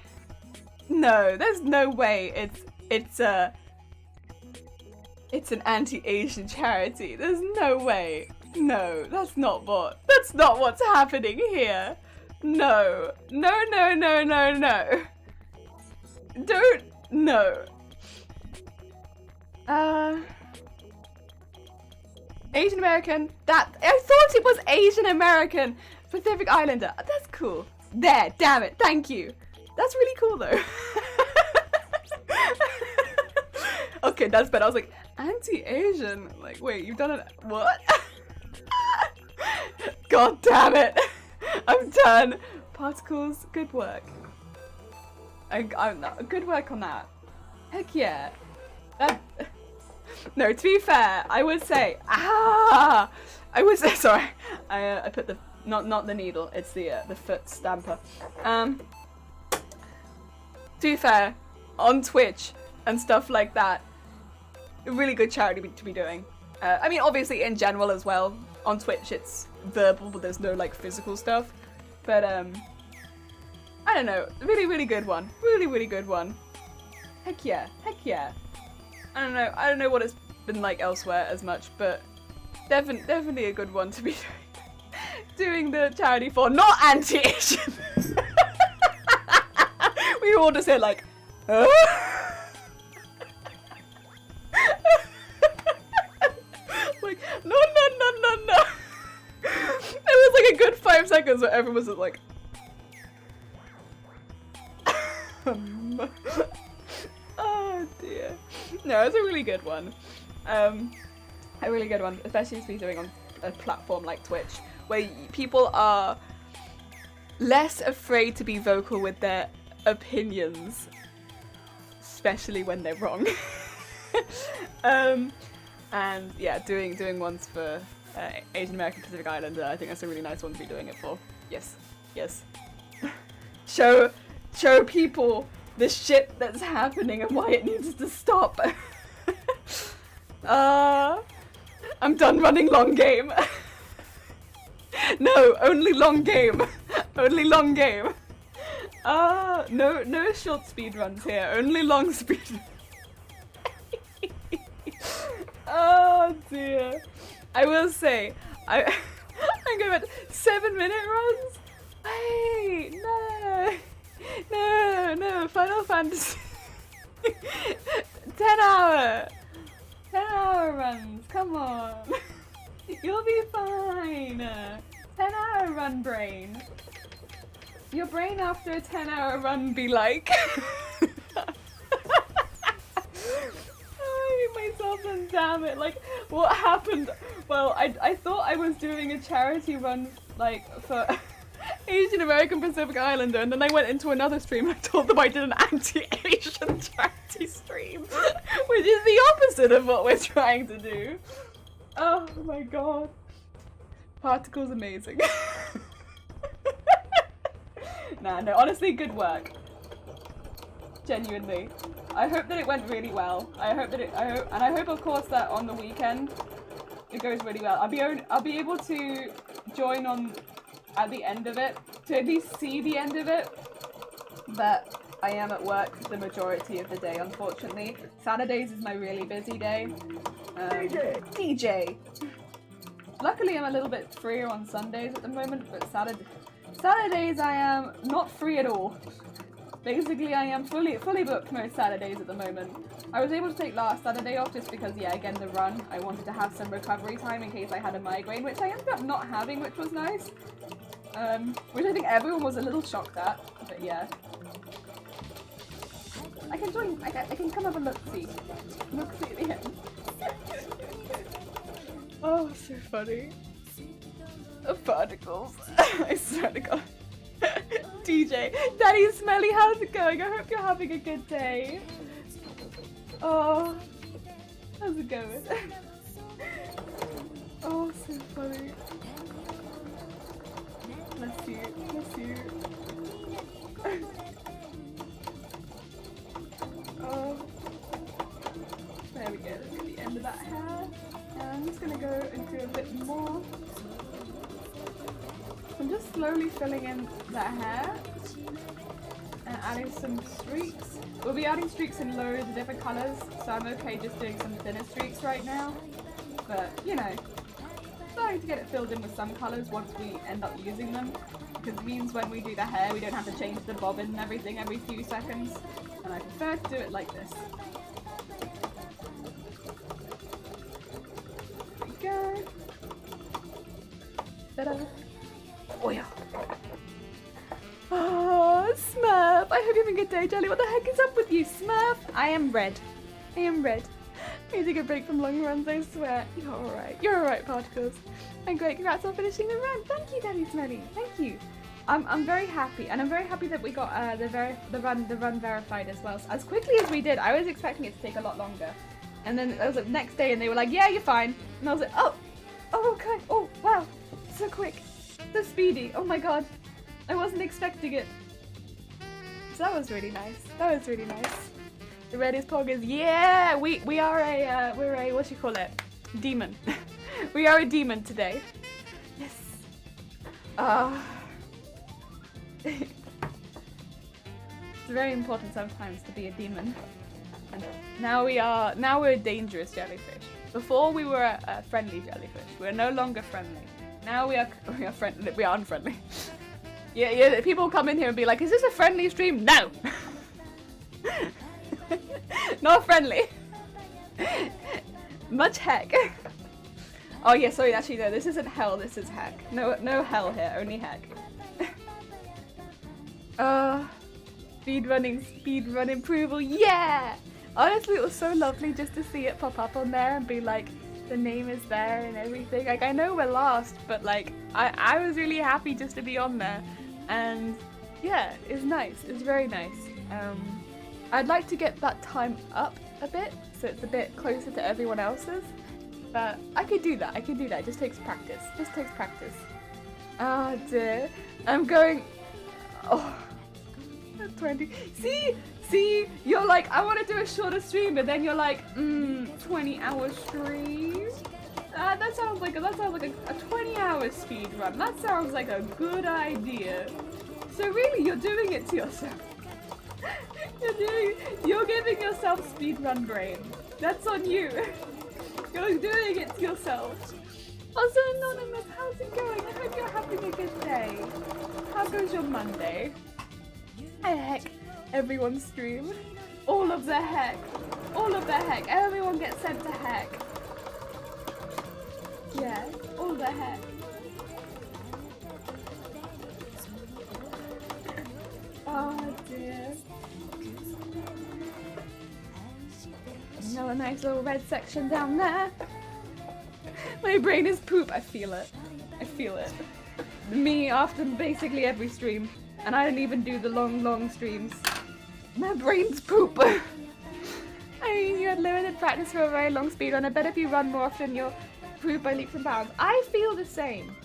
no, there's no way it's an anti-Asian charity. There's no way. No, that's not what's happening here. No. No, no, no, no, no. Don't, no. Asian American, that, I thought it was Asian American Pacific Islander. That's cool. There, damn it, thank you. That's really cool though. Okay, that's better. I was like, anti-Asian. Like, wait, you've done it, what? God damn it. I'm done. Particles, good work. I'm good work on that. Heck yeah. No, to be fair, I would say, sorry, I put the, not the needle, it's the foot stamper. To be fair, on Twitch and stuff like that, a really good charity to be doing. I mean, obviously in general as well, on Twitch it's verbal, but there's no like physical stuff. But I don't know, really, really good one. Really, really good one. Heck yeah, heck yeah. I don't know what it's been like elsewhere as much, but definitely a good one to be doing the charity for, not anti-Asian. We all just said like, huh? Like, no. It was like a good 5 seconds where everyone was just like, oh dear. No, it's a really good one. A really good one, especially to be doing on a platform like Twitch, where people are less afraid to be vocal with their opinions, especially when they're wrong. And yeah, doing ones for Asian American Pacific Islander, I think that's a really nice one to be doing it for. Yes, yes. Show people the shit that's happening and why it needs to stop. I'm done running long game. No, only long game. Only long game. No short speed runs here, only long speed. Oh dear. I will say, I'm going at 7-minute runs. Wait, no, Final Fantasy. 10-hour runs, come on. You'll be fine. 10-hour run brain. Your brain after a 10-hour run be like. I hate myself Damn it, like, what happened? Well, I thought I was doing a charity run, like, for Asian American Pacific Islander, and then I went into another stream and I told them I did an anti-Asian charity stream, which is the opposite of what we're trying to do. Oh my god. Particle's amazing. Nah, no, honestly, good work. Genuinely. I hope that it went really well. I hope of course that on the weekend it goes really well. I'll be able to join on at the end of it, to at least see the end of it. But I am at work the majority of the day, unfortunately. Saturdays is my really busy day. DJ. Luckily I'm a little bit freer on Sundays at the moment, but Saturdays I am not free at all. Basically, I am fully booked most Saturdays at the moment. I was able to take last Saturday off just because, yeah, again, the run, I wanted to have some recovery time in case I had a migraine, which I ended up not having, which was nice. Which I think everyone was a little shocked at, but yeah. I can join, I can come have a look-see. Look-see at the end. Oh, so funny. Particles. I swear to God. DJ, Daddy Smelly, how's it going? I hope you're having a good day. Oh, how's it going? Oh, so funny. Bless you, bless you. Oh, there we go. Look at the end of that hair. And I'm just gonna go into a bit more. I'm just slowly filling in that hair and adding some streaks. We'll be adding streaks in loads of different colours, so I'm okay just doing some thinner streaks right now. But, you know, starting to get it filled in with some colours once we end up using them, because it means when we do the hair we don't have to change the bobbin and everything every few seconds, and I prefer to do it like this. There we go. Ta-da! Oh yeah. Oh, Smurf! I hope you're having a good day, Jelly. What the heck is up with you, Smurf? I am red. I am red. Needing a break from long runs, I swear. You're alright. You're alright, Particles. And great, congrats on finishing the run. Thank you, Daddy Smelly. Thank you. I'm very happy, and I'm very happy that we got the run verified as well. So as quickly as we did, I was expecting it to take a lot longer. And then it was the next day, and they were like, "Yeah, you're fine." And I was like, "Oh, okay. Oh, wow, so quick." So speedy. Oh my god. I wasn't expecting it. So that was really nice. That was really nice. The reddest poggers. Yeah! We are a we're a, what you call it? Demon. We are a demon today. Yes. It's very important sometimes to be a demon. And now we're a dangerous jellyfish. Before we were a friendly jellyfish. We're no longer friendly. Now we are friendly. We are unfriendly. Yeah. People come in here and be like, "Is this a friendly stream?" No. Not friendly. Much heck. Oh yeah, sorry. Actually, no. This isn't hell. This is heck. No hell here. Only heck. Speedrun approval. Yeah. Honestly, it was so lovely just to see it pop up on there and be like, the name is there and everything. Like, I know we're last, but like, I was really happy just to be on there. And yeah, it's nice. It's very nice. I'd like to get that time up a bit, so it's a bit closer to everyone else's. But I could do that. It just takes practice. Oh dear. I'm going... Oh. 20. See, you're like, I want to do a shorter stream, but then you're like, 20-hour stream? That sounds like a 20-hour speed run. That sounds like a good idea. So really, you're doing it to yourself. You're giving yourself speedrun brain. That's on you. You're doing it to yourself. Also, Anonymous, how's it going? I hope you're having a good day. How goes your Monday? Heck, everyone's stream. All of the heck. Everyone gets sent to heck. Yeah, all the heck. Oh dear. Got a nice little red section down there. My brain is poop. I feel it. I feel it. Me after basically every stream. And I don't even do the long streams. My brain's poop. I mean, you had limited practice for a very long speedrun. I bet if you run more often, you'll improve by leaps and bounds. I feel the same.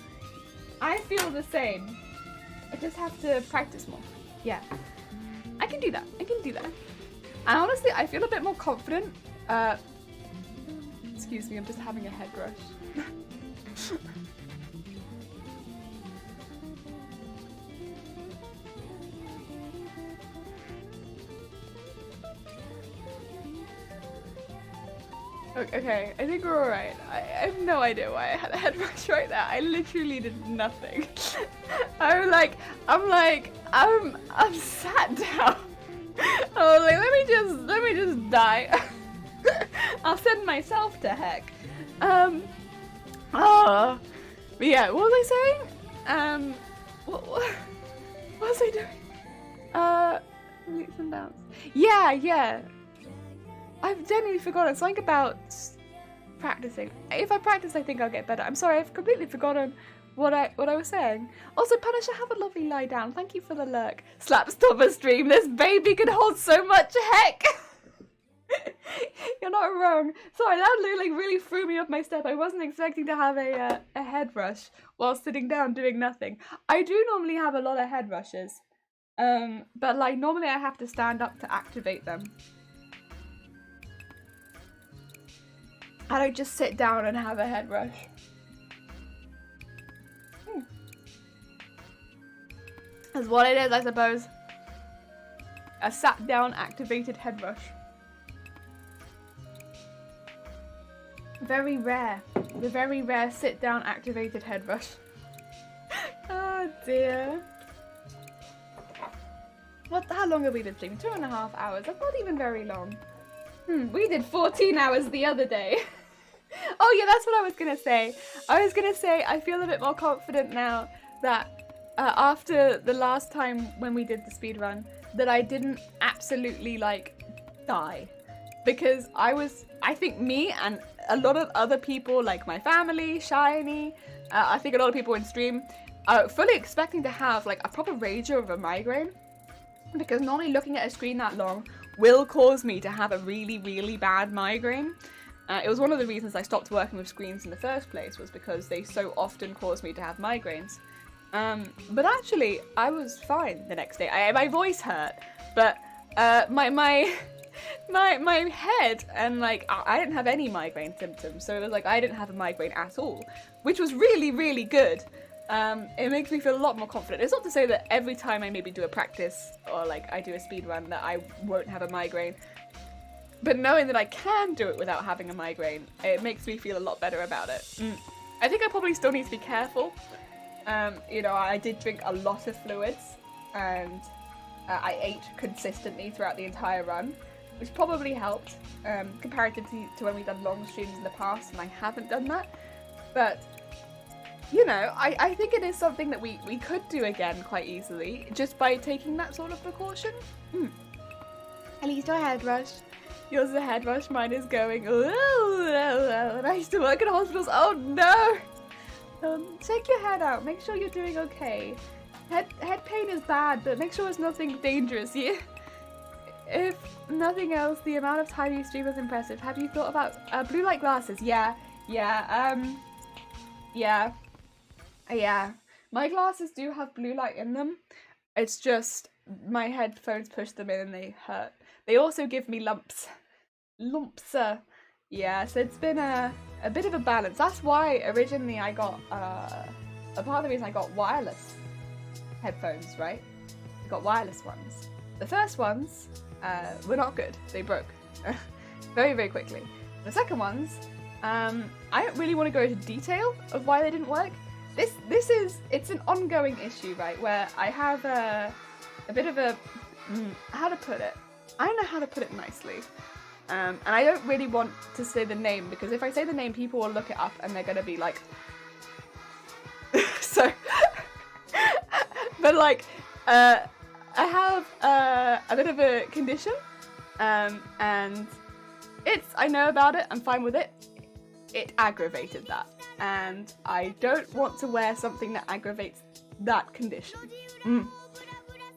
I feel the same. I just have to practice more. Yeah. I can do that. I can do that. And honestly, I feel a bit more confident. Excuse me, I'm just having a head rush. Okay, I think we're alright. I have no idea why I had a head rush right there. I literally did nothing. I'm sat down. I was like, let me just die. I'll send myself to heck. But yeah, what was I saying? What was I doing? Leaps and bounds. Yeah. I've genuinely forgotten something about practicing. If I practice, I think I'll get better. I'm sorry, I've completely forgotten what I was saying. Also, Punisher, have a lovely lie down. Thank you for the lurk. Slapstopper stream. This baby can hold so much heck. You're not wrong. Sorry, that really threw me off my step. I wasn't expecting to have a head rush while sitting down doing nothing. I do normally have a lot of head rushes, but like normally I have to stand up to activate them. I don't just sit down and have a head rush. That's what it is, I suppose. A sat down activated head rush. Very rare. The very rare sit down activated head rush. Oh dear. How long have we been streaming? 2.5 hours. That's not even very long. We did 14 hours the other day. Oh yeah, that's what I was gonna say. I feel a bit more confident now that after the last time when we did the speedrun, that I didn't absolutely like die. Because I think me and a lot of other people, like my family, Shiny, I think a lot of people in stream, are fully expecting to have like a proper rager of a migraine. Because not only looking at a screen that long will cause me to have a really bad migraine. It was one of the reasons I stopped working with screens in the first place, was because they so often cause me to have migraines. But actually, I was fine the next day. My voice hurt, but my head and like I didn't have any migraine symptoms, so it was like I didn't have a migraine at all, which was really good. It makes me feel a lot more confident. It's not to say that every time I maybe do a practice or like I do a speed run that I won't have a migraine, but knowing that I can do it without having a migraine, it makes me feel a lot better about it. I think I probably still need to be careful. You know, I did drink a lot of fluids and I ate consistently throughout the entire run, which probably helped comparatively to when we've done long streams in the past and I haven't done that. But you know, I think it is something that we could do again quite easily, just by taking that sort of precaution. At least your head rush. Yours is a head rush, mine is going, ooh, and I used to work in hospitals, oh no! Check your head out, make sure you're doing okay. Head pain is bad, but make sure it's nothing dangerous, yeah? If nothing else, the amount of time you stream is impressive. Have you thought about blue light glasses? Yeah. My glasses do have blue light in them. It's just my headphones push them in and they hurt. They also give me lumps. Yeah, so it's been a bit of a balance. That's why originally I got, a part of the reason I got wireless headphones, right? I got wireless ones. The first ones were not good. They broke very quickly. The second ones, I don't really want to go into detail of why they didn't work. It's an ongoing issue, right? Where I have a bit of a, how to put it? I don't know how to put it nicely. And I don't really want to say the name, because if I say the name, people will look it up and they're going to be like... so... but like, I have a bit of a condition, and I know about it, I'm fine with it. It aggravated that. And I don't want to wear something that aggravates that condition.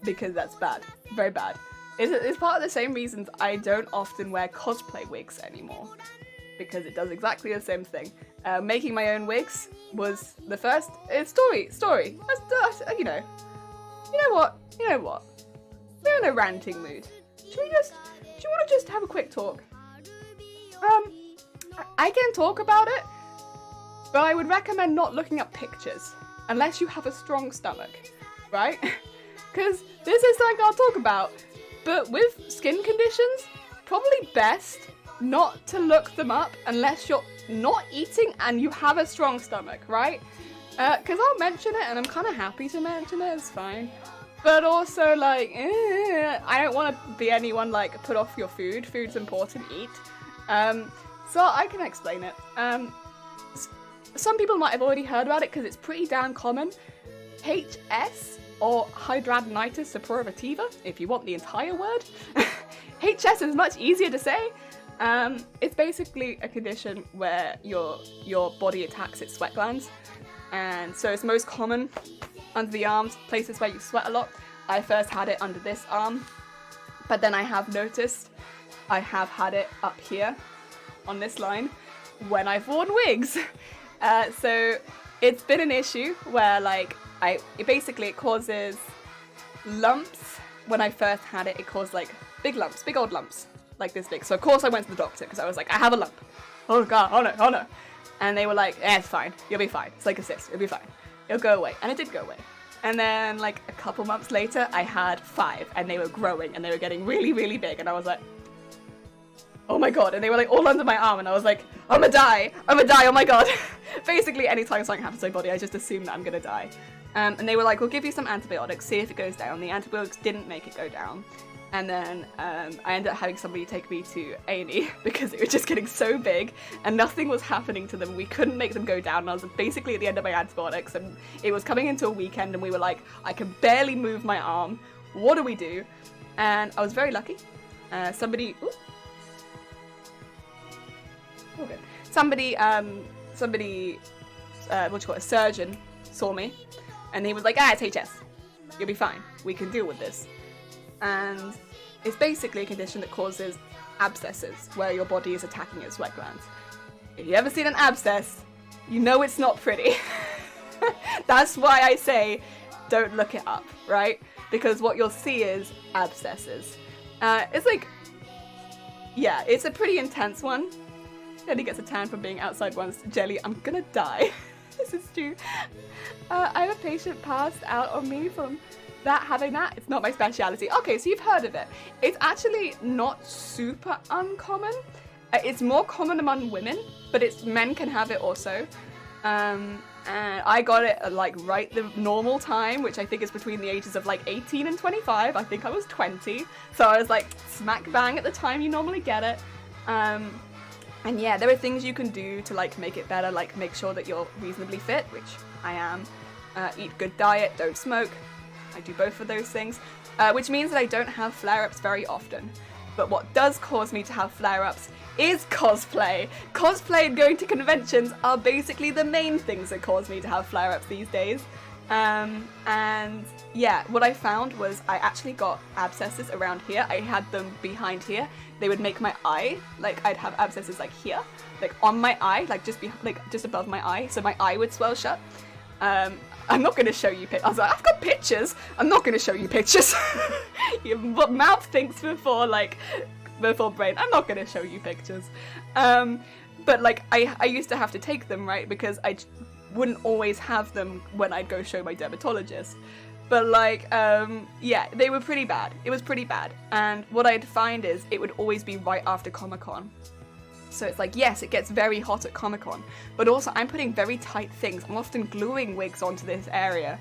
Because that's bad. Very bad. It's part of the same reasons I don't often wear cosplay wigs anymore. Because it does exactly the same thing. Making my own wigs was the first story. That's, you know what? We're in a ranting mood. Do you want to just have a quick talk? I can talk about it, but I would recommend not looking up pictures unless you have a strong stomach, right? Because this is something I'll talk about, but with skin conditions, probably best not to look them up unless you're not eating and you have a strong stomach, right? Because I'll mention it and I'm kind of happy to mention it, it's fine. But also, like, I don't want to be anyone, like, put off your food. Food's important, eat. So I can explain it. Some people might have already heard about it because it's pretty damn common. HS, or hidradenitis suppurativa, if you want the entire word. HS is much easier to say. It's basically a condition where your body attacks its sweat glands. And so it's most common under the arms, places where you sweat a lot. I first had it under this arm, but then I have noticed I have had it up here on this line when I've worn wigs. So it's been an issue where, like, it causes lumps. When I first had it, it caused like big lumps, big old lumps, like this big. So of course I went to the doctor because I was like, I have a lump. Oh god, oh no. And they were like, it's fine, you'll be fine. It's like a cyst, it'll be fine. It'll go away. And it did go away. And then like a couple months later, I had 5 and they were growing and they were getting really, really big. And I was like, oh my god. And they were like all under my arm and I was like, I'm gonna die, oh my god. Basically, anytime something happens to my body, I just assume that I'm gonna die. And they were like, we'll give you some antibiotics, see if it goes down. The antibiotics didn't make it go down. And then I ended up having somebody take me to A&E because it was just getting so big and nothing was happening to them. We couldn't make them go down and I was basically at the end of my antibiotics and it was coming into a weekend and we were like, I can barely move my arm. What do we do? And I was very lucky. Somebody, a surgeon saw me and he was like, it's HS. You'll be fine. We can deal with this. And it's basically a condition that causes abscesses where your body is attacking its sweat glands. If you ever seen an abscess, you know it's not pretty. That's why I say don't look it up, right? Because what you'll see is abscesses. It's like, yeah, it's a pretty intense one. Jelly gets a tan from being outside once. Jelly, I'm gonna die. This is true. I have a patient passed out on me from having that. It's not my speciality. Okay, so you've heard of it. It's actually not super uncommon. It's more common among women, but men can have it also. And I got it at like right the normal time, which I think is between the ages of like 18 and 25. I think I was 20. So I was like smack bang at the time you normally get it. And yeah, there are things you can do to like make it better, like make sure that you're reasonably fit, which I am. Eat good diet, don't smoke. I do both of those things, which means that I don't have flare-ups very often. But what does cause me to have flare-ups is cosplay. Cosplay and going to conventions are basically the main things that cause me to have flare-ups these days. And yeah, what I found was I actually got abscesses around here. I had them behind here. They would make my eye, like I'd have abscesses like here, like on my eye, like just above my eye, so my eye would swell shut. I'm not going to show you pictures. I was like, I've got pictures. I'm not going to show you pictures. Your mouth thinks before brain. I'm not going to show you pictures. But like, I used to have to take them, right? Because I wouldn't always have them when I'd go show my dermatologist. But like, yeah, they were pretty bad. It was pretty bad. And what I'd find is it would always be right after Comic-Con. So it's like, yes, it gets very hot at Comic-Con, but also I'm putting very tight things. I'm often gluing wigs onto this area,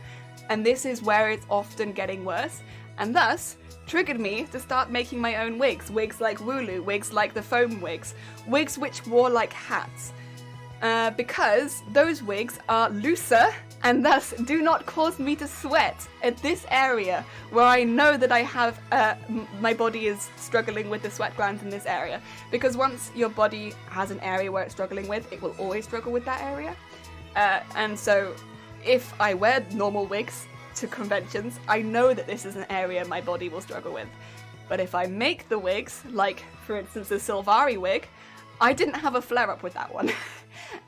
and this is where it's often getting worse, and thus triggered me to start making my own wigs. Wigs like Wooloo, wigs like the foam wigs, wigs which wore like hats. Because those wigs are looser and thus do not cause me to sweat at this area where I know that I have, my body is struggling with the sweat glands in this area. Because once your body has an area where it's struggling with, it will always struggle with that area. And so if I wear normal wigs to conventions, I know that this is an area my body will struggle with. But if I make the wigs, like for instance the Sylvari wig, I didn't have a flare-up with that one.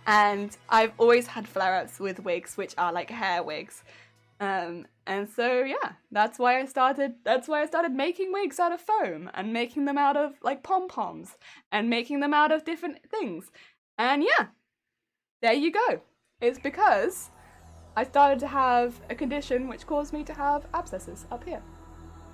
And I've always had flare-ups with wigs, which are like hair wigs. And so yeah, that's why I started making wigs out of foam and making them out of like pom-poms and making them out of different things. And yeah, there you go. It's because I started to have a condition which caused me to have abscesses up here.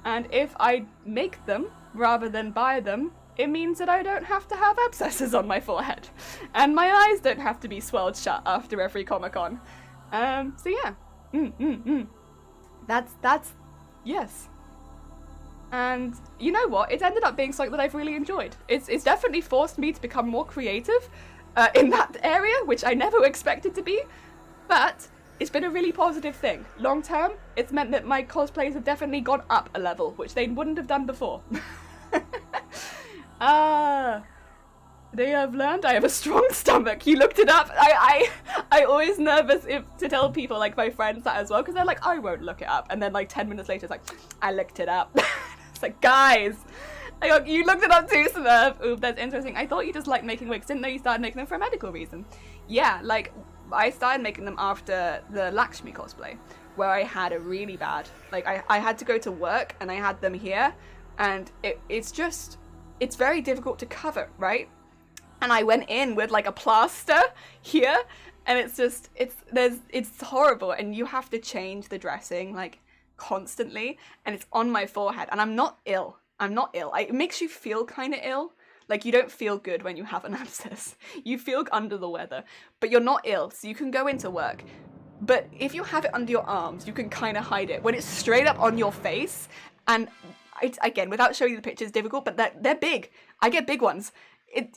And if I make them rather than buy them, it means that I don't have to have abscesses on my forehead. And my eyes don't have to be swelled shut after every Comic-Con. So yeah. That's, yes. And you know what? It ended up being something that I've really enjoyed. It's definitely forced me to become more creative in that area, which I never expected to be. But it's been a really positive thing. Long term, it's meant that my cosplays have definitely gone up a level, which they wouldn't have done before. Today I've learned I have a strong stomach. You looked it up. I always nervous to tell people, like my friends, that as well, because they're like, I won't look it up. And then like 10 minutes later, it's like, I looked it up. It's like, guys, you looked it up too, Smurf. Ooh, that's interesting. I thought you just liked making wigs. Didn't know you started making them for a medical reason. Yeah, like I started making them after the Lakshmi cosplay, where I had a really bad, like I had to go to work and I had them here, and it's very difficult to cover, right? And I went in with like a plaster here, and it's horrible, and you have to change the dressing like constantly, and it's on my forehead, and I'm not ill. It makes you feel kind of ill. Like, you don't feel good when you have an abscess. You feel under the weather, but you're not ill, so you can go into work. But if you have it under your arms, you can kind of hide it. When it's straight up on your face, and again, without showing you the pictures, difficult, but they're big. I get big ones.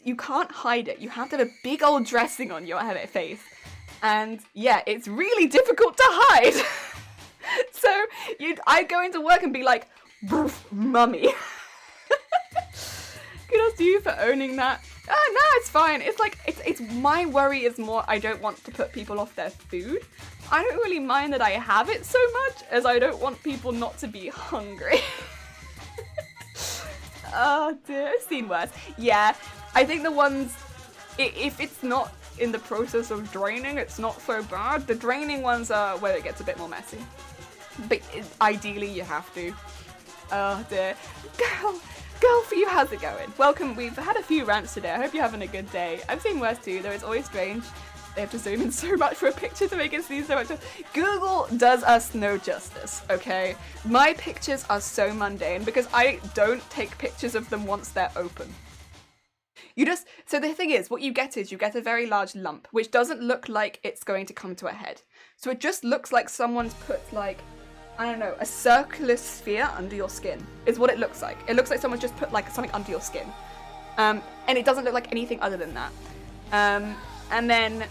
You can't hide it. You have to have a big old dressing on your face. And yeah, it's really difficult to hide. So I'd go into work and be like, mummy. Kudos to you for owning that. No, it's fine. It's like, it's my worry is more I don't want to put people off their food. I don't really mind that I have it so much as I don't want people not to be hungry. Oh dear, I've seen worse. Yeah, I think the ones, if it's not in the process of draining, it's not so bad. The draining ones are where it gets a bit more messy. But ideally you have to. Oh dear. Girl for you, how's it going? Welcome, we've had a few rants today. I hope you're having a good day. I've seen worse too, though it's always strange. They have to zoom in so much for a picture to make it see so much. Google does us no justice, okay? My pictures are so mundane because I don't take pictures of them once they're open. So the thing is, what you get is you get a very large lump, which doesn't look like it's going to come to a head. So it just looks like someone's put like, I don't know, a circular sphere under your skin is what it looks like. It looks like someone just put like something under your skin. And it doesn't look like anything other than that. And then,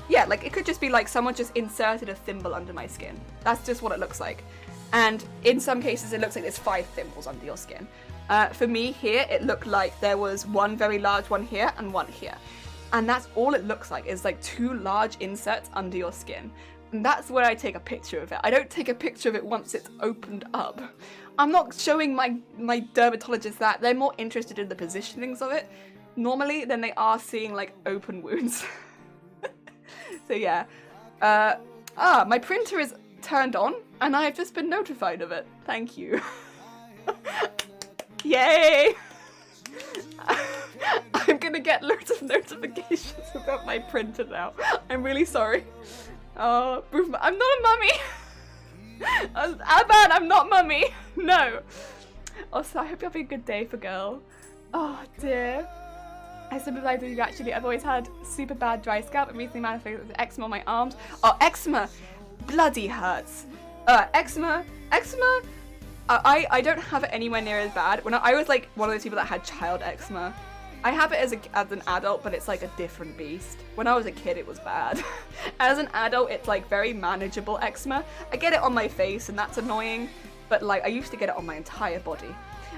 yeah, like it could just be like someone just inserted a thimble under my skin. That's just what it looks like. And in some cases, it looks like there's 5 thimbles under your skin. For me here, it looked like there was one very large one here and one here. And that's all it looks like, is like 2 large inserts under your skin. And that's where I take a picture of it. I don't take a picture of it once it's opened up. I'm not showing my dermatologist that. They're more interested in the positionings of it normally than they are seeing like open wounds. So yeah. My printer is turned on and I've just been notified of it. Thank you. Yay! I'm gonna get loads of notifications about my printer now. I'm really sorry. Oh, I'm not a mummy! Aban, I'm not mummy! No! Also, I hope you're having a good day for girl. Oh dear. I sympathize with you actually. I've always had super bad dry scalp and recently manifested with eczema on my arms. Oh, eczema bloody hurts. Eczema, I don't have it anywhere near as bad. When I was like one of those people that had child eczema, I have it as an adult, but it's like a different beast. When I was a kid, it was bad. As an adult, it's like very manageable eczema. I get it on my face, and that's annoying, but like I used to get it on my entire body.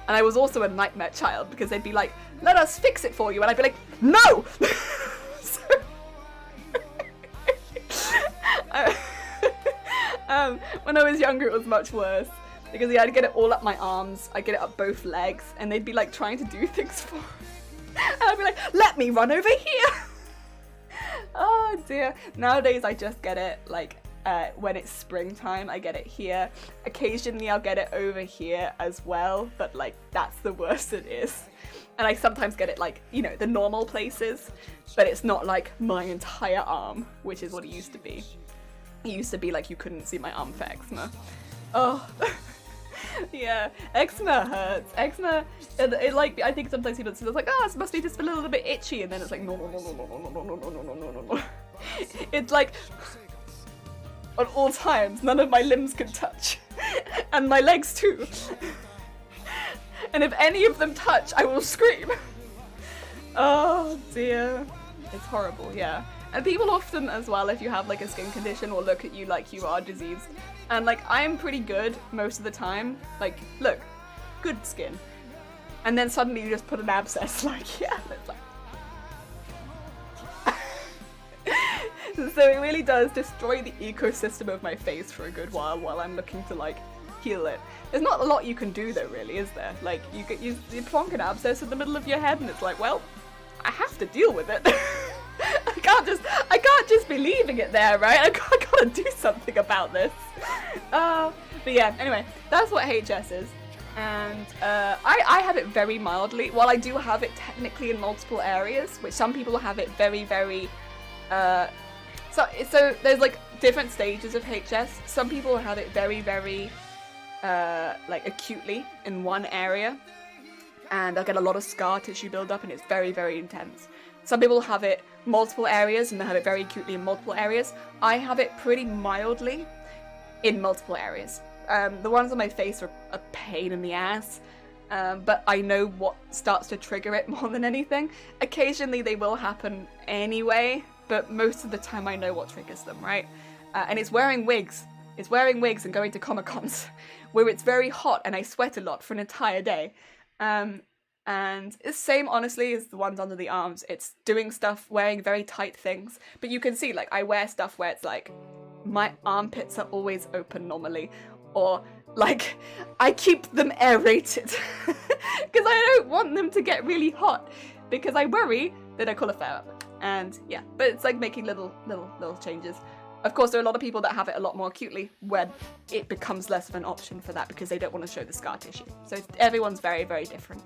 And I was also a nightmare child because they'd be like, let us fix it for you, and I'd be like, no! When I was younger, it was much worse because yeah, I'd get it all up my arms, I'd get it up both legs, and they'd be like trying to do things for me. And I'd be like, let me run over here! Oh dear. Nowadays I just get it like when it's springtime, I get it here. Occasionally I'll get it over here as well, but like that's the worst it is. And I sometimes get it like, you know, the normal places, but it's not like my entire arm, which is what it used to be. It used to be like you couldn't see my arm for eczema. Oh. Yeah, eczema hurts. Eczema, it like, I think sometimes people say, like, oh, it must be just a little bit itchy, and then it's like, no. It's like, at all times, none of my limbs can touch. And my legs too. And if any of them touch, I will scream. Oh dear. It's horrible, yeah. And people often as well, if you have like a skin condition, will look at you like you are diseased. And like, I'm pretty good most of the time. Like, look, good skin. And then suddenly you just put an abscess, like, yeah, it's like... So it really does destroy the ecosystem of my face for a good while I'm looking to like heal it. There's not a lot you can do though, really, is there? Like, you plonk an abscess in the middle of your head and it's like, well, I have to deal with it. I can't just be leaving it there, right? I gotta do something about this. But yeah, anyway, that's what HS is. And I have it very mildly. While I do have it technically in multiple areas, which some people have it very, very... So there's like different stages of HS. Some people have it very, very like acutely in one area. And they'll get a lot of scar tissue buildup and it's very, very intense. Some people have it multiple areas and they have it very acutely in multiple areas. I have it pretty mildly in multiple areas. The ones on my face are a pain in the ass, but I know what starts to trigger it more than anything. Occasionally they will happen anyway, but most of the time I know what triggers them, right? And it's wearing wigs. It's wearing wigs and going to Comic-Cons where it's very hot and I sweat a lot for an entire day. And it's the same, honestly, as the ones under the arms. It's doing stuff, wearing very tight things. But you can see, like, I wear stuff where it's like, my armpits are always open normally. Or, like, I keep them aerated. Because I don't want them to get really hot. Because I worry that I colour flare up. And, yeah. But it's like making little changes. Of course, there are a lot of people that have it a lot more acutely where it becomes less of an option for that because they don't want to show the scar tissue. So everyone's very, very different.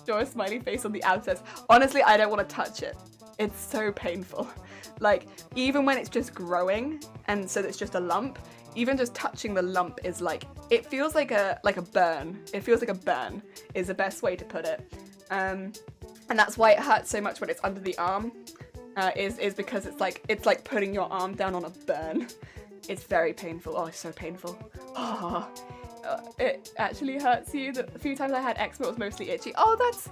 Draw a smiley face on the abscess. Honestly, I don't want to touch it. It's so painful. Like, even when it's just growing and so it's just a lump, even just touching the lump is like, it feels like a burn. It feels like a burn is the best way to put it. And that's why it hurts so much when it's under the arm. Is because it's like putting your arm down on a burn. It's very painful. Oh, it's so painful. Oh, it actually hurts you. The few times I had eczema, it was mostly itchy. Oh, that's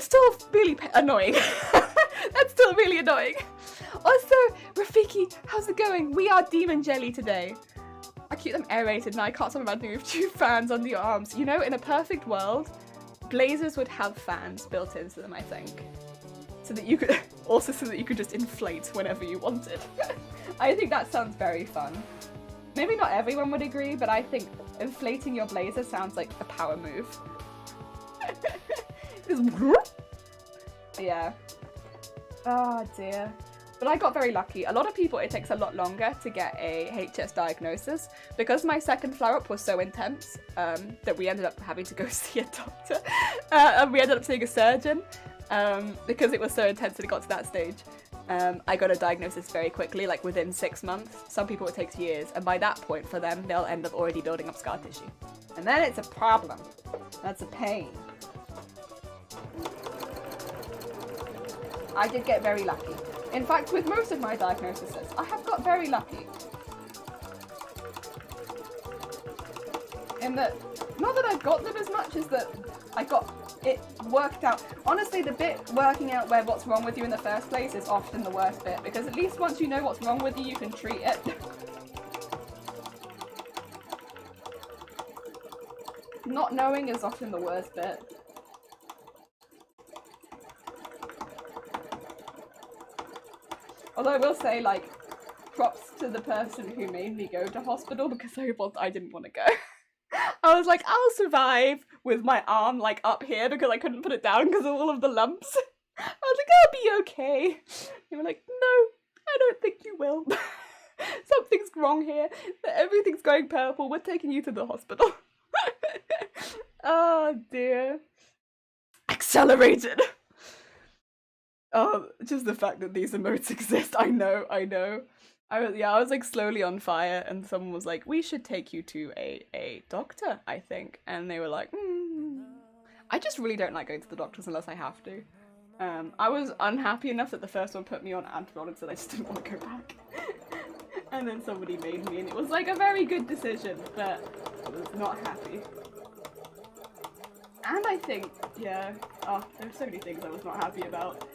still really annoying. That's still really annoying. Also, Rafiki, how's it going? We are Demon Jelly today. I keep them aerated now. I can't stop imagining with 2 fans on the arms. You know, in a perfect world, blazers would have fans built into them, I think. So that you could, also so that you could just inflate whenever you wanted. I think that sounds very fun. Maybe not everyone would agree, but I think inflating your blazer sounds like a power move. Yeah. Oh dear. But I got very lucky. A lot of people, it takes a lot longer to get a HS diagnosis. Because my second flare-up was so intense that we ended up having to go see a doctor. And we ended up seeing a surgeon. Because it was so intense that it got to that stage. I got a diagnosis very quickly, like within 6 months. Some people it takes years, and by that point for them, they'll end up already building up scar tissue. And then it's a problem. That's a pain. I did get very lucky. In fact, with most of my diagnoses, I have got very lucky. In that, not that I've got them as much is that I got it worked out. Honestly, the bit working out what's wrong with you in the first place is often the worst bit, because at least once you know what's wrong with you, you can treat it. Not knowing is often the worst bit. Although I will say, like, props to the person who made me go to hospital, because I didn't want to go. I was like, I'll survive with my arm, like, up here because I couldn't put it down because of all of the lumps. I was like, I'll be okay. They were like, no, I don't think you will. Something's wrong here. Everything's going purple. We're taking you to the hospital. Oh, dear. Accelerated! Just the fact that these emotes exist. I know. I was like slowly on fire, and someone was like, we should take you to a doctor, I think. And they were like, I just really don't like going to the doctors unless I have to. I was unhappy enough that the first one put me on antibiotics and I just didn't want to go back. And then somebody made me, and it was like a very good decision, but I was not happy. And I think, yeah, there's so many things I was not happy about.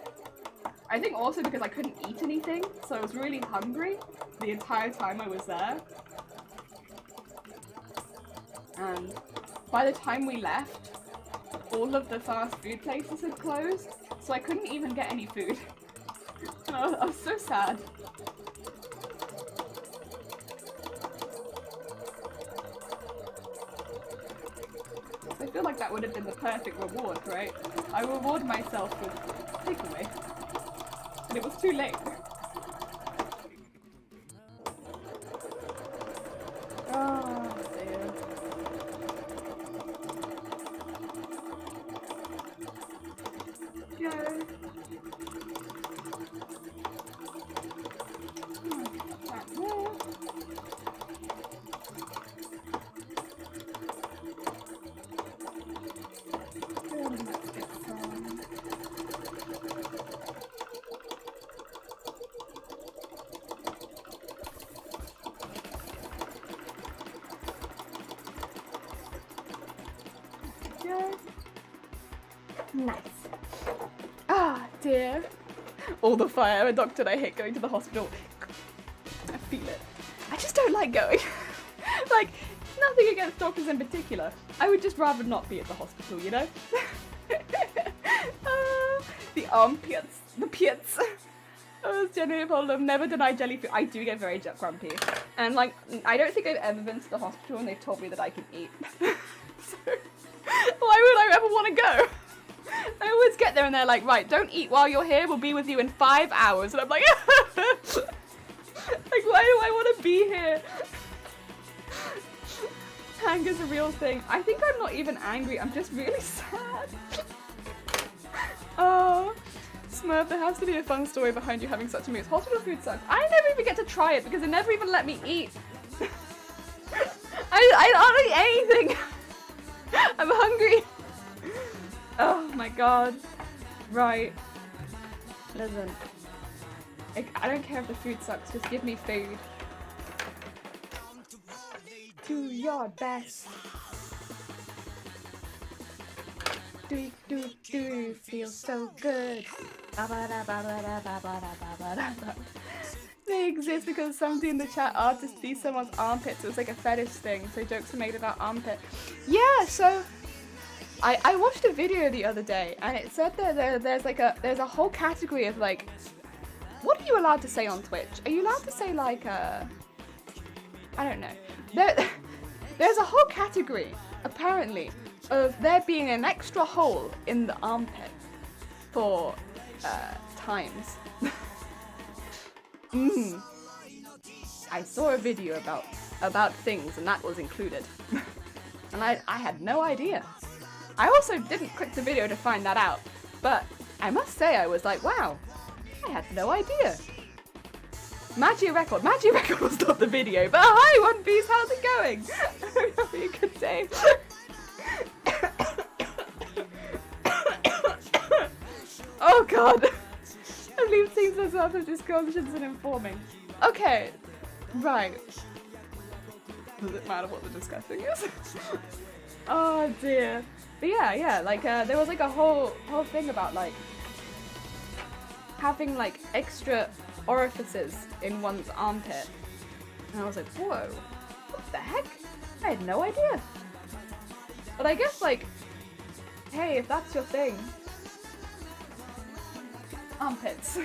I think also because I couldn't eat anything, so I was really hungry the entire time I was there. And by the time we left, all of the fast food places had closed, so I couldn't even get any food. And I was so sad. I feel like that would have been the perfect reward, right? I reward myself with takeaway. And it was too late. Oh, dear. Go. That's there. Nice. Ah, dear. All the fire. I'm a doctor and I hate going to the hospital. I feel it. I just don't like going. Like, nothing against doctors in particular. I would just rather not be at the hospital, you know? The armpits. The pits. I was genuinely told I've never denied jellyfish. I do get very grumpy. And, like, I don't think I've ever been to the hospital and they've told me that I can eat. So, why would I ever want to go? I always get there and they're like, right, don't eat while you're here, we'll be with you in 5 hours. And I'm like, like, why do I want to be here? Anger's a real thing. I think I'm not even angry, I'm just really sad. Oh, Smurf, there has to be a fun story behind you having such a mood. Hospital food sucks. I never even get to try it because they never even let me eat. I don't eat anything. I'm hungry. Oh my god. Right. Listen. I don't care if the food sucks, just give me food. Do your best. Do feel so good. They exist because somebody in the chat artist sees someone's armpits. It was like a fetish thing, so jokes are made about armpit. Yeah, so I watched a video the other day and it said that there's a whole category of like, what are you allowed to say on Twitch? Are you allowed to say like I don't know. There's a whole category apparently of there being an extra hole in the armpit for times. I saw a video about things and that was included. And I had no idea. I also didn't click the video to find that out, but I must say I was like, wow, I had no idea. Magia Record was not the video, but hi One Piece, how's it going? Having a good day. Oh god. I believe things as well as discussions and informing. Okay, right. Does it matter what the discussing is? Oh dear. But yeah, like there was like a whole thing about like having like extra orifices in one's armpit. And I was like, whoa, what the heck? I had no idea. But I guess like, hey, if that's your thing, armpits.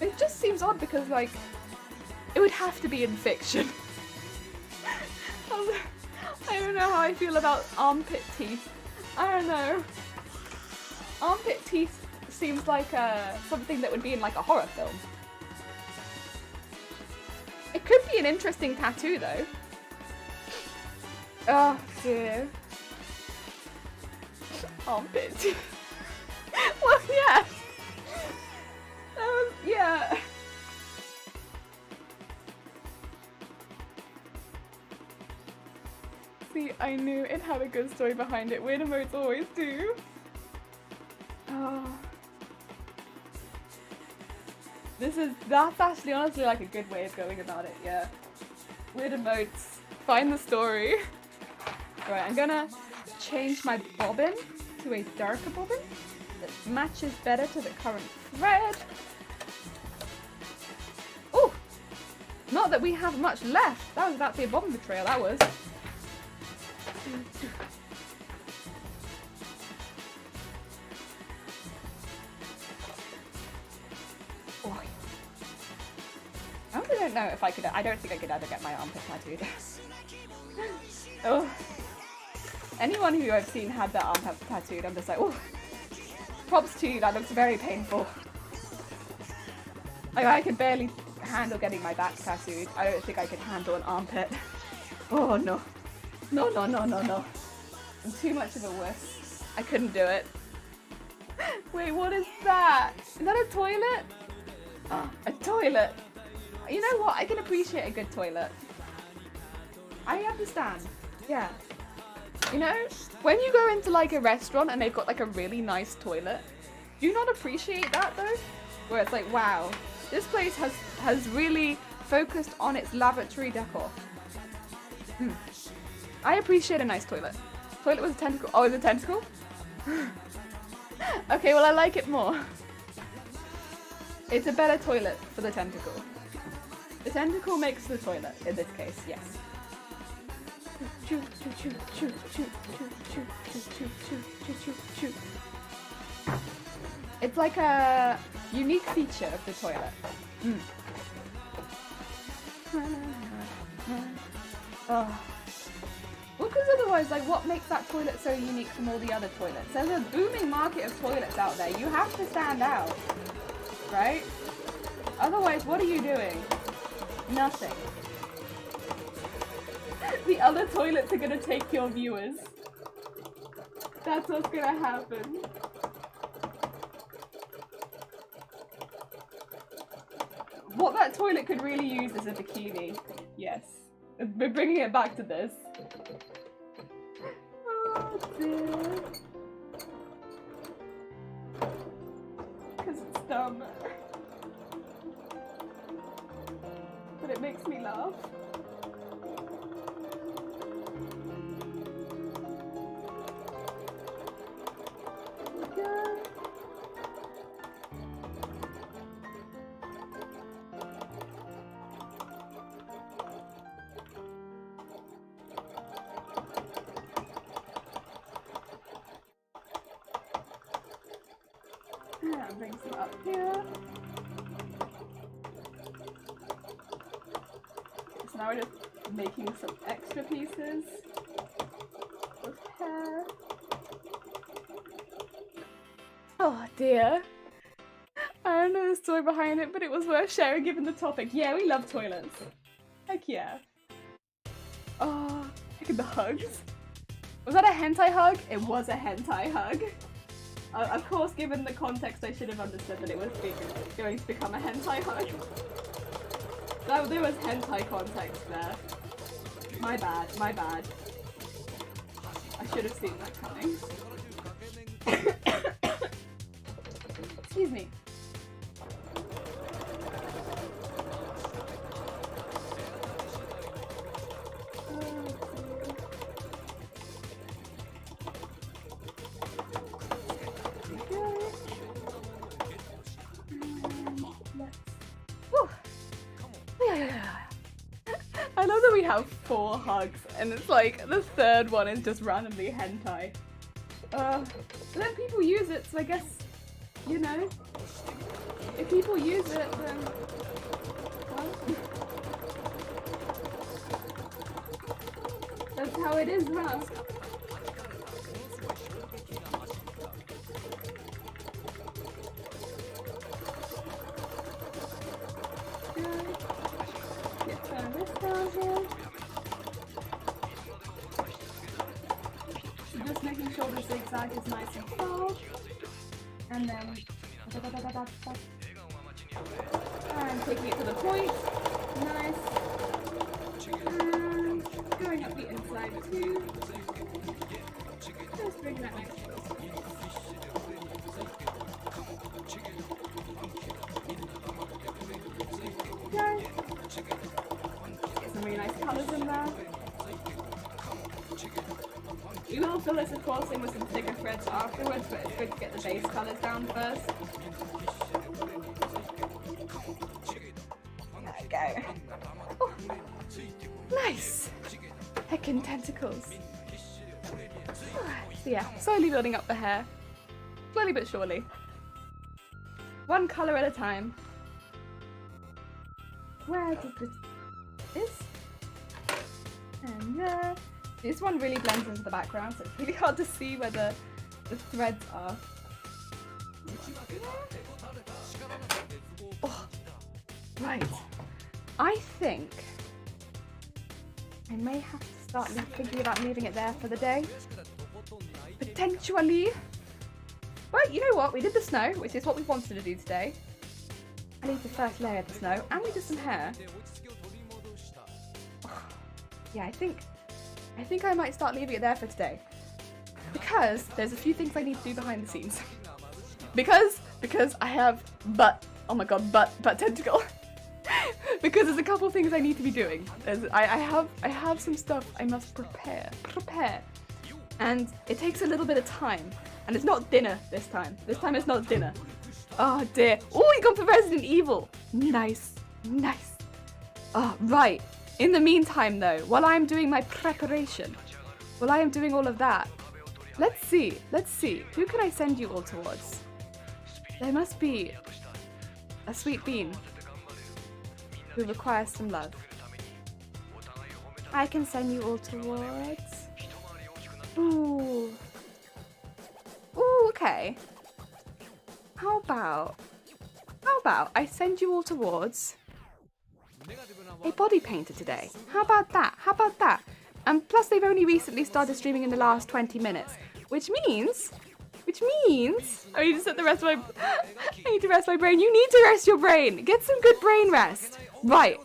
It just seems odd because like, it would have to be in fiction. I don't know how I feel about armpit teeth. I don't know. Armpit teeth seems like something that would be in like a horror film. It could be an interesting tattoo though. Oh dear. Armpit teeth. Well, yeah. Yeah. See, I knew it had a good story behind it. Weird emotes always do. Oh. That's actually honestly like a good way of going about it, yeah. Weird emotes. Find the story. Alright, I'm gonna change my bobbin to a darker bobbin that matches better to the current thread. Oh! Not that we have much left. That was about to be a bobbin betrayal, that was. Oh. I honestly don't know if I could. I don't think I could ever get my armpit tattooed. Oh. Anyone who I've seen had their armpit tattooed, I'm just like, oh. Props to you, that looks very painful. Like, I could barely handle getting my back tattooed. I don't think I could handle an armpit. Oh no. No. I'm too much of a wuss. I couldn't do it. Wait, what is that? Is that a toilet? Oh, a toilet. You know what? I can appreciate a good toilet. I understand. Yeah. You know, when you go into like a restaurant and they've got like a really nice toilet, do you not appreciate that though? Where it's like, wow, this place has really focused on its lavatory decor. I appreciate a nice toilet. Toilet with a tentacle. Oh, is it a tentacle? Okay, well I like it more. It's a better toilet for the tentacle. The tentacle makes the toilet, in this case, yes. It's like a unique feature of the toilet. Oh. Well, because otherwise, like, what makes that toilet so unique from all the other toilets? There's a booming market of toilets out there. You have to stand out, right? Otherwise, what are you doing? Nothing. The other toilets are gonna take your viewers. That's what's gonna happen. What that toilet could really use is a bikini. Yes. We're bringing it back to this. Oh dear. Because it's dumb. But it makes me laugh. Bring some up here. So now we're just making some extra pieces of hair. Oh dear. I don't know the story behind it, but it was worth sharing given the topic. Yeah, we love toilets. Heck yeah. Oh, look at the hugs. Was that a hentai hug? It was a hentai hug. Of course, given the context, I should have understood that it was going to become a hentai hug. There was hentai context there. My bad, my bad. I should have seen that coming. Excuse me. already have 4 hugs, and it's like the 3rd one is just randomly hentai. Then people use it, so I guess, you know, if people use it, then, well, that's how it is, huh? Just making sure the zigzag is nice and full, and then and taking it to the point, nice, and going up the inside too, just bring that nice close. Okay. Get some really nice colours in there. You will fill this, of course, in with some thicker threads afterwards, but it's good to get the base colours down first. There we go. Oh, nice! Heckin' tentacles. So yeah, slowly building up the hair. Slowly but surely. One colour at a time. Where did this? And there. This one really blends into the background, so it's really hard to see where the threads are. Oh, right. I think I may have to start thinking about leaving it there for the day. Potentially. But you know what? We did the snow, which is what we wanted to do today. I need the first layer of the snow, and we did some hair. Oh, yeah, I think I might start leaving it there for today, because there's a few things I need to do behind the scenes. because I have butt tentacle. Because there's a couple things I need to be doing. I have some stuff I must prepare, and it takes a little bit of time. And it's not dinner this time. This time it's not dinner. Oh dear. Oh, you gone for Resident Evil. Nice. Oh, right. In the meantime, though, while I'm doing my preparation, while I am doing all of that, let's see, who can I send you all towards? There must be a sweet bean who requires some love. I can send you all towards... Ooh, okay. How about I send you all towards a body painter today? How about that? And plus they've only recently started streaming in the last 20 minutes, which means I need to set the rest of my I need to rest my brain. You need to rest your brain. Get some good brain rest. Right.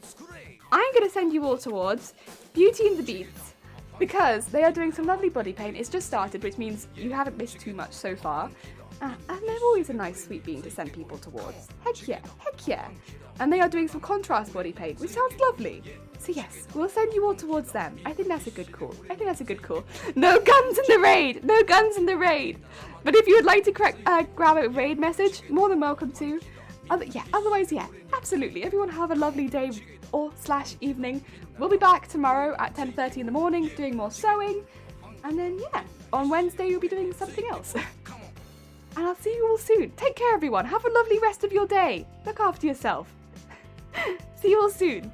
I'm gonna send you all towards Beauty and the Beats, because they are doing some lovely body paint. It's just started, which means you haven't missed too much so far. And they're always a nice sweet bean to send people towards. Heck yeah. And they are doing some contrast body paint, which sounds lovely. So yes, we'll send you all towards them. I think that's a good call. No guns in the raid! But if you would like to grab a raid message, more than welcome to. Otherwise, absolutely. Everyone have a lovely day or / evening. We'll be back tomorrow at 10:30 in the morning doing more sewing. And then, on Wednesday you'll be doing something else. And I'll see you all soon. Take care, everyone. Have a lovely rest of your day. Look after yourself. See you all soon.